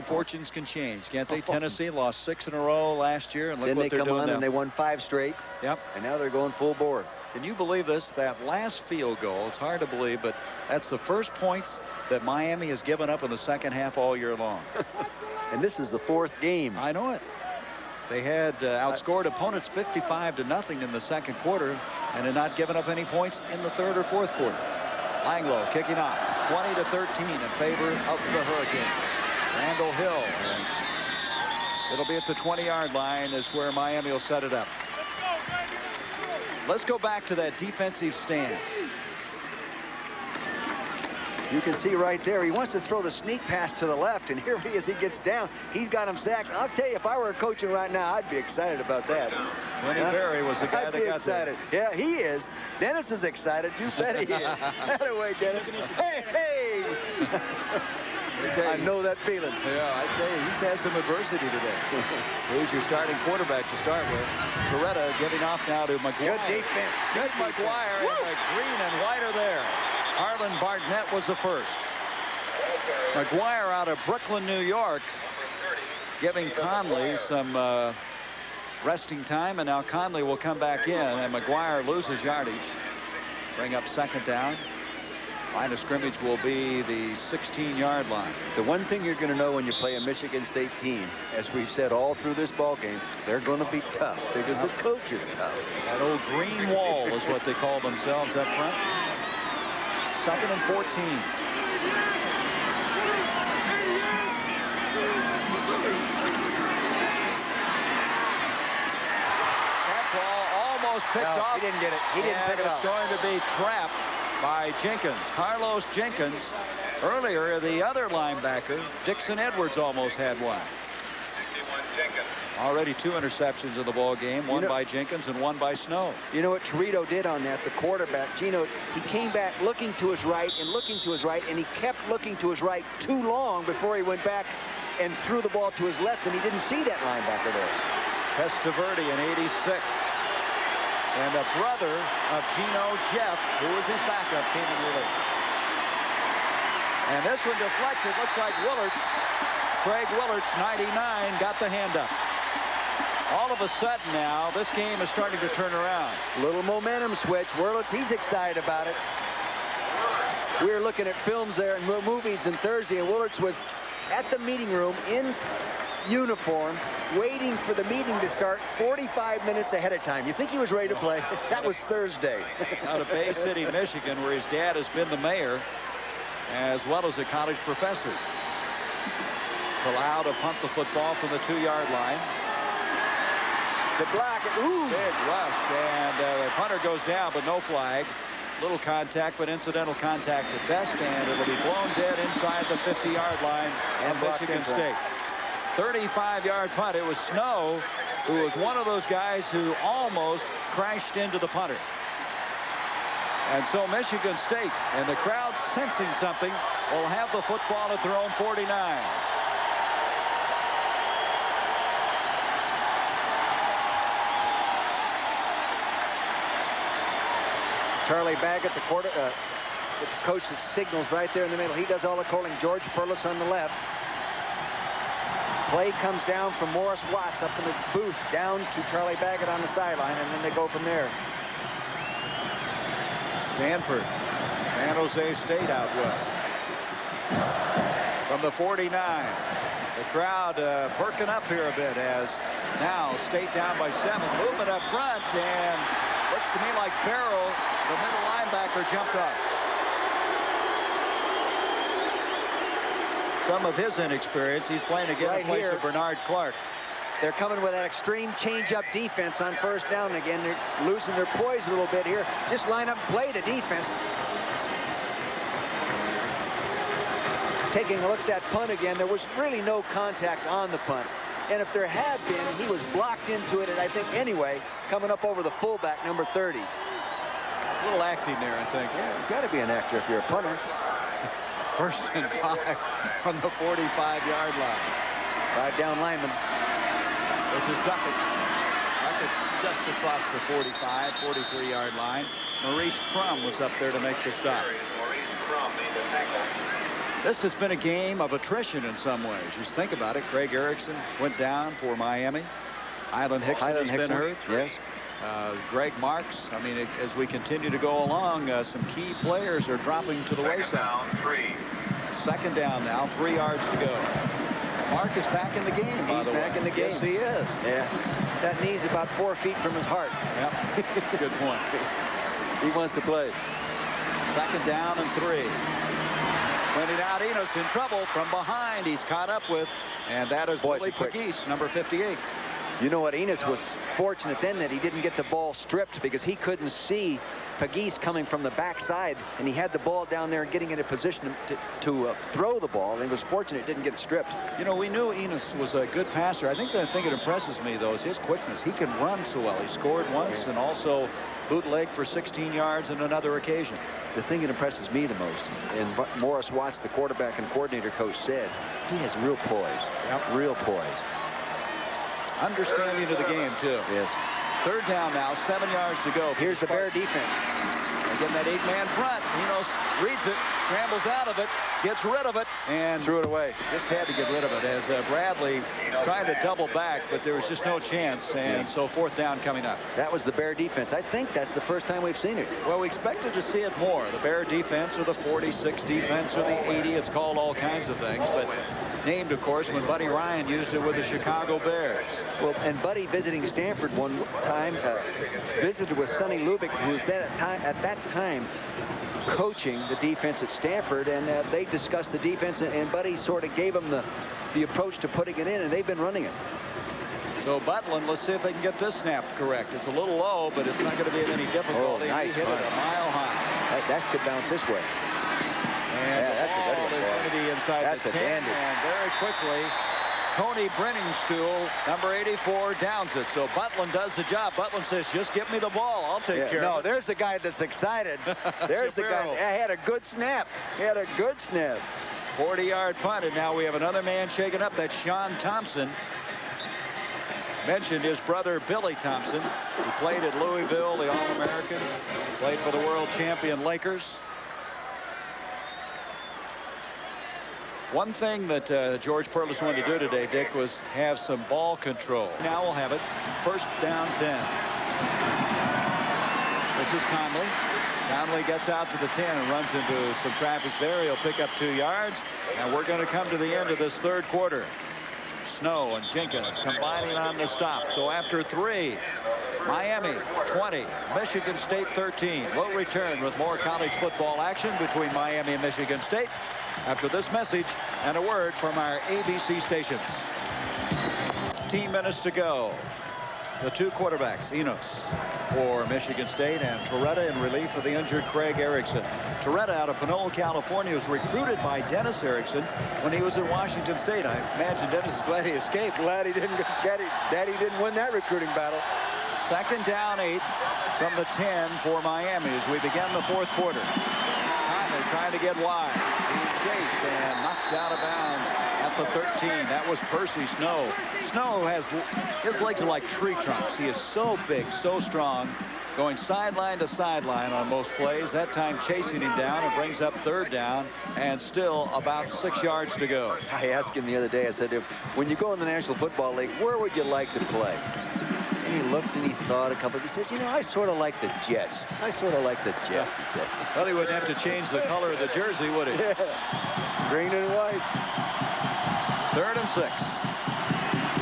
Fortunes can change, can't they? Tennessee lost 6 in a row last year, and look what they're doing now. Then they come on and they won 5 straight. Yep. And now they're going full board. Can you believe this? That last field goal, it's hard to believe, but that's the first points that Miami has given up in the second half all year long. And this is the 4th game. I know it. They had outscored opponents 55-0 in the second quarter and had not given up any points in the third or fourth quarter. Langloh kicking off 20-13 in favor of the Hurricanes. Randall Hill. And it'll be at the 20-yard line is where Miami will set it up. Let's go back to that defensive stand. You can see right there, he wants to throw the sneak pass to the left, and here he is, he gets down. He's got him sacked. I'll tell you, if I were coaching right now, I'd be excited about that. Kenny Berry was the guy that got excited. Yeah, he is. Dennis is excited. You bet he is. That away, Dennis. Hey, hey! I know that feeling. Yeah, I tell you, he's had some adversity today. Who's your starting quarterback to start with? Toretta giving off now to McGuire. Good defense. Good McGuire, and the green and white are there. Harlan Barnett was the first. McGuire out of Brooklyn, New York, giving Conley some resting time, and now Conley will come back in, and McGuire loses yardage. Bring up second down. Line of scrimmage will be the 16-yard line. The one thing you're going to know when you play a Michigan State team, as we've said all through this ball game, they're going to be tough because the coach is tough. That old green wall is what they call themselves up front. 2nd and 14. That ball almost picked off. He didn't get it. He didn't pick it up. It's going to be trapped by Jenkins. Carlos Jenkins. Earlier, the other linebacker, Dixon Edwards, almost had one. Already 2 interceptions in the ball game, one by Jenkins and one by Snow. You know what Torito did on that, the quarterback, Gino, he came back looking to his right and looking to his right, and he kept looking to his right too long before he went back and threw the ball to his left, and he didn't see that linebacker there. Testaverde in 86. And a brother of Gino, Jeff, who was his backup, came in relief. And this one deflected. Looks like Willards. Craig Willards, 99, got the hand up. All of a sudden now, this game is starting to turn around. Little momentum switch. Willards, he's excited about it. We were looking at films there and movies on Thursday, and Willards was at the meeting room in uniform, waiting for the meeting to start 45 minutes ahead of time. You think he was ready to play? That was Thursday. Out of Bay City, Michigan, where his dad has been the mayor, as well as a college professor. Allowed to punt the football from the 2-yard line. The block, ooh! Big rush, and the punter goes down, but no flag. Little contact, but incidental contact at best, and it'll be blown dead inside the 50-yard line of Michigan State. 35-yard punt. It was Snow, who was one of those guys who almost crashed into the punter. And so Michigan State, and the crowd sensing something, will have the football at their own 49. Charlie Baggett, the coach that signals right there in the middle. He does all the calling. George Perlis on the left. Play comes down from Morris Watts up in the booth down to Charlie Baggett on the sideline, and then they go from there. Stanford, San Jose State out west. From the 49. The crowd perking up here a bit as now State down by 7. Movement up front, and looks to me like Barrow, the middle linebacker, jumped up. Some of his inexperience. He's playing again in place of Bernard Clark. They're coming with that extreme change-up defense on first down again. They're losing their poise a little bit here. Just line up and play the defense. Taking a look at that punt again, there was really no contact on the punt. And if there had been, he was blocked into it, and I think anyway, coming up over the fullback, number 30. A little acting there, I think. Yeah, you've got to be an actor if you're a punter. 1st and 5 from the 45-yard line. 5-down lineman. This is Duckett. Duckett just across the 45, 43-yard line. Maurice Crum was up there to make the stop. This has been a game of attrition in some ways. Just think about it. Craig Erickson went down for Miami. Hyland Hickson has been hurt. Yes. Greg Marks. I mean, as we continue to go along, some key players are dropping to the wayside. 2nd down now, 3 yards to go. Mark is back in the game, by the way. He's back in the game. Yes, he is. Yeah. That knee's about 4 feet from his heart. Yep. Good point. He wants to play. 2nd down and 3. Pointing out Enos in trouble from behind. He's caught up with, and that is Willie Pegues, number 58. You know what, Enos was fortunate then that he didn't get the ball stripped because he couldn't see Pegues coming from the backside, and he had the ball down there and getting in a position to throw the ball, and he was fortunate it didn't get stripped. You know, we knew Enos was a good passer. I think the thing that impresses me, though, is his quickness. He can run so well. He scored once and also bootleg for 16 yards on another occasion. The thing that impresses me the most, and Morris Watts, the quarterback and coordinator coach, said, he has real poise. Yep. Real poise. Understanding of the game, too. Yes. 3rd down now, 7 yards to go. Here's the Bear defense. And Again, that 8-man front. Enos reads it, scrambles out of it, gets rid of it, and threw it away. Just had to get rid of it as Bradley tried to double back, but there was just no chance, and so 4th down coming up. That was the Bear defense. I think that's the first time we've seen it. Well, we expected to see it more. The Bear defense or the 46 defense or the 80. It's called all kinds of things, but named, of course, when Buddy Ryan used it with the Chicago Bears. Well, and Buddy visiting Stanford one time visited with Sonny Lubick, who was at that time coaching the defense at Stanford, and they discussed the defense, and Buddy sort of gave them the approach to putting it in, and they've been running it. So Butland, let's see if they can get this snap correct. It's a little low, but it's not going to be of any difficulty. Oh, nice. He hit it a mile high. That could bounce this way. And yeah, that's a good one. It's going to be inside that's the 10, and very quickly, Tony Brenningstool, number 84, downs it. So Butland does the job. Butland says, just give me the ball. I'll take care of it. No, there's the guy that's excited. There's the guy. He had a good snap. He had a good snap. 40-yard punt, and now we have another man shaken up. That's Sean Thompson. Mentioned his brother Billy Thompson, who played at Louisville, the All-American, played for the world champion Lakers. One thing that George Perles wanted to do today, Dick, was have some ball control. Now we'll have it. 1st down 10. This is Conley. Conley gets out to the 10 and runs into some traffic there. He'll pick up 2 yards. And we're going to come to the end of this 3rd quarter. Snow and Jenkins combining on the stop. So after 3, Miami 20, Michigan State 13. We'll return with more college football action between Miami and Michigan State after this message and a word from our ABC stations. 15 minutes to go. The 2 quarterbacks, Enos for Michigan State and Torretta in relief of the injured Craig Erickson. Torretta out of Pinole, California, was recruited by Dennis Erickson when he was at Washington State. I imagine Dennis is glad he escaped. Glad he didn't get it. Daddy didn't win that recruiting battle. 2nd down 8 from the 10 for Miami as we begin the 4th quarter. Conley trying to get wide. Being chased and knocked out of bounds at the 13. That was Percy Snow. Snow has, his legs are like tree trunks. He is so big, so strong, going sideline to sideline on most plays. That time chasing him down and brings up 3rd down and still about 6 yards to go. I asked him the other day, I said, when you go in the National Football League, where would you like to play? And he looked and he thought a couple. He says, you know, I sort of like the Jets. I sort of like the Jets, he said. Well, he wouldn't have to change the color of the jersey, would he? Yeah. Green and white. 3rd and 6.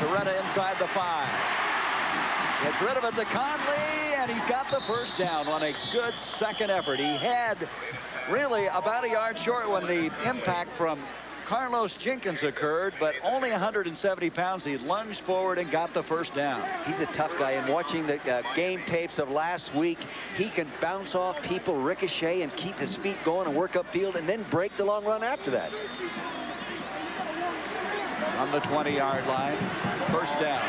Torretta inside the 5. Gets rid of it to Conley, and he's got the 1st down on a good 2nd effort. He had really about a yard short when the impact from Carlos Jenkins occurred, but only 170 pounds. He lunged forward and got the 1st down. He's a tough guy, and watching the game tapes of last week, he can bounce off people, ricochet, and keep his feet going and work upfield, and then break the long run after that. On the 20-yard line, 1st down.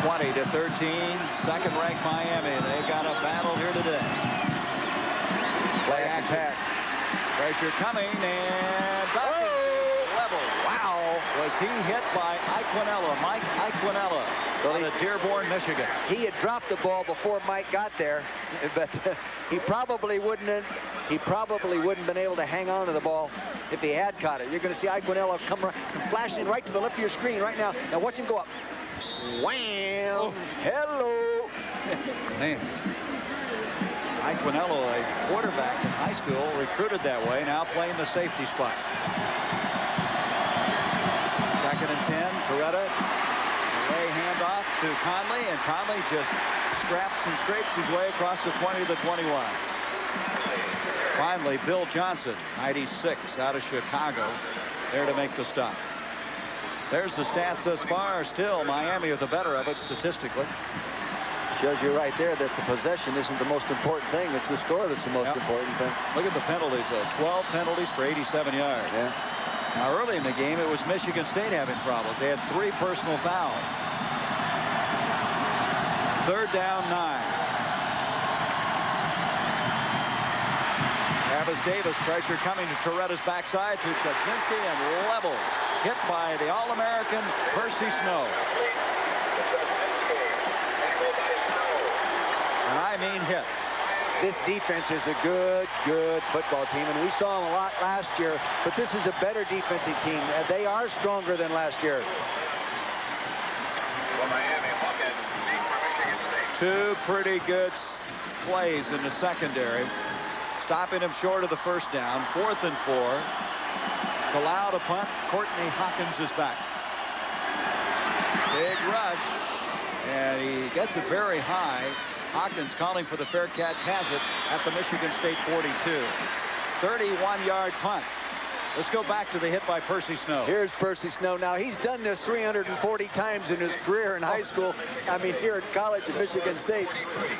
20 to 13, 2nd-ranked Miami. They've got a battle here today. Play action pass. Pressure coming, and level. Wow. Was he hit by Iquinella, Mike Iquinella, out of Dearborn, Michigan. He had dropped the ball before Mike got there, but he probably wouldn't been able to hang on to the ball if he had caught it. You're going to see Iquinella come flashing right to the left of your screen right now. Now watch him go up. Wham! Oh. Hello. Man. Iquinella, a quarterback in high school, recruited that way, now playing the safety spot. 2nd and 10, Torretta. Away handoff to Conley, and Conley just scraps and scrapes his way across the 20 to the 21. Finally, Bill Johnson, 96, out of Chicago, there to make the stop. There's the stats thus far. Still, Miami with the better of it statistically. Shows you right there that the possession isn't the most important thing. It's the score that's the most important thing. Look at the penalties, though. 12 penalties for 87 yards. Yeah. Now, early in the game, it was Michigan State having problems. They had 3 personal fouls. 3rd down, 9. Travis Davis, pressure coming to Torretta's backside to Chudzinski, and level. Hit by the All-American Percy Snow. And I mean hit. This defense is a good football team, and we saw them a lot last year, but this is a better defensive team. They are stronger than last year. Well, Miami Buckets beat Michigan State. Two pretty good plays in the secondary, stopping him short of the first down. 4th and 4. Allowed a punt. Courtney Hawkins is back. Big rush, and he gets it very high. Hawkins calling for the fair catch, has it at the Michigan State 42. 31-yard punt. Let's go back to the hit by Percy Snow. Here's Percy Snow. Now, he's done this 340 times in his career in high school. I mean, here at college at Michigan State.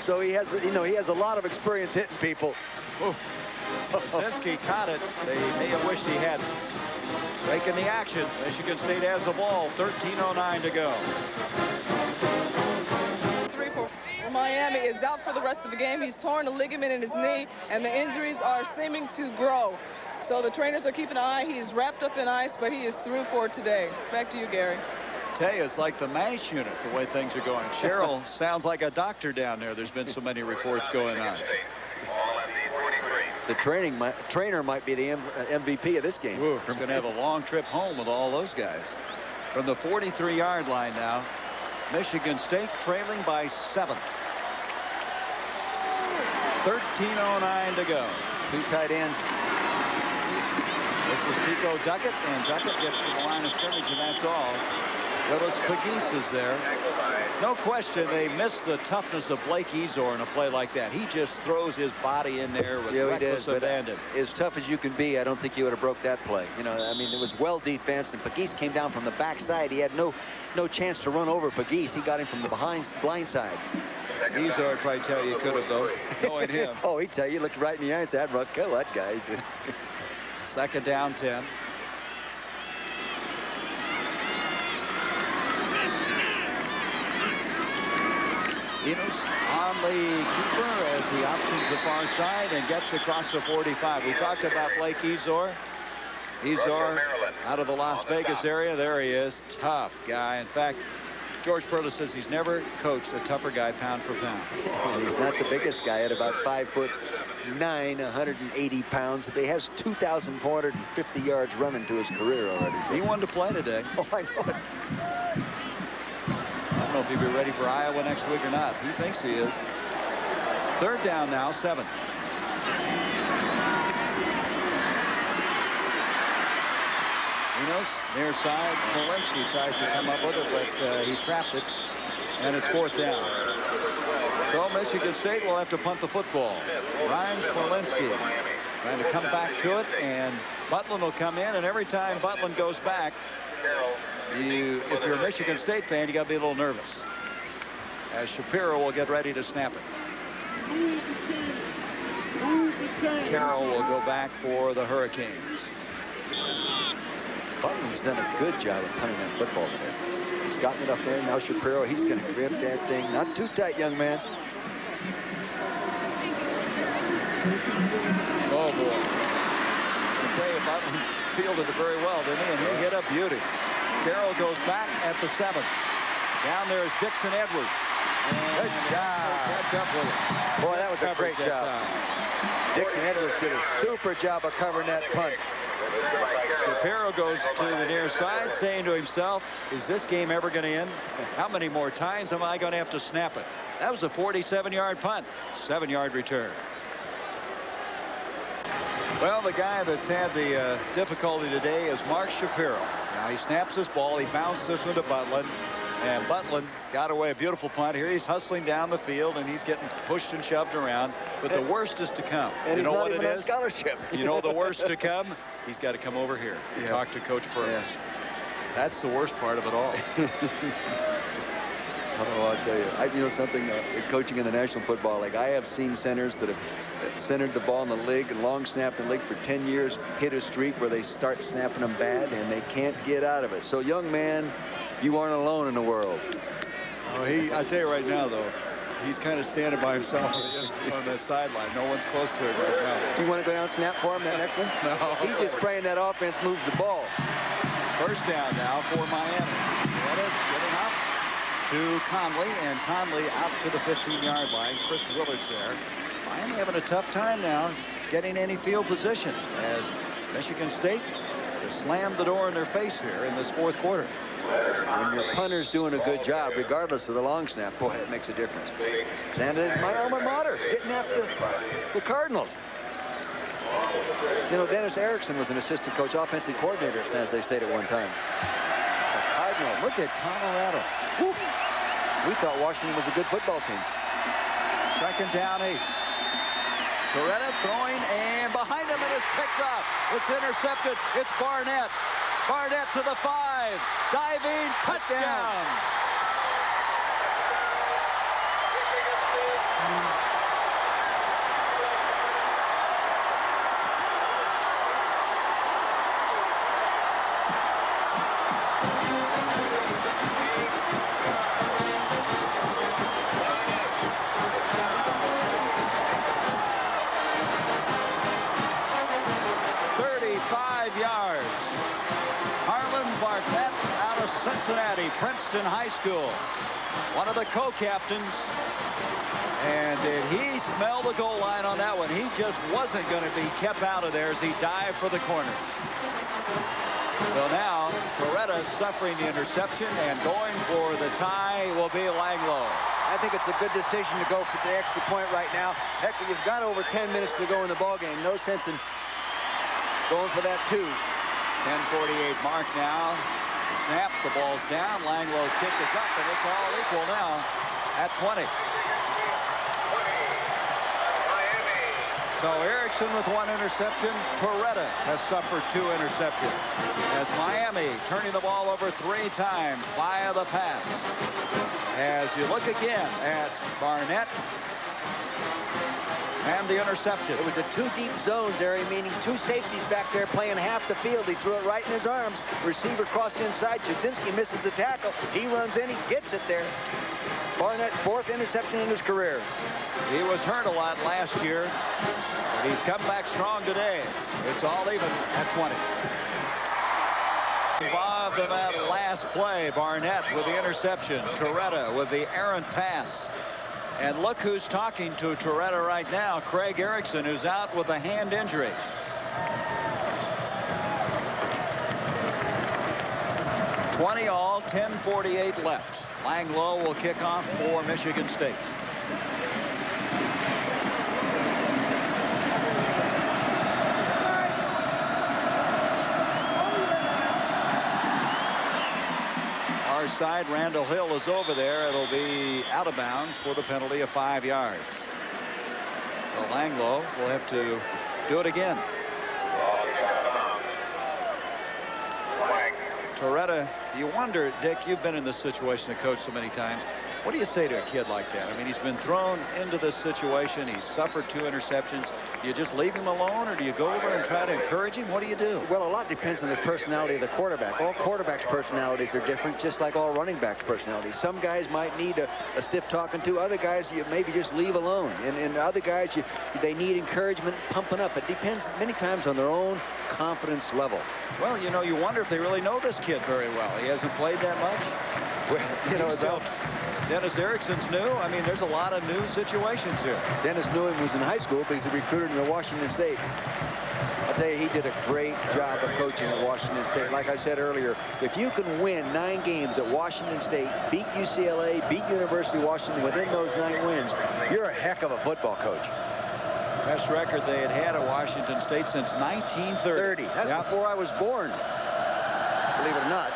So he has, you know, he has a lot of experience hitting people. Zinsky caught it. They may have wished he hadn't. Breaking the action. Michigan State has the ball. 13:09 to go. Miami is out for the rest of the game. He's torn a ligament in his knee, and the injuries are seeming to grow. So the trainers are keeping an eye. He's wrapped up in ice, but he is through for today. Back to you, Gary. Tell you, it's like the MASH unit, the way things are going. Cheryl sounds like a doctor down there. There's been so many reports going on. The trainer might be the MVP of this game. Ooh, he's going to have a long trip home with all those guys. From the 43-yard line now, Michigan State trailing by 7. 13:09 to go. Two tight ends. This is Tico Duckett, and Duckett gets to the line of scrimmage, and that's all. Willis Pegues is there. No question, they miss the toughness of Blake Ezor in a play like that. He just throws his body in there with reckless abandon. As tough as you can be, I don't think you would have broke that play. You know, I mean, it was well defensed, and Pegues came down from the backside. He had no chance to run over Pegues. He got him from the blind side. Ezor would probably tell you could have, though, knowing him. Oh, he'd tell you, looked right in the eye and said, "I'd kill that guy." 2nd down 10. Enos on the keeper as he options the far side and gets across the 45. We talked about Blake Ezor. Ezor out of the Las Vegas area. There he is. Tough guy. In fact, George Perla says he's never coached a tougher guy pound for pound. He's not the biggest guy at about 5'9", 180 pounds. He has 2,450 yards running to his career already. So. He wanted to play today. Oh, I know it. I don't know if he'll be ready for Iowa next week or not. He thinks he is. 3rd down now, 7. Enos near side. Smolinski tries to come up with it, but he trapped it, and it's 4th down. So Michigan State will have to punt the football. Ryan Smolinski trying to come back to it, and Butland will come in, and every time Butland goes back, if you're a Michigan State fan, you got to be a little nervous, as Shapiro will get ready to snap it. Carroll will go back for the Hurricanes. Butland's done a good job of punting that football today. He's gotten it up there. Now Shapiro, he's going to grip that thing. Not too tight, young man. Oh, boy. I tell you, Butland fielded it very well, didn't he? And he hit a beauty. Carroll goes back at the 7th. Down there is Dixon Edwards. Good job. Catch up with it. Boy, that was a great job. Dixon Edwards did a super job of covering that punt. Shapiro goes to the near side, saying to himself, is this game ever going to end? How many more times am I going to have to snap it? That was a 47-yard punt. 7-yard return. Well, the guy that's had the difficulty today is Mark Shapiro. Now he snaps this ball. He bounced this one to Butland. And Butland got away a beautiful punt. Here he's hustling down the field, and he's getting pushed and shoved around. But the worst is to come. And you know what it is? Scholarship. You know the worst to come? He's got to come over here and talk to Coach Perkins. That's the worst part of it all. Oh, I'll tell you. You know something, coaching in the National Football League, I have seen centers that have centered the ball in the league and long snapped in the league for 10 years, hit a streak where they start snapping them bad, and they can't get out of it. So, young man, you aren't alone in the world. Oh, I tell you right now, though, he's kind of standing by himself on that sideline. No one's close to him right now. Do you want to go down and snap for him, that next one? No. He's just praying that offense moves the ball. 1st down now for Miami. Getting up to Conley, and Conley out to the 15-yard line. Chris Willard's there. Miami having a tough time now getting any field position as Michigan State has slammed the door in their face here in this fourth quarter. When your punter's doing a good job, regardless of the long snap, boy, it makes a difference. Sanders, my alma mater, getting after the Cardinals. You know, Dennis Erickson was an assistant coach, offensive coordinator at San Jose State at one time. The Cardinals. Look at Colorado. Woo. We thought Washington was a good football team. Second down 8. Torretta throwing, and behind him, and it's picked up. It's intercepted. It's Barnett. Barnett to the 5. Diving, touchdown. Cincinnati, Princeton High School, one of the co-captains. And did he smell the goal line on that one? He just wasn't going to be kept out of there as he dived for the corner. So now Torretta suffering the interception, and going for the tie will be Langlo. I think it's a good decision to go for the extra point right now. Heck, you've got over 10 minutes to go in the ball game. No sense in going for that 2. 10:48 mark now. Snap, the ball's down. Langlo's kick is up, and it's all equal now at 20. So Erickson with 1 interception. Torretta has suffered 2 interceptions. As Miami turning the ball over 3 times via the pass. As you look again at Barnett and the interception. It was the 2 deep zones area, meaning 2 safeties back there playing half the field. He threw it right in his arms. Receiver crossed inside. Chudzinski misses the tackle. He runs in. He gets it there. Barnett, 4th interception in his career. He was hurt a lot last year, but he's come back strong today. It's all even at 20. Involved in that last play, Barnett with the interception. Torretta with the errant pass. And look who's talking to Torretta right now, Craig Erickson, who's out with a hand injury. $20 all, 10:48 left. Langlo will kick off for Michigan State. Side, Randall Hill is over there. It'll be out of bounds for the penalty of 5 yards. So Langlo will have to do it again. Torretta, you wonder, Dick, you've been in this situation to coach so many times. What do you say to a kid like that? I mean, he's been thrown into this situation. He's suffered 2 interceptions. Do you just leave him alone, or do you go over and try to encourage him? What do you do? Well, a lot depends on the personality of the quarterback. All quarterbacks' personalities are different, just like all running backs' personalities. Some guys might need a stiff talking to. Other guys, you maybe just leave alone. And other guys, they need encouragement, pumping up. It depends many times on their own confidence level. Well, you know, you wonder if they really know this kid very well. He hasn't played that much. Well, you know, Dennis Erickson's new. I mean, there's a lot of new situations here. Dennis knew him was in high school, but he's a recruiter in Washington State. I'll tell you, he did a great job of coaching at Washington State. Like I said earlier, if you can win 9 games at Washington State, beat UCLA, beat University of Washington within those 9 wins, you're a heck of a football coach. Best record they had had at Washington State since 1930. That's before I was born. Believe it or not.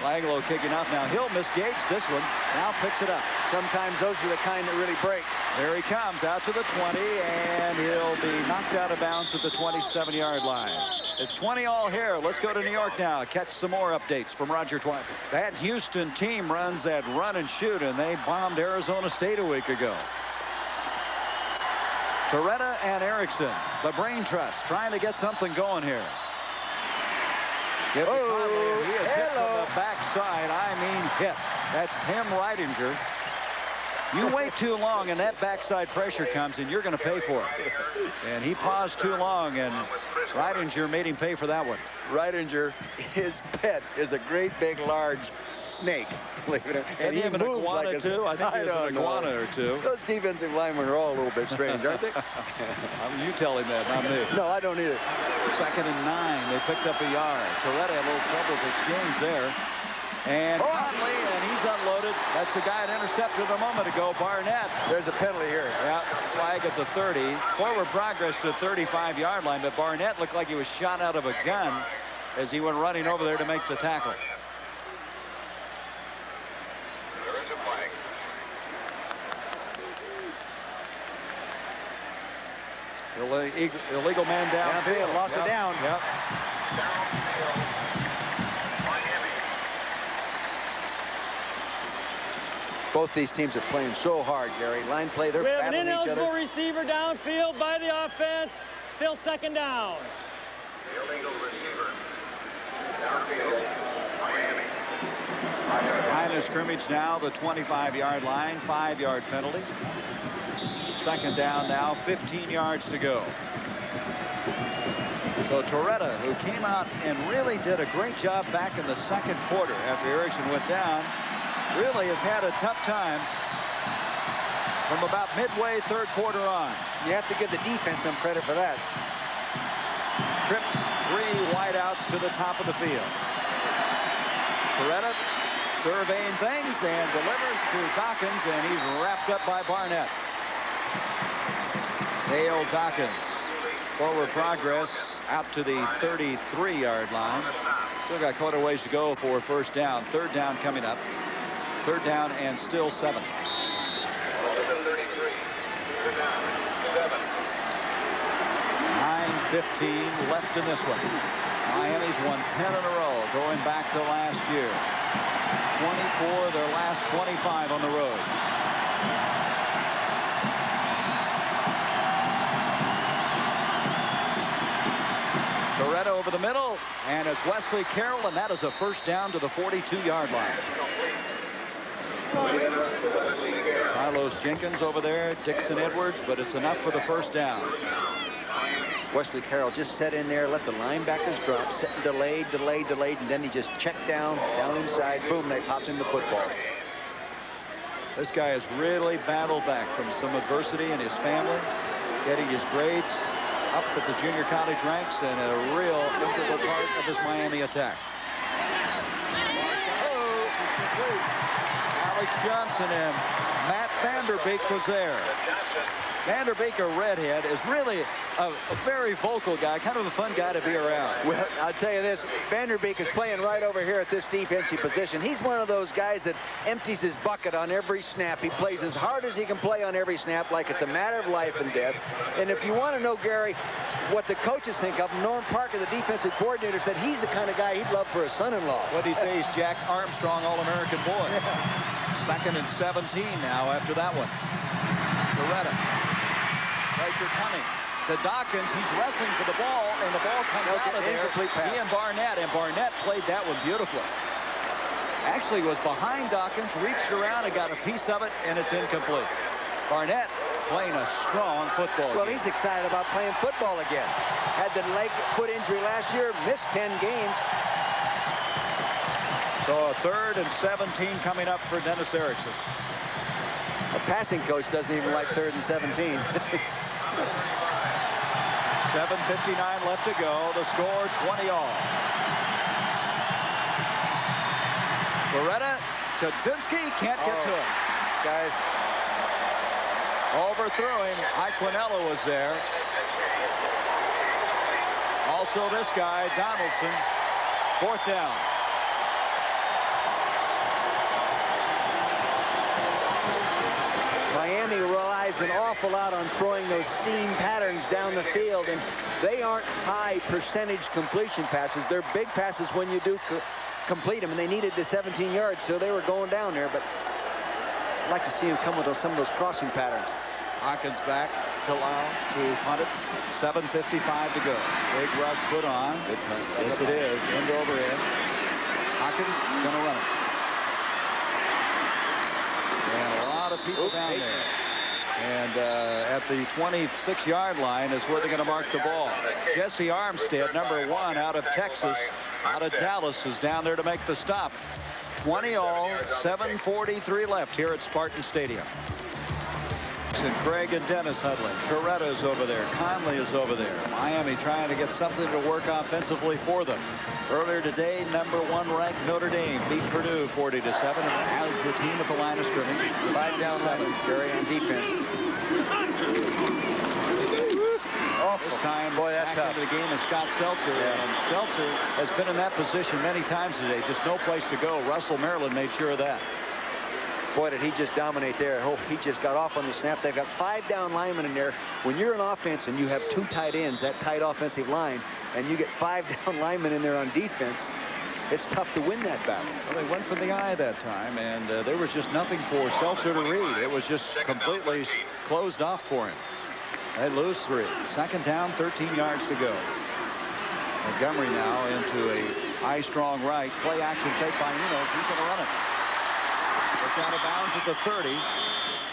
Langlo kicking off now. Hill misgates this one. Now picks it up. Sometimes those are the kind that really break. There he comes out to the 20, and he'll be knocked out of bounds at the 27-yard line. It's 20 all here. Let's go to New York now. Catch some more updates from Roger Twine. That Houston team runs that run and shoot, and they bombed Arizona State a week ago. Torretta and Erickson, the brain trust, trying to get something going here. He is hit from the backside. I mean hit. That's Tim Reidinger. You wait too long, and that backside pressure comes, and you're going to pay for it. And he paused too long, and Reidinger made him pay for that one. Reidinger, his pet is a great big large snake. And he an iguana like too? I think he has an iguana or two. Those defensive linemen are all a little bit strange, aren't they? You tell him that, not me. No, I don't either. 2nd and 9. They picked up a yard. Torretta had a little trouble with exchange there. And Conley, and he's unloaded. That's the guy that intercepted a moment ago, Barnett. There's a penalty here. Yeah, flag at the 30. Forward progress to the 35-yard line, but Barnett looked like he was shot out of a gun as he went running over there to make the tackle. There is a flag. Illegal man downfield. Lost it down. Yep. Both these teams are playing so hard, Gary. Line play, they're battling each other. We have an ineligible receiver downfield by the offense. Still 2nd down. Illegal receiver. Downfield. Miami. Line of scrimmage now, the 25-yard line. 5-yard penalty. 2nd down now, 15 yards to go. So Torretta, who came out and really did a great job back in the 2nd quarter after Erickson went down, really has had a tough time from about midway 3rd quarter on. You have to give the defense some credit for that. Trips 3 wideouts to the top of the field. Torretta surveying things and delivers to Dawkins, and he's wrapped up by Barnett. Dale Dawkins, forward progress out to the 33-yard line. Still got quite a ways to go for 1st down. 3rd down coming up. 3rd down and still 7. 33. 7. 9:15 left in this one. Miami's won 10 in a row going back to last year. 24 their last 25 on the road. Torretta over the middle, and it's Wesley Carroll, and that is a 1st down to the 42-yard line. Carlos Jenkins over there, Dixon Edwards, but it's enough for the 1st down. Wesley Carroll just set in there, let the linebackers drop, set and delayed, and then he just checked down inside, boom, they popped in the football. This guy has really battled back from some adversity in his family, getting his grades up at the junior college ranks, and a real integral part of this Miami attack. Alex Johnson and Matt Vanderbeek was there. Vanderbeek, a redhead, is really a very vocal guy, kind of a fun guy to be around. Well, I'll tell you this, Vanderbeek is playing right over here at this defensive position. He's one of those guys that empties his bucket on every snap. He plays as hard as he can play on every snap, like it's a matter of life and death. And if you want to know, Gary, what the coaches think of, Norm Parker, the defensive coordinator, said he's the kind of guy he'd love for a son-in-law. What did he say? He's Jack Armstrong, All-American boy. 2nd and 17 now after that one. Torretta. Pressure coming to Dawkins. He's wrestling for the ball, and the ball comes out of there. He and Barnett played that one beautifully. Actually was behind Dawkins, reached around and got a piece of it, and it's incomplete. Barnett playing a strong football Well, game. he's excited about playing football again. Had the foot injury last year, missed 10 games. So a 3rd and 17 coming up for Dennis Erickson. A passing coach doesn't even like 3rd and 17. 7:59 left to go. The score 20-all. Torretta, Chudzinski can't get to him. Guys. Overthrew him. Iaquinella was there. Also this guy, Donaldson. 4th down. Miami relies an awful lot on throwing those seam patterns down the field, and they aren't high percentage completion passes. They're big passes when you do complete them, and they needed the 17 yards, so they were going down there, but I'd like to see him come with some of those crossing patterns. Hawkins back to Lau to punt it. 7:55 to go. Big rush put on. Good punt. Yes, it is. End over end. Hawkins going to run it. And a lot of people down there. And at the 26-yard line is where they're going to mark the ball. Jesse Armstead, number 1 out of Texas, out of Dallas, is down there to make the stop. 20 all, 7:43 left here at Spartan Stadium. And Craig and Dennis huddling. Toretta's over there. Conley is over there. Miami trying to get something to work offensively for them. Earlier today, number 1 ranked Notre Dame beat Purdue 40-7 as the team at the line of scrimmage. 5 down line, Gary, on defense. This time, back into the game is Scott Seltzer. And Seltzer has been in that position many times today. Just no place to go. Russell Maryland made sure of that. Boy, did he just dominate there. Oh, he just got off on the snap. They've got 5 down linemen in there. When you're an offense and you have 2 tight ends, that tight offensive line, and you get 5 down linemen in there on defense, it's tough to win that battle. Well, they went for the eye that time, and there was just nothing for Seltzer to read. It was just completely closed off for him. They lose 3. Second down, 13 yards to go. Montgomery now into a high, strong right. Play action fake by Enos. He's going to run it. It's out of bounds at the 30.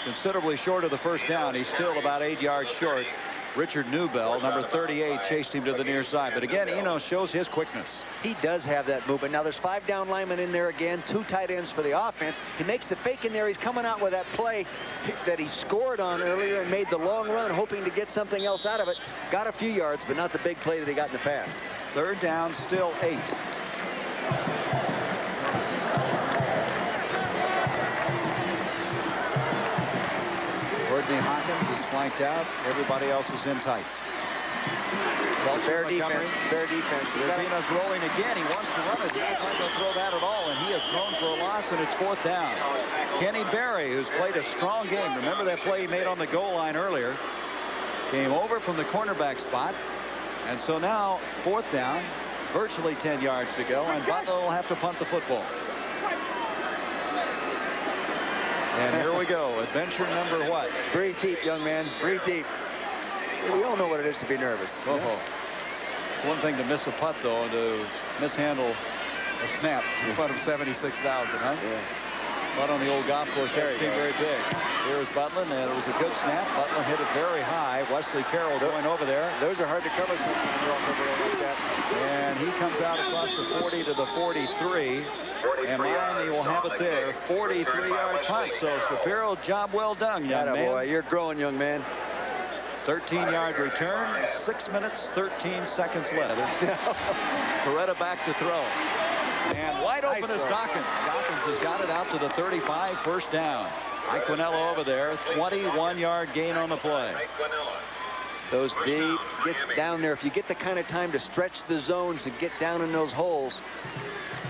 Considerably short of the first down. He's still about 8 yards short. Richard Newbell, number 38, chased him to the near side. But again, Enos shows his quickness. He does have that movement. Now there's 5 down linemen in there again, 2 tight ends for the offense. He makes the fake in there. He's coming out with that play that he scored on earlier and made the long run, hoping to get something else out of it. Got a few yards, but not the big play that he got in the past. Third down, still 8. Courtney Hawkins is flanked out. Everybody else is in tight. Fair defense. Fair defense. There's Enos rolling again. He wants to run it. He's not going to throw that at all, and he is thrown for a loss, and it's 4th down. Kenny Berry, who's played a strong game. Remember that play he made on the goal line earlier? Came over from the cornerback spot, and so now 4th down, virtually 10 yards to go, and Butler will have to punt the football. And here we go. Adventure number what? Breathe deep, young man. Breathe deep. We all know what it is to be nervous. It's one thing to miss a putt, though, and to mishandle a snap in front of 76,000, huh? Yeah. But on the old golf course, that seemed very big. Here's Butland, and it was a good snap. Butland hit it very high. Wesley Carroll going over there. Those are hard to cover sometimes like that. And he comes out across the 40 to the 43. And Miami will have it there. 43-yard punt. So Shapiro, job well done, young man. Boy, you're growing, young man. 13-yard return. 6 minutes, 13 seconds left. Coretta back to throw. And wide open is Dawkins. Dawkins has got it out to the 35, first down. Iquinella over there, 21-yard gain on the play. Those deep, get down there. If you get the kind of time to stretch the zones and get down in those holes,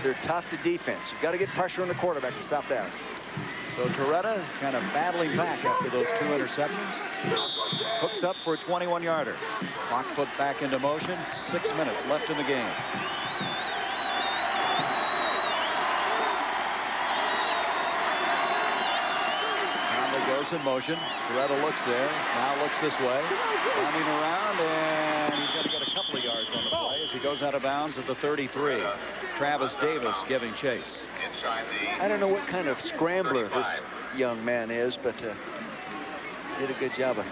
they're tough to defense. You've got to get pressure on the quarterback to stop that. So Torretta kind of battling back after those 2 interceptions. Hooks up for a 21-yarder. Clock put back into motion. 6 minutes left in the game. Goes in motion. Torretta looks there. Now looks this way. Running around, and he's going to get a couple of yards on the play as he goes out of bounds at the 33. Travis Davis giving chase. I don't know what kind of scrambler this young man is, but did a good job of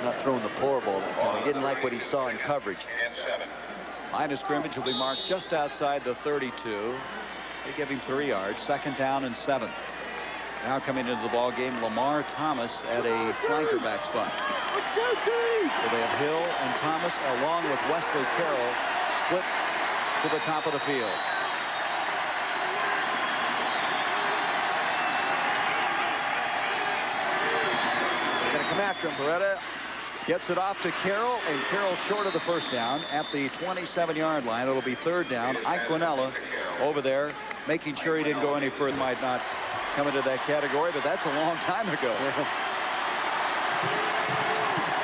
not throwing the poor ball that time. He didn't like what he saw in coverage. Line of scrimmage will be marked just outside the 32. They give him 3 yards. Second down and 7. Now coming into the ball game, Lamar Thomas at a flanker back spot. So they have Hill and Thomas along with Wesley Carroll split to the top of the field. They're going to come after him. Torretta gets it off to Carroll, and Carroll short of the first down at the 27-yard line. It'll be 3rd down. Iquinella over there making sure he didn't go any further. Might not come into that category, but that's a long time ago.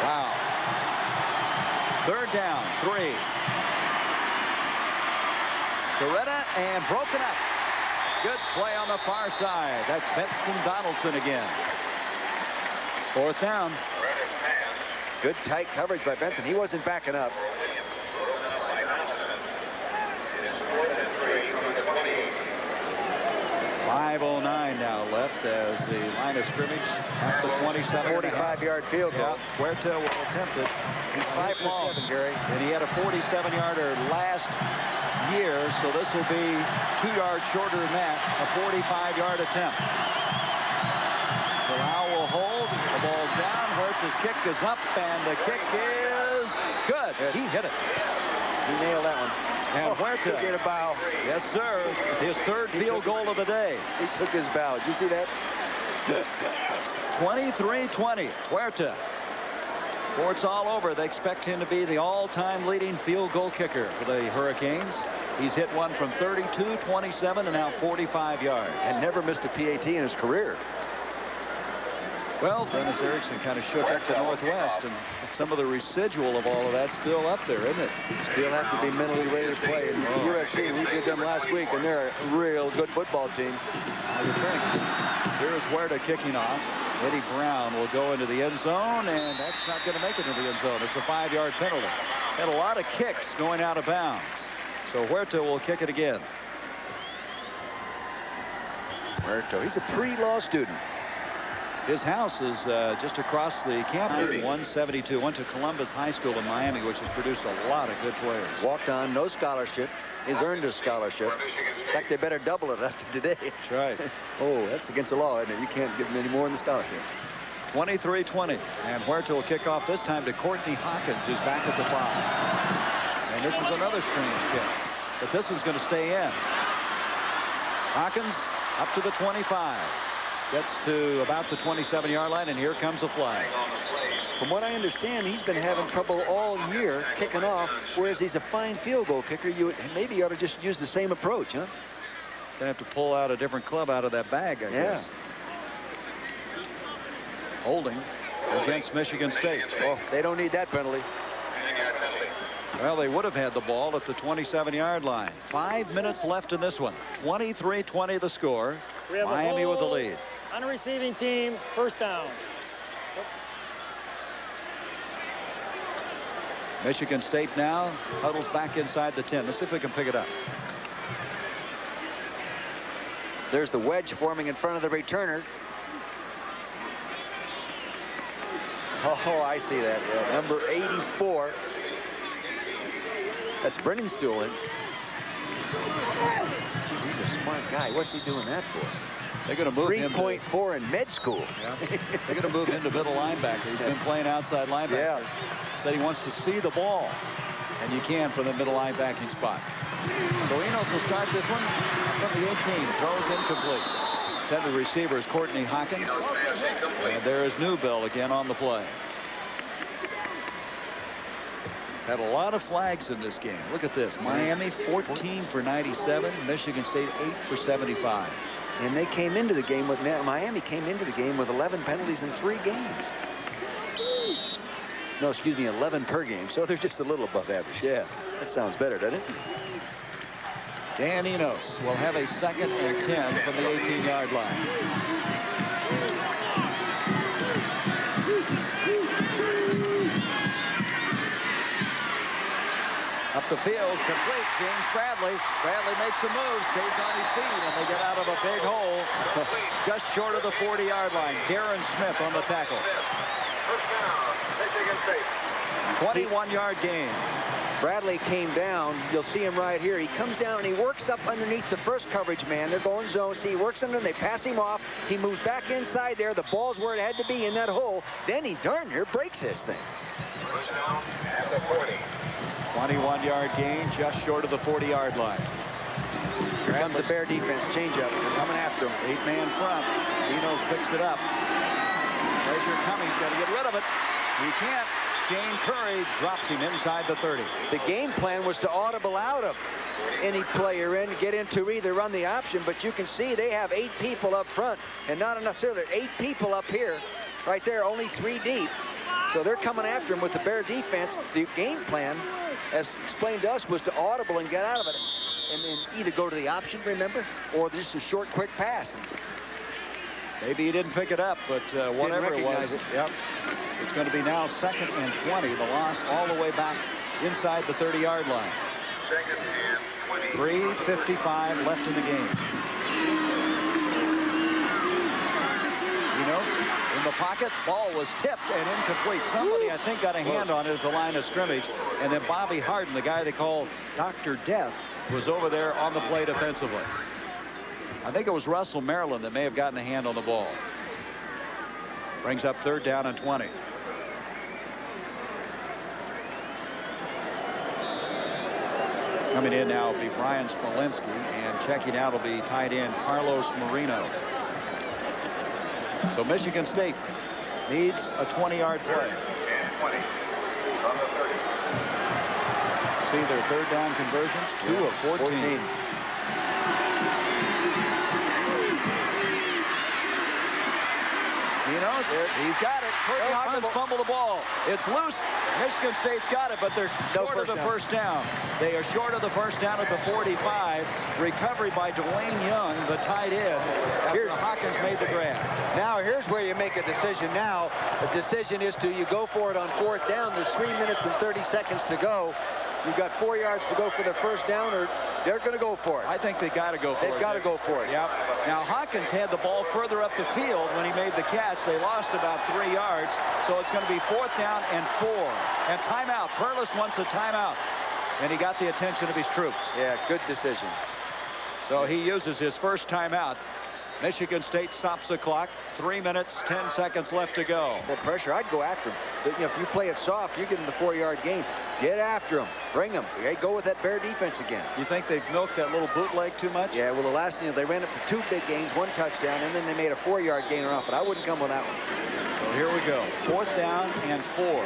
Wow. 3rd down, 3. Torretta and broken up. Good play on the far side. That's Benson Donaldson again. 4th down. Good tight coverage by Benson. He wasn't backing up. 5:09 now left as the line of scrimmage at the 27. 45-yard field goal. Yeah, Huerta will attempt it. He's 5 for 7, Gary. And he had a 47-yarder last year, so this will be 2 yards shorter than that, a 45-yard attempt. Corral will hold. The ball's down. Huerta's kick is up, and the kick is good. He hit it. He nailed that one. And Huerta get a bow. Yes, sir. His third field goal of the day. He took his bow. Did you see that? 23-20. Huerta. Before it's all over, they expect him to be the all-time leading field goal kicker for the Hurricanes. He's hit one from 32, 27, and now 45 yards. And never missed a PAT in his career. Well, Dennis Erickson kind of shook up the Northwest, and some of the residual of all of that's still up there, isn't it? Still have to be mentally ready to play. And USC, we did them last week, and they're a real good football team. I would think. Here's Huerta kicking off. Eddie Brown will go into the end zone, and that's not going to make it into the end zone. It's a 5-yard penalty. Had a lot of kicks going out of bounds. So Huerta will kick it again. Huerta, he's a pre-law student. His house is just across the campus, 172. Went to Columbus High School in Miami, which has produced a lot of good players. Walked on, no scholarship. He's earned a scholarship. In fact, they better double it after today. That's right. Oh, that's against the law, isn't it? You can't give him any more than the scholarship. 23-20. And Huerta will kick off this time to Courtney Hawkins, who's back at the 5. And this is another strange kick. But this one's going to stay in. Hawkins up to the 25. Gets to about the 27-yard line, and here comes a flag. From what I understand, he's been having trouble all year kicking off, whereas he's a fine field goal kicker. Maybe you ought to just use the same approach, huh? Gonna have to pull out a different club out of that bag, I guess. Holding against Michigan State. Oh, they don't need that penalty. Well, they would have had the ball at the 27-yard line. 5 minutes left in this one. 23-20 the score. Miami with the lead. On the receiving team, first down. Michigan State now huddles back inside the 10. Let's see if we can pick it up. There's the wedge forming in front of the returner. Oh, I see that. Yeah. Number 84. That's Brennan Stewart. He's a smart guy. What's he doing that for? They're going to move him 3.4 in med school. Yeah. They're going to move him to middle linebacker. He's been playing outside linebacker. Yeah. Said he wants to see the ball, and you can from the middle linebacking spot. So Enos will start this one from the 18. Throws incomplete. Intended receiver is Courtney Hawkins. And there is Newbill again on the play. Had a lot of flags in this game. Look at this. Miami 14 for 97. Michigan State 8 for 75. And they came into the game with Miami came into the game with 11 penalties in 3 games. No, excuse me, 11 per game. So they're just a little above average. Yeah, that sounds better, doesn't it? Dan Enos will have a 2nd and 10 from the 18-yard line. Up the field, complete, James Bradley. Bradley makes a move, stays on his feet, and they get out of a big hole just short of the 40-yard line. Darren Smith on the tackle. 21-yard gain. Bradley came down. You'll see him right here. He comes down and he works up underneath the first coverage man. They're going zone. See, he works under and they pass him off. He moves back inside there. The ball's where it had to be in that hole. Then he darn near breaks this thing. 21-yard gain just short of the 40-yard line. Here comes the Bear defense. Change up. They're coming after him. 8-man front. Enos picks it up. Pressure coming. He's got to get rid of it. He can't. Shane Curry drops him inside the 30. The game plan was to audible out of any player in, get into either run the option, but you can see they have 8 people up front and not enough there. There are 8 people up here. Right there, only 3 deep. So they're coming after him with the Bear defense. The game plan, as explained to us, was to audible and get out of it and then either go to the option, remember, or just a short, quick pass. Maybe he didn't pick it up, but whatever it was, yep. It's going to be now 2nd and 20. The loss all the way back inside the 30-yard line. 3:55 left in the game. the pocket. Ball was tipped and incomplete. Somebody, I think, got a hand on it at the line of scrimmage. And then Bobby Harden, the guy they call Dr. Death, was over there on the play defensively. I think it was Russell Maryland that may have gotten a hand on the ball. Brings up 3rd down and 20. Coming in now will be Brian Smolinski, and checking out will be tight end Carlos Marino. So Michigan State needs a 20-yard play. See their 3rd down conversions, 2 of 14. He's got it. Courtney Hawkins fumbled the ball. It's loose. Michigan State's got it, but they're short of the first down. They are short of the first down at the 45. Recovery by Dwayne Young, the tight end, after Hawkins made the grab. Now here's where you make a decision. Now the decision is to you go for it on 4th down. There's 3 minutes and 30 seconds to go. You've got 4 yards to go for their first down, or they're going to go for it. I think they got to go for it. They've got to go for it. Yep. Now Hawkins had the ball further up the field when he made the catch. They lost about 3 yards, so it's going to be 4th down and 4. And timeout. Perlis wants a timeout, and he got the attention of his troops. Yeah, good decision. So he uses his first timeout. Michigan State stops the clock. 3 minutes, 10 seconds left to go. Well, pressure, I'd go after him. If you play it soft, you get in the 4-yard game. Get after him. Bring him. Okay, go with that Bear defense again. You think they've milked that little bootleg too much? Yeah, well, the last thing, they ran it for 2 big gains, 1 touchdown, and then they made a 4-yard gainer off it. I wouldn't come with that one. So here we go. 4th down and 4.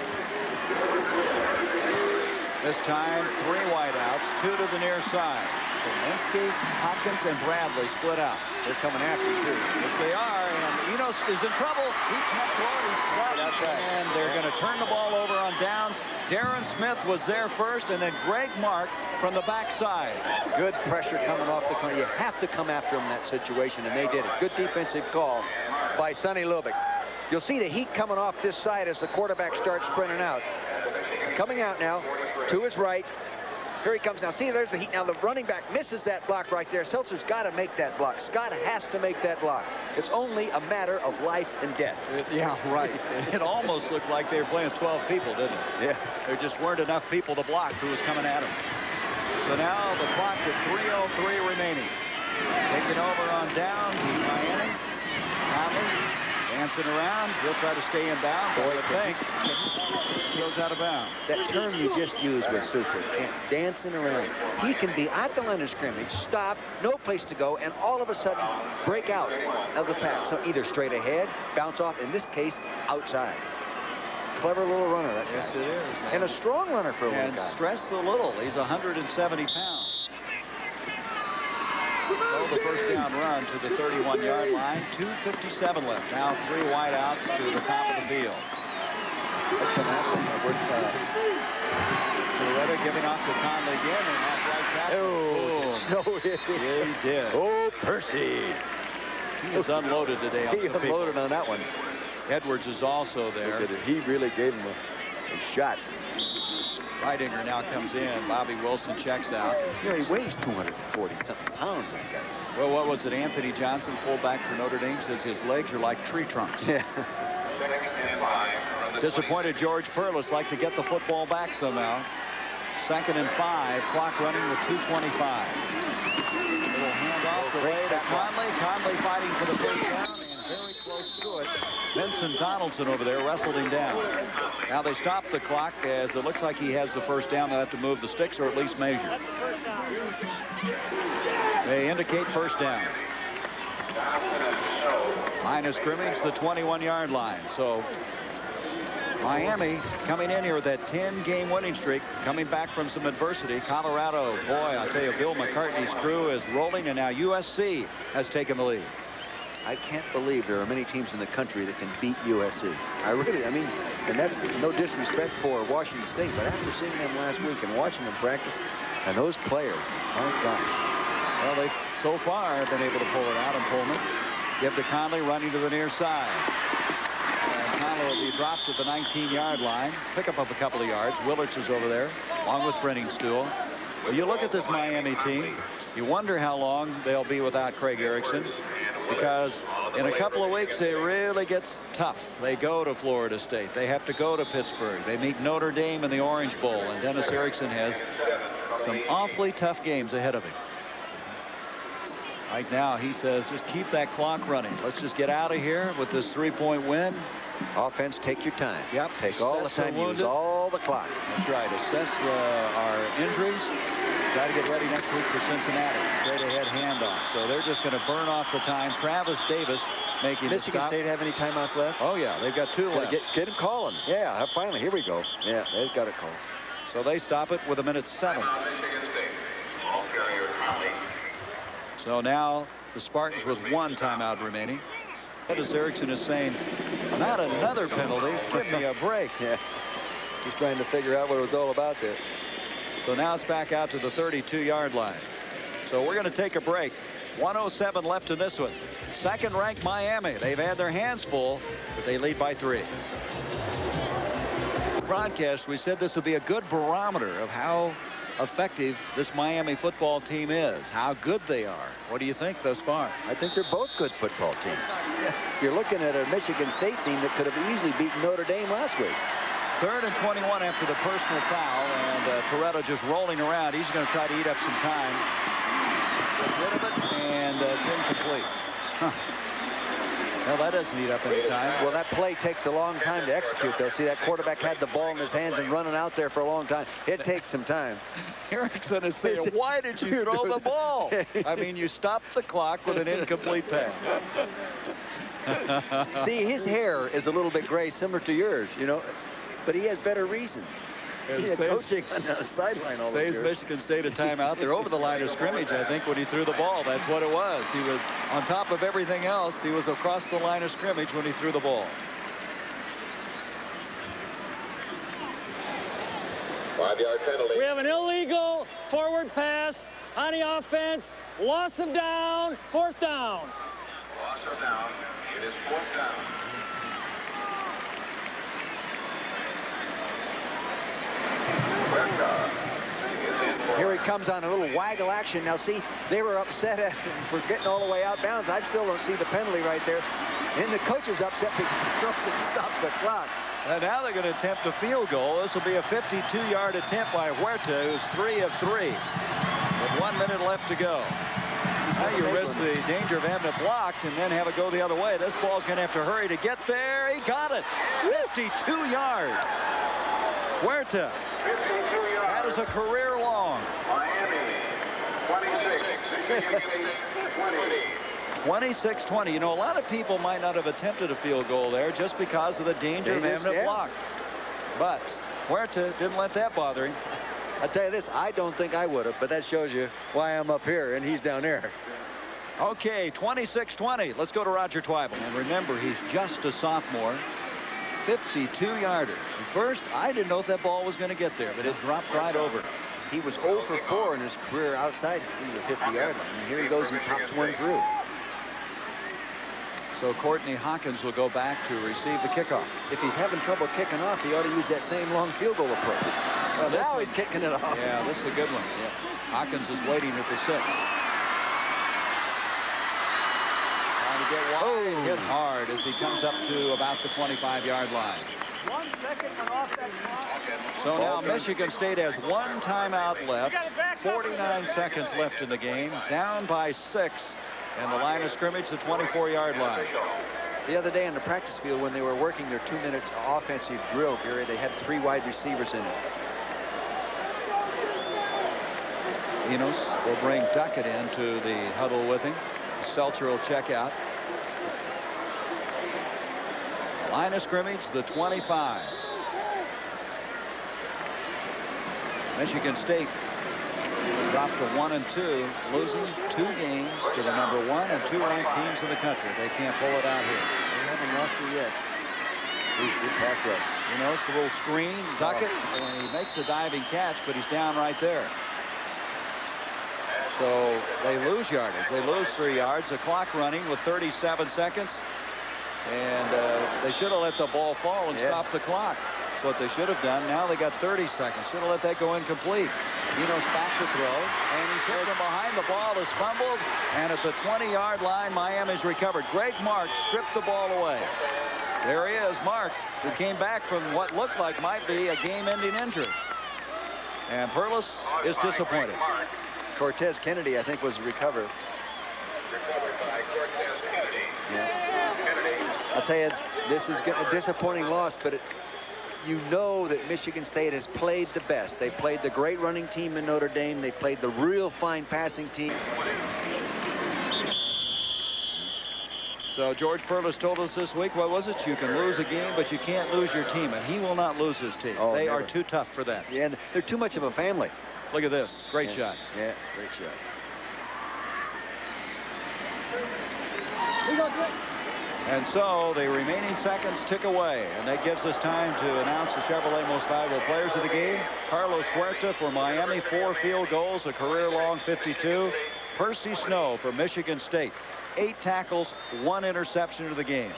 This time, 3 wideouts, 2 to the near side. Smolinski, Hopkins, and Bradley split out. They're coming after you, too. Yes, they are, and Enos is in trouble. He can't throw it. He's flat. That's right. And they're going to turn the ball over on downs. Darren Smith was there first, and then Greg Mark from the backside. Good pressure coming off the corner. You have to come after him in that situation, and they did it. Good defensive call by Sonny Lubick. You'll see the heat coming off this side as the quarterback starts sprinting out. He's coming out now to his right. Here he comes now. See, there's the heat. Now the running back misses that block right there. Seltzer's got to make that block. Scott has to make that block. It's only a matter of life and death. Yeah, right. It almost looked like they were playing 12 people, didn't it? Yeah. There just weren't enough people to block who was coming at him. So now the clock with 3:03 remaining. Taking over on downs is Miami. Conley dancing around. He'll try to stay in bounds. I would think. Goes out of bounds. That term you just used was super. Dancing around. He can be at the line of scrimmage, stop, no place to go, and all of a sudden break out of the pack. So either straight ahead, bounce off, in this case, outside. Clever little runner, that guy. Yes, it is. And a strong runner for a little guy. And stress a little. He's 170 pounds. So the first down run to the 31-yard line. 2:57 left. Now 3 wideouts to the top of the field. Loretta giving off to Conley again, and that right tackle. Oh, yeah, he did. Oh, Percy. He is unloaded today on He unloaded on that one. Edwards is also there. He really gave him a shot. Reidinger now comes in. Bobby Wilson checks out. You know, he weighs 240-something pounds, that guy. Well, what was it? Anthony Johnson, fullback for Notre Dame, says his legs are like tree trunks. Yeah. Disappointed George Perlis like to get the football back somehow. 2nd and 5. Clock running with 2:25. Little handoff away to Conley. Conley fighting for the first down and very close to it. Vincent Donaldson over there wrestled him down. Now they stop the clock as it looks like he has the first down. They'll have to move the sticks or at least measure. They indicate first down. Line of scrimmage, the 21-yard line. So Miami coming in here with that 10-game winning streak, coming back from some adversity. Colorado, boy, I tell you, Bill McCartney's crew is rolling, and now USC has taken the lead. I can't believe there are many teams in the country that can beat USC. I mean, and that's no disrespect for Washington State, but after seeing them last week and watching them practice, and those players, my gosh. Well, they so far have been able to pull it out in Pullman. Give to Conley running to the near side. And Conley will be dropped at the 19-yard line. Pick up a couple of yards. Willards is over there, along with Brenningstool. Well, you look at this Miami team, you wonder how long they'll be without Craig Erickson, because In a couple of weeks, it really gets tough. They go to Florida State. They have to go to Pittsburgh. They meet Notre Dame in the Orange Bowl, and Dennis Erickson has some awfully tough games ahead of him. Right now, he says, just keep that clock running. Let's just get out of here with this 3-point win. Offense, take your time. Yep. Take all the time. Use all the clock. That's right. Assess our injuries. Try to get ready next week for Cincinnati. Straight ahead handoff. So they're just going to burn off the time. Travis Davis making the stop. Michigan State have any timeouts left? Oh, yeah. They've got 2 left. Get him calling. Yeah, finally. Here we go. Yeah, they've got it called. So they stop it with 1:07. So now the Spartans with 1 timeout remaining. Dennis Erickson is saying, not another penalty. Give me a break. Yeah. He's trying to figure out what it was all about there. So now it's back out to the 32-yard line. So we're going to take a break. 1:07 left in this one. Second-ranked Miami. They've had their hands full, but they lead by 3. Broadcast, we said this would be a good barometer of how effective this Miami football team is, how good they are. What do you think thus far? I think they're both good football teams. You're looking at a Michigan State team that could have easily beaten Notre Dame last week. 3rd and 21 after the personal foul, and Toretto just rolling around. He's going to try to eat up some time. Get rid of it, and it's incomplete. Huh. Well, that doesn't eat up any time. Well, that play takes a long time to execute, though. See, that quarterback had the ball in his hands and running out there for a long time. It takes some time. Erickson is saying, why did you throw the ball? I mean, you stopped the clock with an incomplete pass. See, his hair is a little bit gray, similar to yours, you know, but he has better reasons. He's coaching on the sideline all Saves Michigan State a timeout. They're over the line of scrimmage, I think, when he threw the ball. That's what it was. He was on top of everything else. He was across the line of scrimmage when he threw the ball. Five-yard penalty. We have an illegal forward pass on the offense. Loss of down. 4th down. Loss of down. It is 4th down. Here he comes on a little waggle action. Now, see, they were upset for getting all the way out bounds. I still don't see the penalty right there. And the coach is upset because he throws it and stops the clock. And now they're going to attempt a field goal. This will be a 52-yard attempt by Huerta, who's 3 of 3. With 1 minute left to go. Now you risk the danger of having it blocked and then have it go the other way. This ball's going to have to hurry to get there. He got it. 52 yards. Huerta. 52 yards. That is a career long. Miami, 26. 26-20. You know, a lot of people might not have attempted a field goal there just because of the danger of having it blocked. But Huerta didn't let that bother him. I'll tell you this, I don't think I would have, but that shows you why I'm up here and he's down there. Okay, 26-20. Let's go to Roger Twibel. And remember, he's just a sophomore. 52-yarder. At first, I didn't know if that ball was going to get there, but it dropped right over. He was 0 for 4 in his career outside the 50-yard line. And here he goes and pops one through. So Courtney Hawkins will go back to receive the kickoff. If he's having trouble kicking off, he ought to use that same long field goal approach. Well, now he's kicking it off. Yeah, this is a good one. Yeah. Hawkins is waiting at the 6. Trying to get wide, hit hard as he comes up to about the 25-yard line. 1 second and off that clock. So now Michigan State has 1 timeout left. 49 seconds left in the game. Down by 6. And the line of scrimmage, the 24-yard line. The other day on the practice field when they were working their 2 minutes offensive drill, Gary, they had 3 wide receivers in it. Enos will bring Duckett into the huddle with him. Seltzer will check out. Line of scrimmage, the 25. Michigan State dropped to 1 and 2, losing 2 games to the number 1 and 2 ranked teams in the country. They can't pull it out here. They haven't lost it yet. Good pass rush. You know, it's the little screen. Duckett, and he makes the diving catch, but he's down right there. So they lose yardage. They lose 3 yards. The clock running with 37 seconds. And they should have let the ball fall and stopped the clock. That's what they should have done. Now they got 30 seconds. Should have let that go incomplete. Enos back to throw, and he's hit from behind. The ball is fumbled, and at the 20-yard line, Miami's recovered. Greg Mark stripped the ball away. There he is, Mark, who came back from what looked like might be a game-ending injury. And Perlis is disappointed. Cortez Kennedy, I think, was recovered. Recovered by Cortez Kennedy. Yeah. Kennedy. I'll tell you, this is a disappointing loss, but you know that Michigan State has played the best. They played the great running team in Notre Dame. They played the real fine passing team. So George Perlis told us this week, what was it? You can lose a game, but you can't lose your team. And he will not lose his team. Oh, they never. are too tough for that. Yeah, and they're too much of a family. Look at this. Great shot. Yeah, great shot. And so the remaining seconds tick away, and that gives us time to announce the Chevrolet most valuable players of the game. Carlos Huerta for Miami, 4 field goals, a career-long 52. Percy Snow for Michigan State, 8 tackles, 1 interception of the game.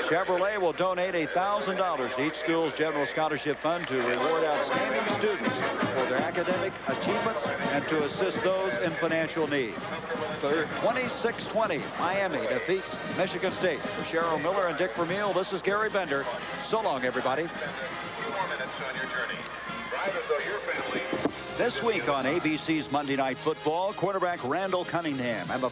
Chevrolet will donate $1,000 to each school's general scholarship fund to reward outstanding students for their academic achievements and to assist those in financial need. 26-20, Miami defeats Michigan State. For Cheryl Miller and Dick Vermeil, this is Gary Bender. So long, everybody. 2 more minutes on your journey. Drive as though your family. This week on ABC's Monday Night Football, quarterback Randall Cunningham and the